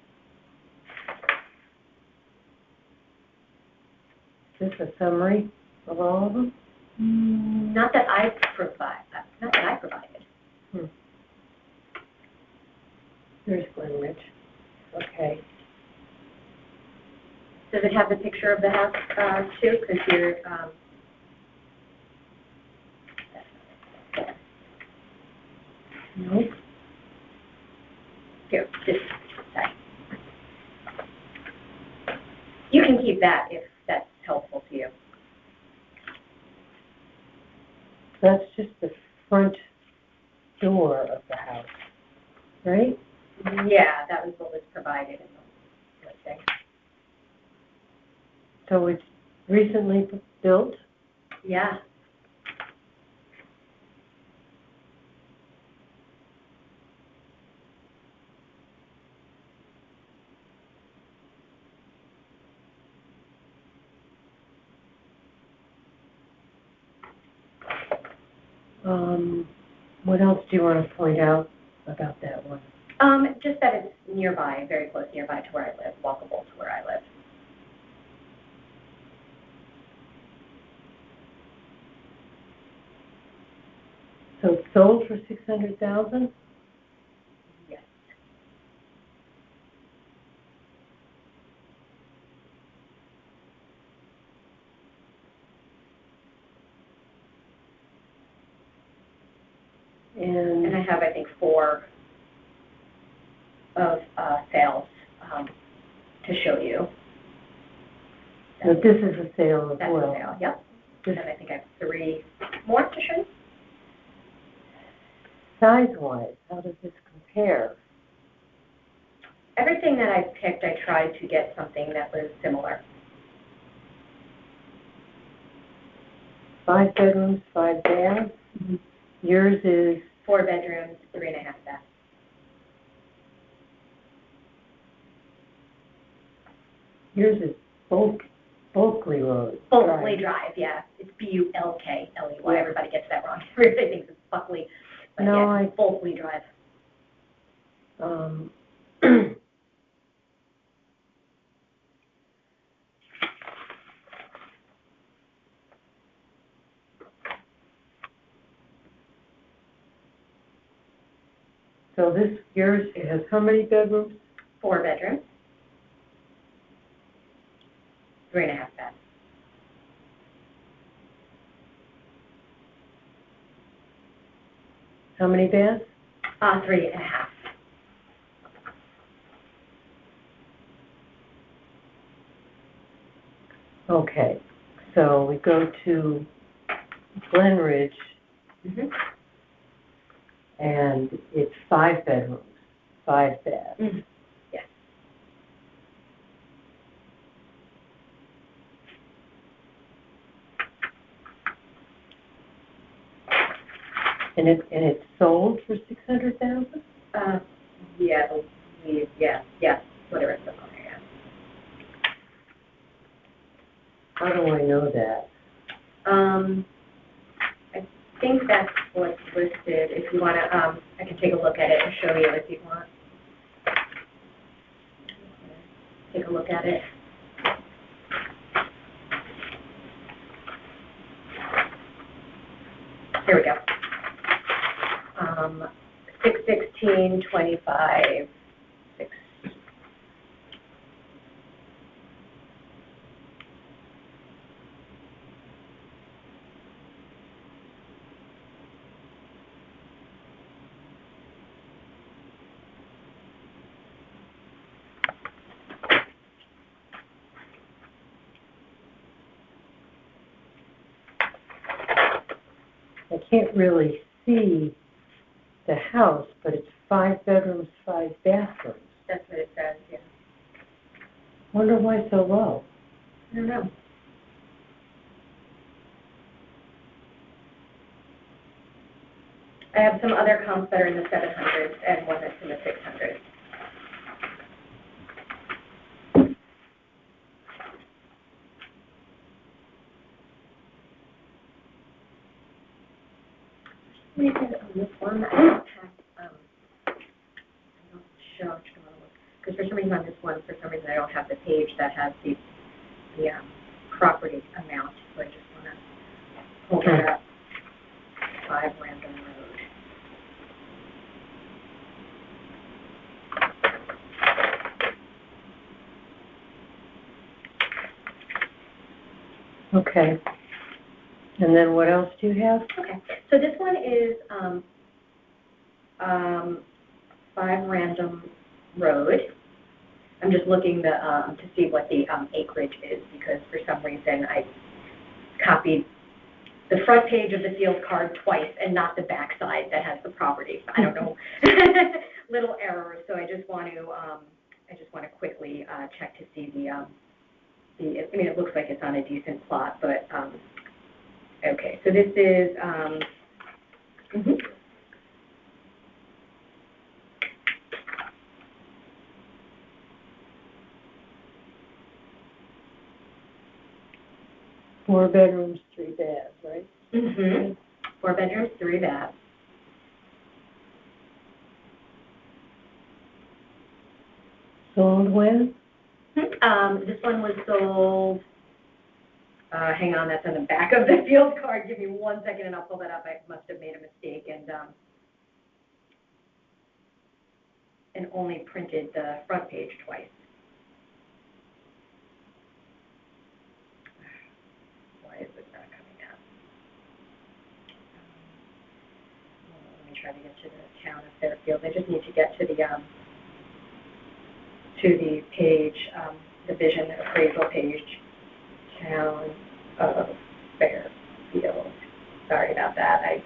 Is this a summary of all of them? Not that I provided. There's Glen Ridge. Okay. Does it have the picture of the house, too? Because you're, Nope. here, this side. You can keep that if that's helpful to you. That's just the front door of the house, right? Yeah, that was what was provided in the listing. So it's recently built? Yeah. What else do you want to point out about that one? Just that it's nearby, very close nearby to where I live, walkable to where I live. So it's sold for $600,000? Yes. And I have, I think, 4 of sales to show you. But this is a sale as That's well. a sale, yep. This, And I think I have 3 more to show you. size-wise, how does this compare? Everything that I picked, I tried to get something that was similar. 5 bedrooms, 5 baths? Mm-hmm. Yours is 4 bedrooms, 3.5 baths. yours is Bulkley Road. Bulkley Drive, yeah. It's Bulkley. Yeah. Everybody gets that wrong. Everybody thinks it's Buckley. But No, yeah, it's Bulkley Drive. So this, yours, it has how many bedrooms? 4 bedrooms, 3.5 baths. How many baths? 3.5. Okay, so we go to Glen Ridge, Mm-hmm. and it's 5 bedrooms, 5 baths. Mm-hmm. Yes. And it's sold for $600,000? Yeah, whatever it's on there, yeah. How do I know that? I think that's what's listed. If you want to, I can take a look at it and show you if you want. Take a look at it. Here we go. 6/16/25, 6. I can't really see the house, but it's 5 bedrooms, 5 bathrooms. That's what it says, yeah. Wonder why so low? I don't know. I have some other comps that are in the 700s and one that's in the 600s. Reason on this one, I don't have, I'm not sure which one, because for some reason on this one, I don't have the page that has the property amount, so I just want to hold it up. 5 Random Road. Okay. And then what else do you have? Okay, so this one is 5 Random Road. I'm just looking to see what the acreage is, because for some reason I copied the front page of the field card twice and not the back side that has the property. I don't know, little error. So I just want to quickly check to see I mean, it looks like it's on a decent plot, but okay. So this is. Mm-hmm. 4 bedrooms, 3 baths, right? Mm-hmm. 4 bedrooms, 3 baths. Sold when? This one was sold, hang on, that's on the back of the field card. Give me 1 second and I'll pull that up. I must have made a mistake and only printed the front page twice. Why is this not coming up? Let me try to get to the town of Fairfield. I just need to get to the page, the vision appraisal page, town of Fairfield. Sorry about that. I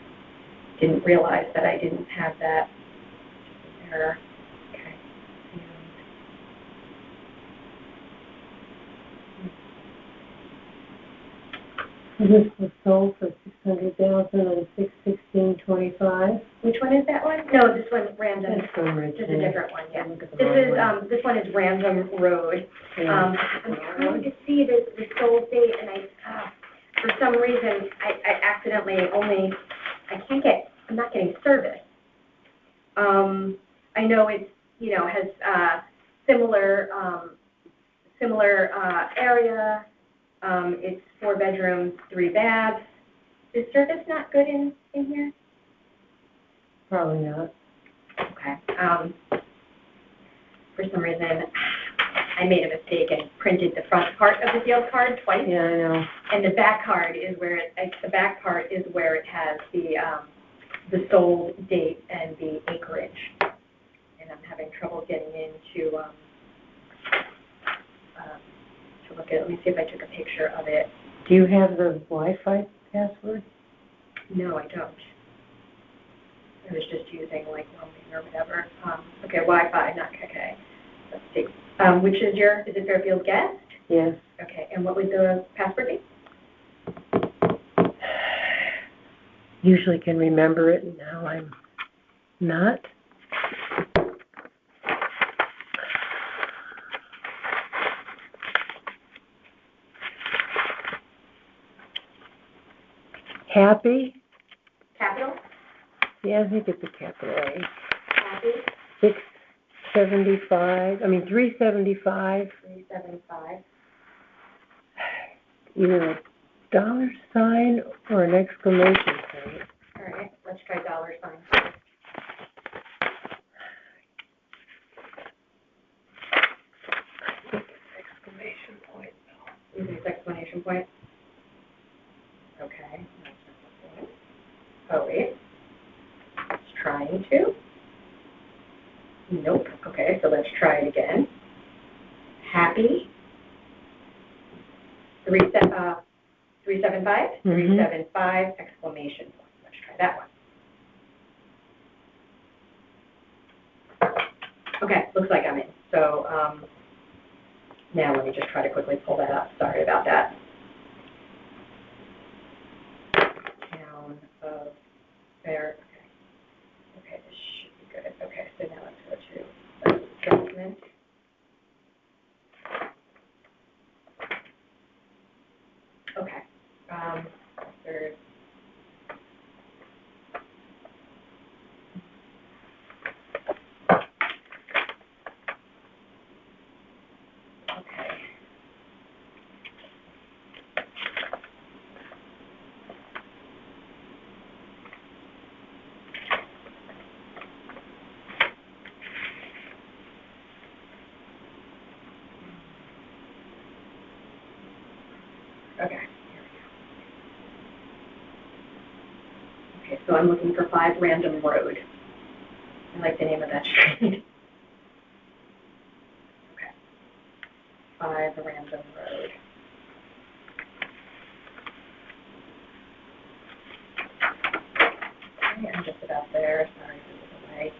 didn't realize that I didn't have that error. Okay. This was sold for $600,000 on 6/16/25. Which one is that one? No, this one's Random. That's from This is a different one, yeah. Look at the This wrong is, one. this one is Random Road. Yeah. I'm trying to see the sold date, and for some reason, I accidentally I'm not getting service. I know it's, has, similar area. It's 4 bedrooms, 3 baths. Is service not good in here? Probably not. Okay. For some reason, I made a mistake and printed the front part of the field card twice. Yeah, I know. And the back card is where it has the sold date and the acreage. And I'm having trouble getting into to look at. Let me see if I took a picture of it. Do you have the Wi-Fi password? No, I don't. I was just using like roaming or whatever. Okay, Wi-Fi, not KK. Let's see. Which is it Fairfield Guest? Yes. Okay, and what would the password be? Usually can remember it, and now I'm not. Happy? Capital? Yeah, I think it's a capital A. Happy? 375. Either a dollar sign or an exclamation point. All let's try dollar sign. Exclamation point. You think it's exclamation point? Okay. Oh, wait. It's trying to. Nope. Okay, so let's try it again. Happy. 375? 375, exclamation point. Let's try that one. Okay, looks like I'm in. So, now let me just try to quickly pull that up. Sorry about that. Town of Fair. Okay. Okay, this should be good. Okay, so now let's go to assessment. Okay. There's okay. Okay, here we go. Okay, so I'm looking for 5 Random Road. I like the name of that street. Okay. 5 Random Road. Okay, I'm just about there. Sorry for the delay.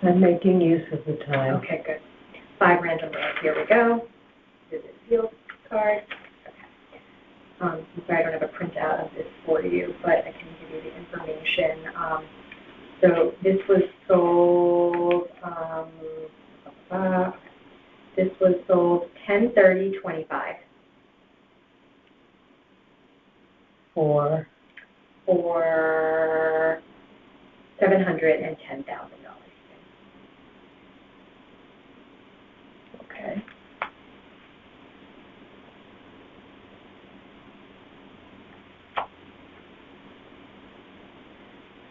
I'm making use of the time. Okay, good. 5 Random Road. Here we go. Visit field card. I'm sorry I don't have a printout of this for you, but I can give you the information. So this was sold, this was sold 10/30/25 For $710,000. okay.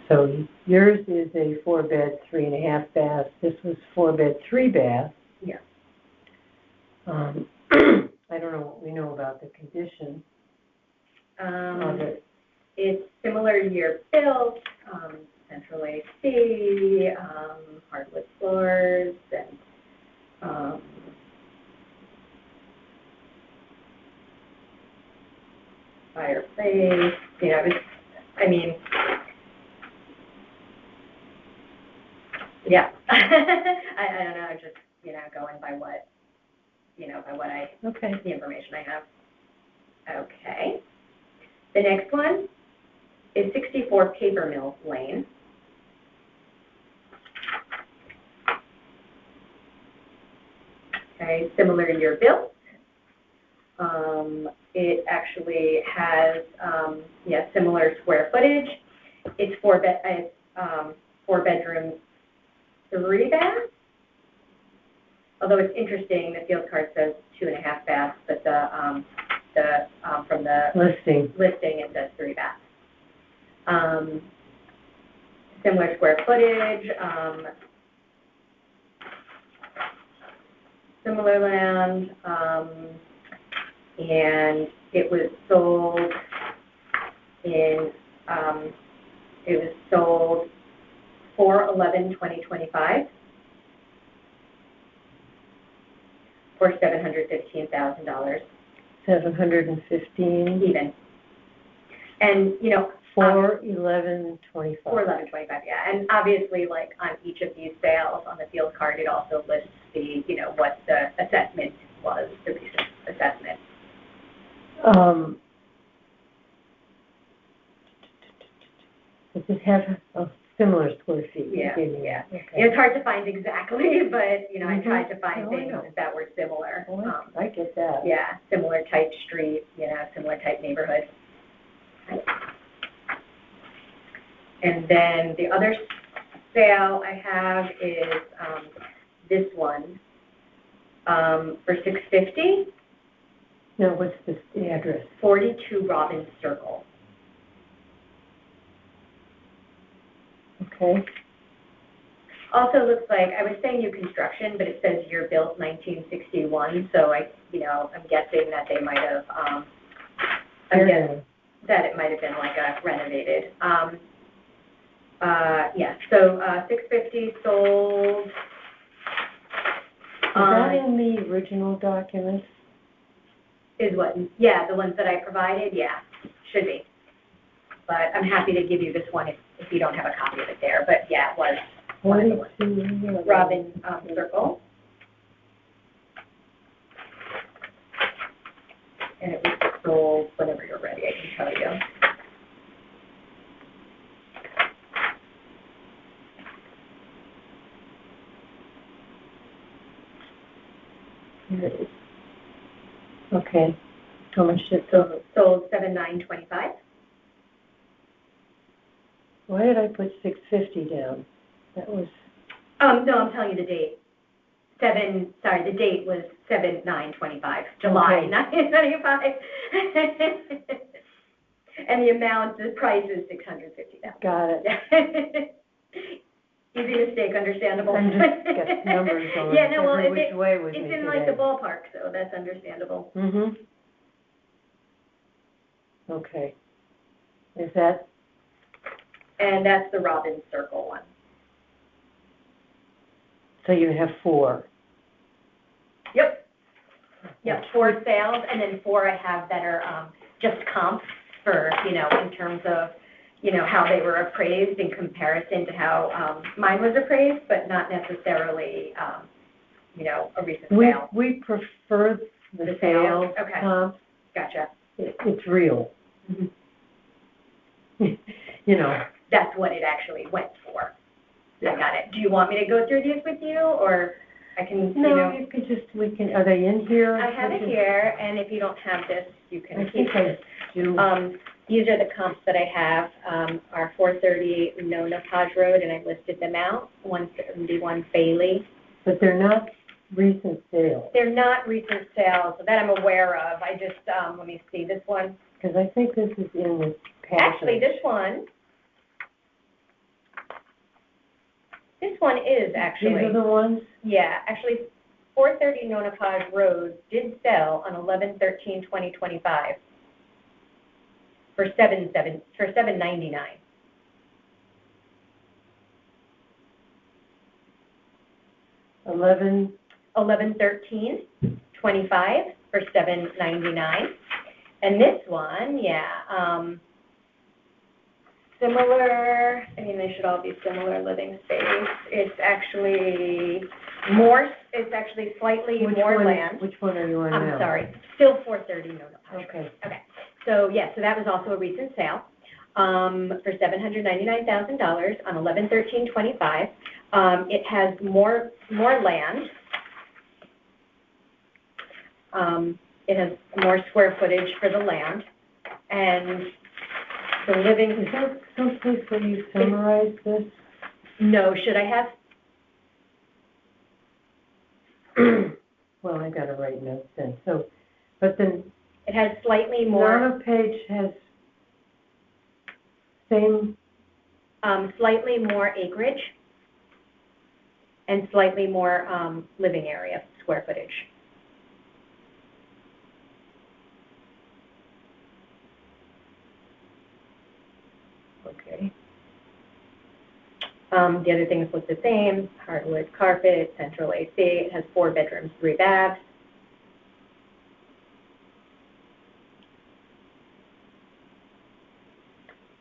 So yours is a 4-bed, 3.5 bath. This was 4-bed, 3 bath. Yeah. I don't know what we know about the condition of it. It's similar year built, central AC, hardwood floors, and fireplace. You know, yeah. I don't know. I'm just going by what Okay. the information I have. Okay. The next one is 64 Paper Mill Lane. Okay, similar year built. It actually has similar square footage. It's 4 bedrooms, 3 baths. Although it's interesting, the field card says 2.5 baths, but from the Listing. it says 3 baths. Similar square footage, similar land, and it was sold in 4/11/2025 for $715,000. 715. Even. And, 4/11/25. 4/11/25, yeah. And obviously, like on each of these sales on the field card, it also lists the, what the assessment was, the recent assessment. Does this have a similar square feet? Yeah, Okay. yeah. It's hard to find exactly, but, I tried to find Oh, I things know. that were similar. I get that. Yeah, similar type street, similar type neighborhood. And then the other sale I have is this one for $650. Now, what's the address? 42 Robbins Circle. Okay, Also looks like, I was saying new construction, but it says year built 1961, so I'm guessing that they might have, that it might have been like a renovated. So 650 sold. Is that in the original documents? Is what, yeah, the ones that I provided, yeah, should be. But I'm happy to give you this one if you don't have a copy of it there, but yeah, it was one of the ones. 42, Robin Circle. And it was sold whenever you're ready, I can tell you. Here it is. Okay, how much did it So sold 7,925. Why did I put 650 down? That was, No, I'm telling you the date. The date was 7/9/25, July Okay. 9/25. And the amount, the price is $650,000. got it. Easy mistake, understandable. I'm just got numbers going Yeah, no, well, every which way with me it's in like the today. ballpark, so that's understandable. Mm-hmm. Okay. Is that, And that's the Robin Circle one. so you have 4? Yep. Yep, 4 sales, and then 4 I have that are just comps for, in terms of, how they were appraised in comparison to how mine was appraised, but not necessarily, a recent sale. We prefer the The sales? sales Okay. comp. Gotcha. It's real. Mhm. That's what it actually went for. I got it. Do you want me to go through these with you, or I can, No, you could just, are they in here? I have it here, and if you don't have this, you can I keep think it. I do. These are the comps that I have, are 430 Nona Podge Road, and I listed them out, 171 Bailey. But they're not recent sales, They're not recent sales that I'm aware of. I just, let me see, this one, because I think this is in the package. actually, this one is actually. These are the ones? Yeah, actually, 430 Nona Podge Road did sell on 11/13/2025 for $799. 11/13/25 for $799, and this one, similar. I mean, they should all be similar living space. It's actually more. It's actually slightly more land. Which one are you on now? I'm sorry, still 430 Nona Podge. Okay. Okay. So so that was also a recent sale for $799,000 on 11/13/25. It has more land. It has more square footage for the land, and the living. Is that someplace where you summarize this? No, should I have? Well, I gotta write notes then, so, but then. It has slightly more. Nona Page has same, Slightly more acreage and slightly more living area, square footage. okay. The other things look the same, hardwood carpet, central AC. It has 4 bedrooms, 3 baths.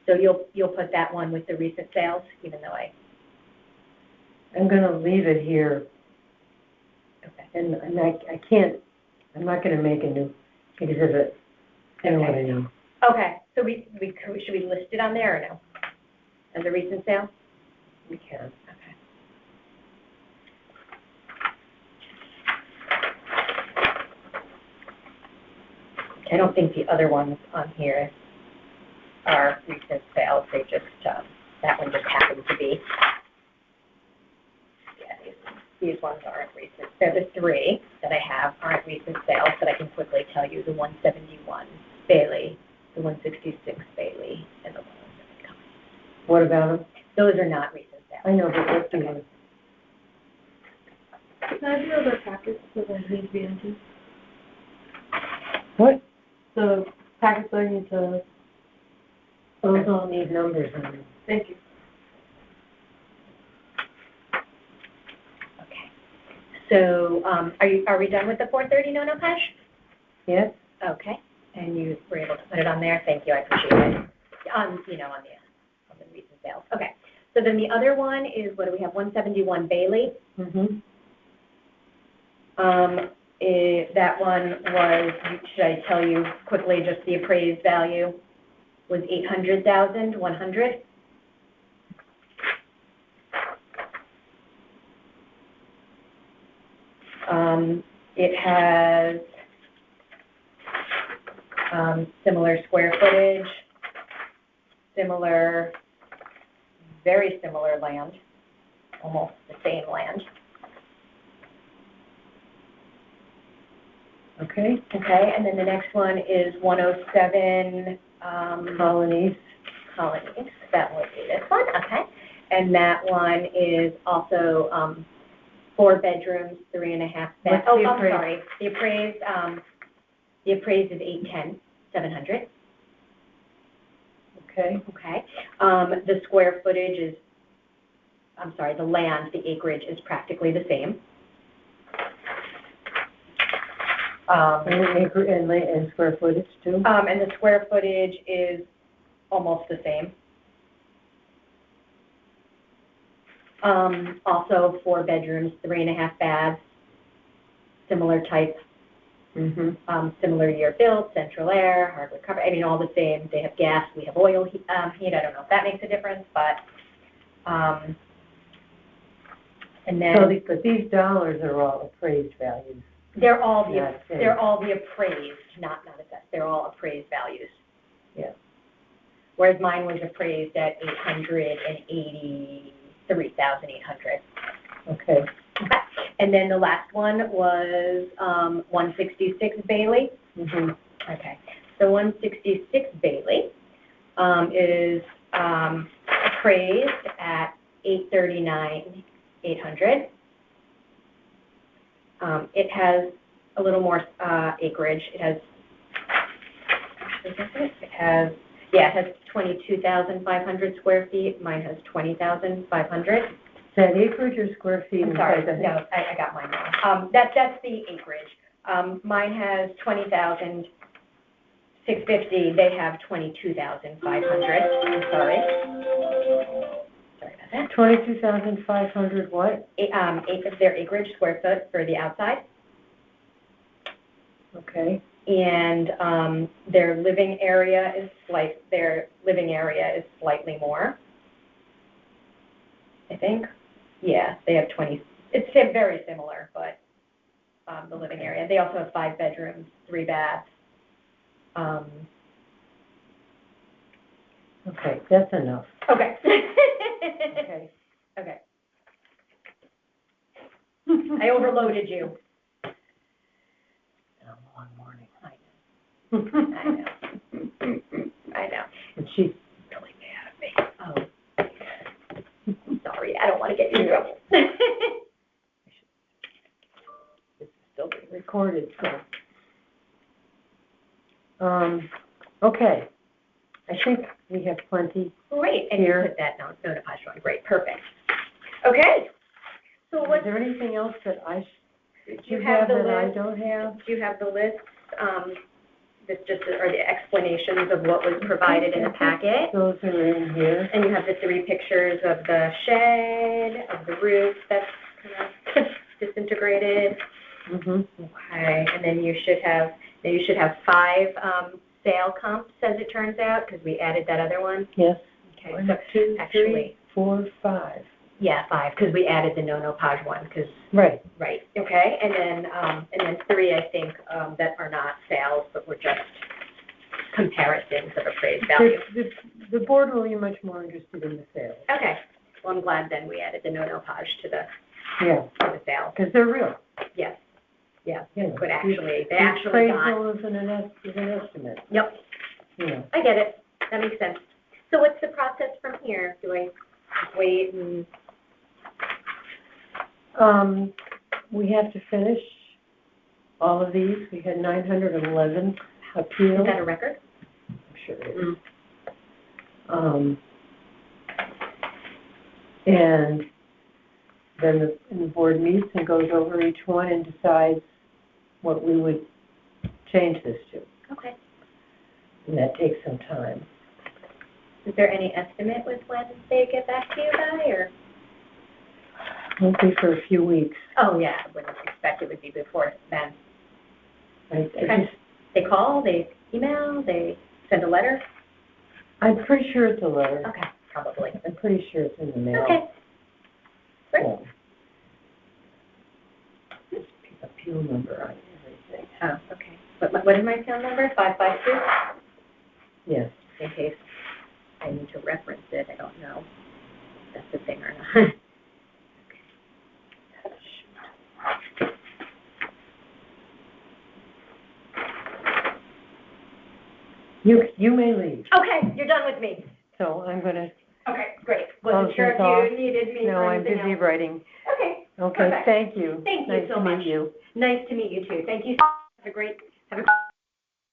So you'll put that one with the recent sales, even though I'm gonna leave it here, okay. and I can't, I'm not gonna make a new exhibit. I know what I know. Okay, so should we list it on there or no? As a recent sale? We can. Okay. I don't think the other ones on here are recent sales. They just, that one just happened to be. Yeah, these ones aren't recent. They're the 3 that I have aren't recent sales, but I can quickly tell you the 171 Bailey, the 166 Bailey, and the 107 Cummings. What about them? Those are not recent sales. I know, but that's the one. Can I have the other packets that I need to be into? What? The packets I need to, Those all need numbers on them. thank you. Okay. So, are we done with the 430 no Paj? Yes? Okay, and you were able to put it on there, thank you, I appreciate it. On the recent sales, okay. So then the other one is, what do we have, 171 Bailey? Mm-hmm. That one was, should I tell you quickly, just the appraised value was 800,100. It has similar square footage, very similar land, almost the same land. Okay. Okay, and then the next one is 107 Colonies. That would be this one, okay. And that one is also 4 bedrooms, 3.5 baths. What's Oh, the I'm appraised? sorry. The appraised is 810,700. Okay. Okay. The square footage is, the land, the acreage is practically the same. And square footage too? And the square footage is almost the same. Also 4 bedrooms, 3.5 baths, similar type, similar year built, central air, hardwood cover, I mean, all the same. They have gas, we have oil heat, I don't know if that makes a difference, but, and then. So, but these dollars are all appraised values. They're all the appraised, not assessed, they're all appraised values. Yeah. Whereas mine was appraised at 883,800. Okay. And then the last one was 166 Bailey. Mm-hmm. Okay. So 166 Bailey is appraised at 839,800. It has a little more acreage. It has, it has 22,500 square feet. Mine has 20,500. Is that acreage or square feet? I'm sorry, no, I got mine wrong. That's the acreage. Mine has 20,650. They have 22,500. I'm sorry. Sorry about that. 22,500 what? Their acreage, square foot for the outside. Okay. And their living area is slightly more, I think. Yeah, they have 20. It's very similar, but the living area. They also have 5 bedrooms, 3 baths. Okay, that's enough. Okay. Okay. Okay. I overloaded you. A long morning. I know. And she's Really mad at me. Oh. Sorry, I don't want to get you in trouble. It's still being recorded, so. Okay. I think we have plenty. Great, and Here. you put that notified on. Great, perfect. Okay. So Is what, there anything else that you have the that I list? don't have? Do you have the list? This just are the explanations of what was provided in the packet. Those are in here. And you have the 3 pictures of the shed, of the roof that's kind of disintegrated. Mm-hmm. Okay, and then you should have 5 sale comps, as it turns out, because we added that other one. Yes. Okay, 1, so 2, actually, 3, 4, 5. yeah, 5, because we added the no-Paj one, because, Right. right, okay, and then 3, I think, that are not sales, but were just comparisons of appraised value. The board will be much more interested in the sales. Okay, well, I'm glad then we added the no-Paj to the sales. Because they're real. Yes, yeah, You know, but actually, they the actually got, appraisal is an estimate, yep, you know. I get it, that makes sense. So what's the process from here? Do I wait and, We have to finish all of these. We had 911 is appeals. that a record? I'm sure it is. And then the board meets and goes over each one and decides what we would change this to. Okay. And that takes some time. Is there any estimate with when they get back to you by, or? Won't be for a few weeks. Oh, yeah, I wouldn't expect it would be before then. I Okay. just, They call, they email, they send a letter? I'm pretty sure it's a letter. Okay, probably. I'm pretty sure it's in the mail. Okay, great. So, appeal number on everything. Oh, okay. What is my phone number? 552? Yes. In case I need to reference it, I don't know if that's a thing or not. You may leave. Okay, you're done with me. So I'm gonna, Okay, great. Close Wasn't sure this off. if you needed me no, for I'm anything busy else. writing. Okay, Okay, Perfect. thank you. Thank you Nice so to much. meet you. nice to meet you too. Thank you. Have a great